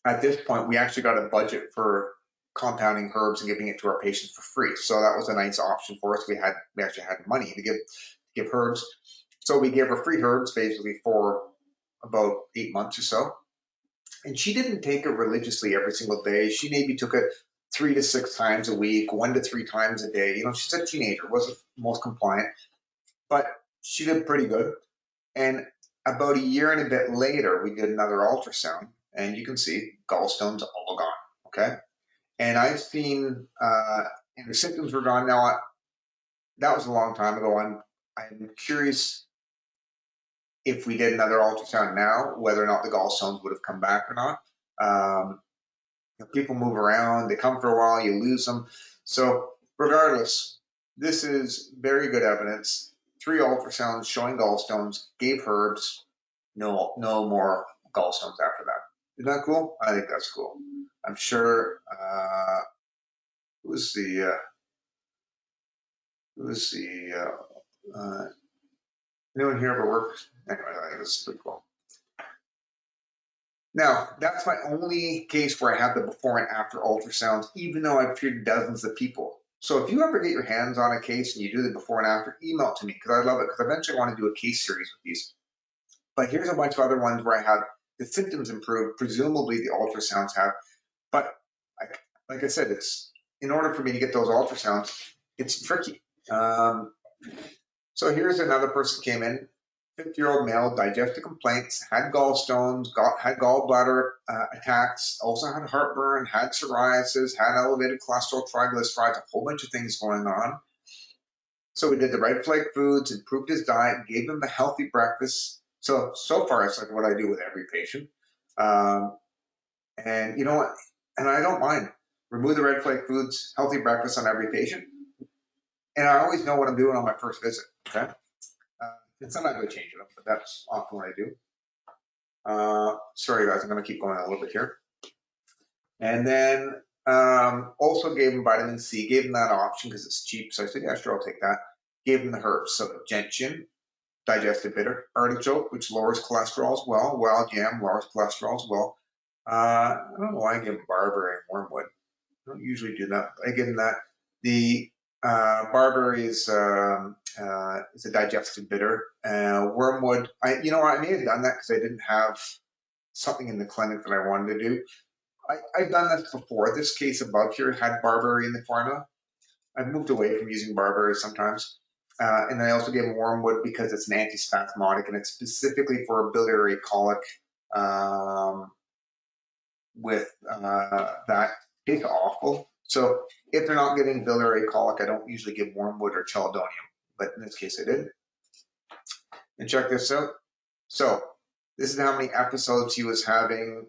at this point, we actually got a budget for compounding herbs and giving it to our patients for free. So that was a nice option for us. We actually had money to give herbs. So we gave her free herbs basically for about 8 months or so. And she didn't take it religiously every single day. She maybe took it 3 to 6 times a week, 1 to 3 times a day. You know, she's a teenager, wasn't most compliant, but she did pretty good. And about a year and a bit later, we did another ultrasound, and you can see gallstones all gone. Okay, and I've seen, and the symptoms were gone. Now, that was a long time ago. I'm curious if we did another ultrasound now, whether or not the gallstones would have come back or not. People move around, they come for a while, you lose them. So regardless, this is very good evidence. 3 ultrasounds showing gallstones, gave herbs, no more gallstones after that. Isn't that cool? I think that's cool. I'm sure, who's the, anyone here ever worked? Anyway, I think this is pretty cool. Now, that's my only case where I have the before and after ultrasounds, even though I've treated dozens of people. So if you ever get your hands on a case and you do the before and after, email it to me because I love it, because eventually I want to do a case series with these. But here's a bunch of other ones where I have the symptoms improved, presumably the ultrasounds have. But like I said, it's in order for me to get those ultrasounds, it's tricky. So here's another person came in, 50-year-old male, digestive complaints, had gallstones, had gallbladder attacks, also had heartburn, had psoriasis, had elevated cholesterol, triglycerides, a whole bunch of things going on. So we did the red flag foods, improved his diet, gave him a healthy breakfast. So far, it's like what I do with every patient. And you know what? And I don't mind. Remove the red flag foods, healthy breakfast on every patient. And I always know what I'm doing on my first visit, okay? And sometimes I change it up, but that's often what I do. Sorry guys, I'm gonna keep going a little bit here. And then also gave him vitamin C, gave him that option because it's cheap. So I said, yeah, sure, I'll take that. Gave him the herbs. So gentian, digestive bitter, artichoke, which lowers cholesterol as well. Wild yam lowers cholesterol as well. I don't know why I give him barberry and wormwood. I don't usually do that. I give him that. The barberry is a digestive bitter. Wormwood, I may have done that because I didn't have something in the clinic that I wanted to do. I've done this before. This case above here had barberry in the formula. I've moved away from using barberry sometimes. And then I also gave wormwood because it's an antispasmodic and it's specifically for biliary colic with that. It's awful. So if they're not getting biliary colic, I don't usually give wormwood or chelidonium, but in this case I did. And check this out. So this is how many episodes he was having.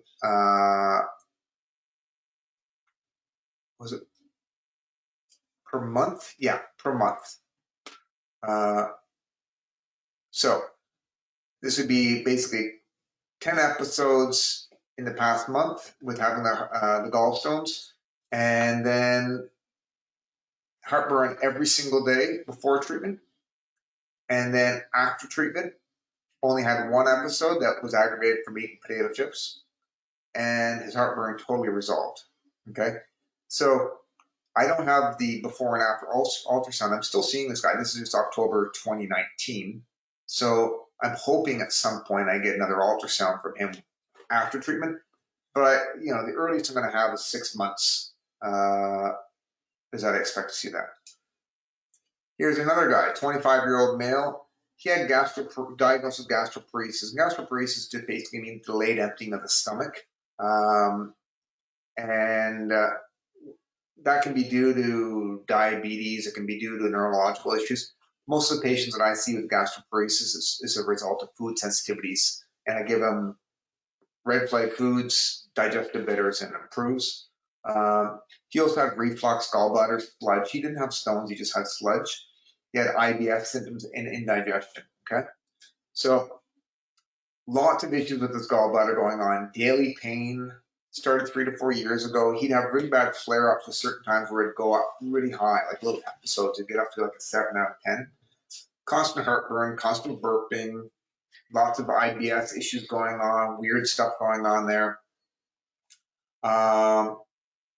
Was it per month? Yeah, per month. So this would be basically 10 episodes in the past month with having the gallstones, and then heartburn every single day before treatment, and then after treatment only had 1 episode that was aggravated from eating potato chips, and his heartburn totally resolved. Okay, so I don't have the before and after ultrasound. I'm still seeing this guy. This is just October 2019. So I'm hoping at some point I get another ultrasound from him after treatment. But the earliest I'm going to have is 6 months. Is that I expect to see that. Here's another guy, 25-year-old male. He had diagnosed with gastroparesis. Gastroparesis just basically means delayed emptying of the stomach. That can be due to diabetes. It can be due to neurological issues. Most of the patients that I see with gastroparesis is a result of food sensitivities. And I give them red flag foods, digestive bitters, and it improves. He also had reflux, gallbladder, sludge. He didn't have stones, he just had sludge. He had IBS symptoms and indigestion, okay? So lots of issues with his gallbladder going on. Daily pain, started 3 to 4 years ago. He'd have really bad flare-ups at certain times where it'd go up really high, like little episodes. It'd get up to like a 7 out of 10. Constant heartburn, constant burping, lots of IBS issues going on, weird stuff going on there.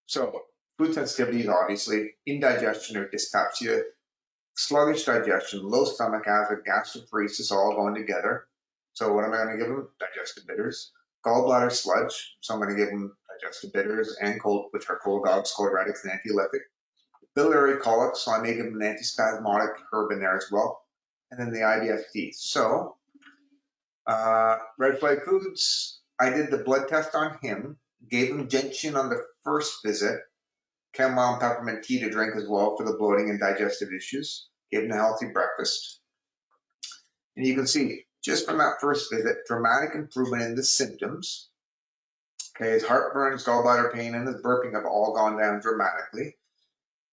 So Food sensitivities, obviously, indigestion or dyspepsia, sluggish digestion, low stomach acid, gastroparesis, all going together. So what am I going to give them? Digestive bitters. Gallbladder sludge, so I'm going to give them digestive bitters and cold, which are cold dogs, diuretics, and antieleptic. Biliary colic, so I may give them an antispasmodic herb in there as well. And then the IBS-D. So, red flag foods, I did the blood test on him, gave him gentian on the first visit, chamomile and peppermint tea to drink as well for the bloating and digestive issues. Gave him a healthy breakfast. And you can see, just from that first visit, dramatic improvement in the symptoms. Okay, his heartburn, his gallbladder pain, and his burping have all gone down dramatically.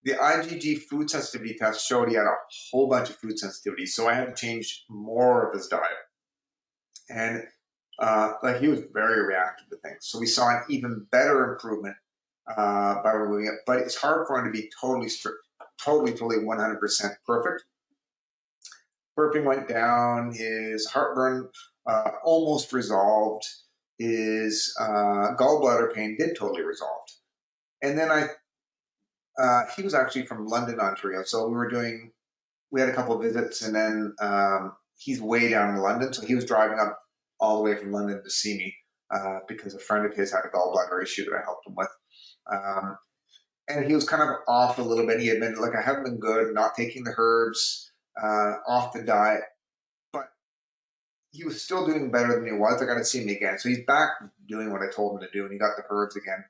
The IgG food sensitivity test showed he had a whole bunch of food sensitivities, so I had to change more of his diet. And like he was very reactive to things. So we saw an even better improvement by removing it, but it's hard for him to be totally strict, totally 100% perfect. Burping went down, his heartburn almost resolved, his gallbladder pain did totally resolve. And then he was actually from London, Ontario, so we had a couple of visits, and then he's way down in London, so he was driving up all the way from London to see me because a friend of his had a gallbladder issue that I helped him with. And he was kind of off a little bit. He admitted, like, I haven't been good, not taking the herbs, off the diet, but he was still doing better than he was. I got to see him again. So he's back doing what I told him to do, and he got the herbs again.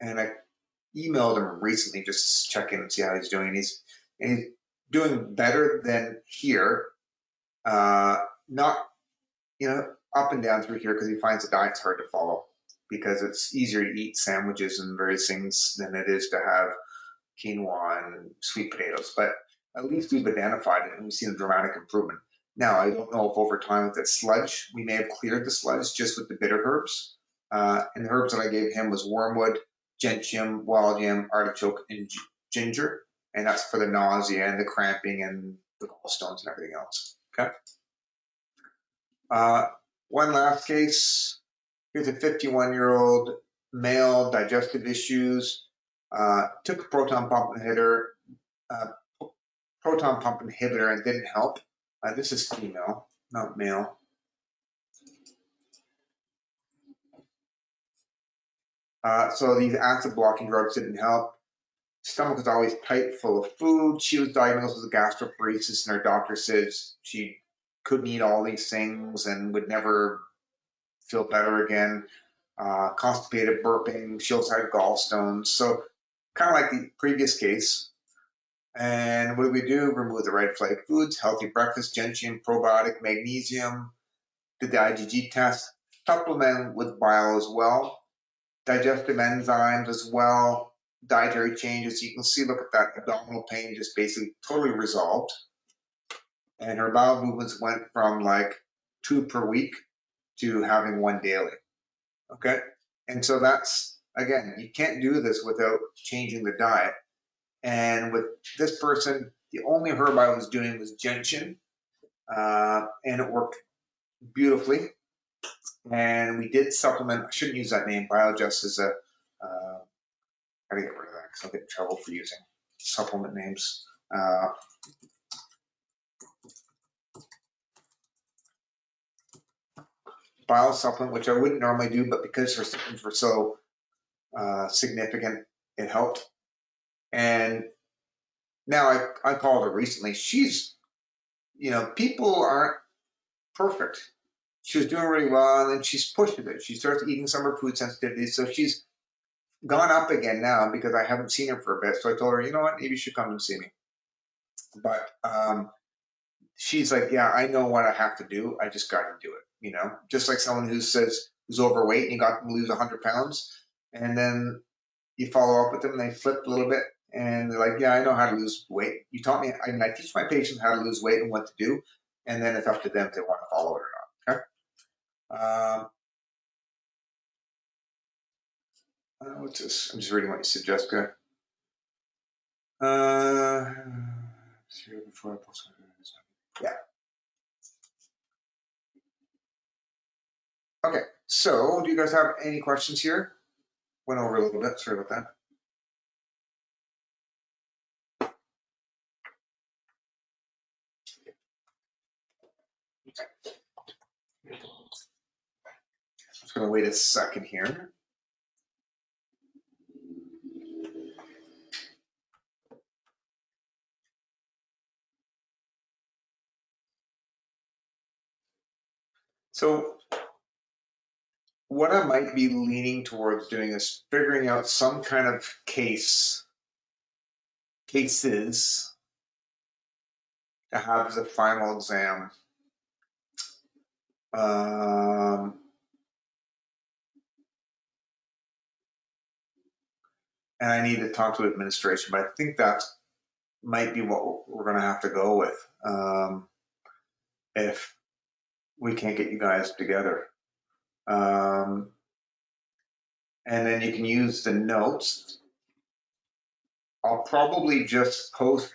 And I emailed him recently just to check in and see how he's doing. He's doing better than here. Not, up and down through here because he finds the diet's hard to follow because it's easier to eat sandwiches and various things than it is to have quinoa and sweet potatoes. But at least we've identified it and we've seen a dramatic improvement. Now, I don't know if over time with that sludge, we may have cleared the sludge just with the bitter herbs. And the herbs that I gave him was wormwood, gentian, wild yam, artichoke, and ginger. And that's for the nausea and the cramping and the gallstones and everything else. Okay. One last case. Here's a 51-year-old male, digestive issues. Took a proton pump inhibitor and didn't help. This is female, not male. So these acid blocking drugs didn't help. Stomach was always tight, full of food. She was diagnosed with gastroparesis, and her doctor says she couldn't eat all these things and would never feel better again. Constipated, burping. She also had gallstones. So kind of like the previous case. And what do? Remove the red flag foods, healthy breakfast, gentian, probiotic, magnesium. Did the IgG test. Supplement with bile as well. Digestive enzymes as well. Dietary changes. You can see, look at that abdominal pain just basically totally resolved. And her bowel movements went from like 2 per week to having 1 daily. Okay. And so that's, again, you can't do this without changing the diet. And with this person, the only herb I was doing was gentian, and it worked beautifully. And we did supplement, I shouldn't use that name, Biogest is a, I gotta get rid of that because I'll get in trouble for using supplement names. Bile supplement, which I wouldn't normally do, but because her symptoms were so significant, it helped. And now I called her recently. She's, people aren't perfect. She was doing really well, and then she's pushed it. She starts eating some of her food sensitivities, so she's gone up again now because I haven't seen her for a bit. So I told her, you know what, maybe you should come and see me. But she's like, yeah, I know what I have to do. I just got to do it. Just like someone who's overweight and you got them to lose 100 pounds, and then you follow up with them and they flip a little bit and they're like, yeah, I know how to lose weight. You taught me, I teach my patients how to lose weight and what to do, and then it's up to them if they want to follow it or not. Okay. What's this? I'm just reading what you said, Jessica. Yeah. Okay. So, do you guys have any questions here? went over a little bit. Sorry about that. Just going to wait a second here. So what I might be leaning towards doing is figuring out some kind of cases to have as a final exam. And I need to talk to administration, but I think that might be what we're going to have to go with if we can't get you guys together. And then you can use the notes. I'll probably just post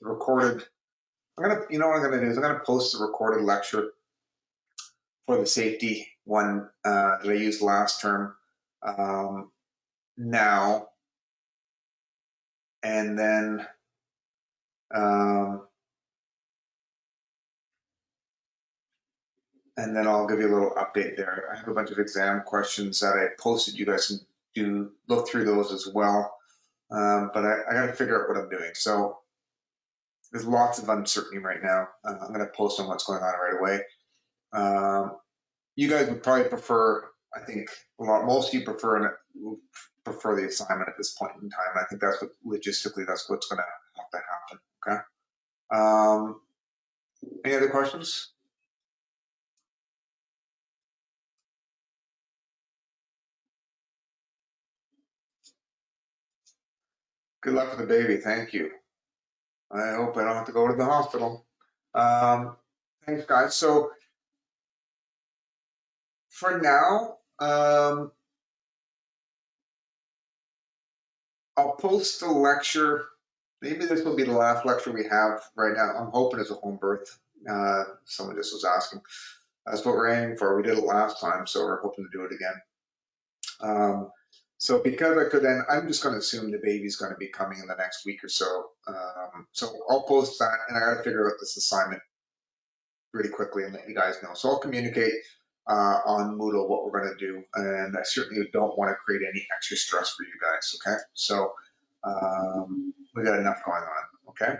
the recorded. You know what I'm gonna do is I'm gonna post the recorded lecture for the safety one that I used last term now, and then I'll give you a little update there. I have a bunch of exam questions that I posted. You guys can look through those as well. But I got to figure out what I'm doing. So there's lots of uncertainty right now. I'm going to post on what's going on right away. You guys would probably prefer, I think, most of you prefer the assignment at this point in time. I think that's what logistically that's what's going to have to happen. Okay. Any other questions? Good luck with the baby. Thank you. I hope I don't have to go to the hospital. Thanks, guys. So for now, I'll post the lecture. Maybe this will be the last lecture we have right now. I'm hoping it's a home birth. Someone just was asking. That's what we're aiming for. We did it last time, so we're hoping to do it again. So because I could then, I'm just going to assume the baby's going to be coming in the next week or so. So I'll post that, and I got to figure out this assignment really quickly and let you guys know. So I'll communicate on Moodle what we're going to do, and I certainly don't want to create any extra stress for you guys. Okay, so we got enough going on. Okay.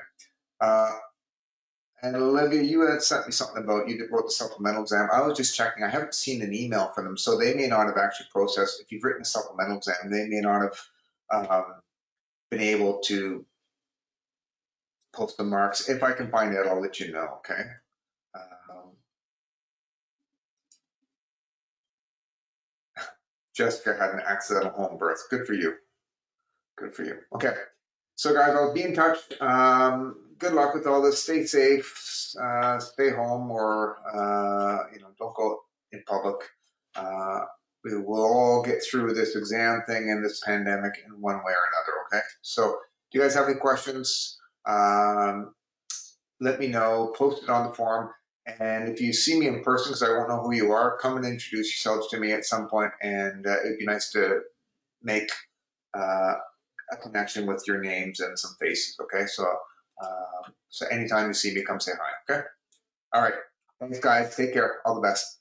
And Olivia, you had sent me something about you wrote the supplemental exam. I was just checking. I haven't seen an email from them, so they may not have actually processed. If you've written a supplemental exam, they may not have been able to post the marks. If I can find out, I'll let you know. Okay. Jessica had an accidental home birth. Good for you. Good for you. Okay. So guys, I'll be in touch. Good luck with all this. Stay safe. Stay home, or don't go in public. We will all get through this exam thing and this pandemic in one way or another. Okay. So, do you guys have any questions? Let me know. Post it on the forum. And if you see me in person, because I won't know who you are, come and introduce yourselves to me at some point. And it'd be nice to make a connection with your names and some faces. Okay, so anytime you see me, come say hi. Okay. All right. Thanks, guys. Take care. All the best.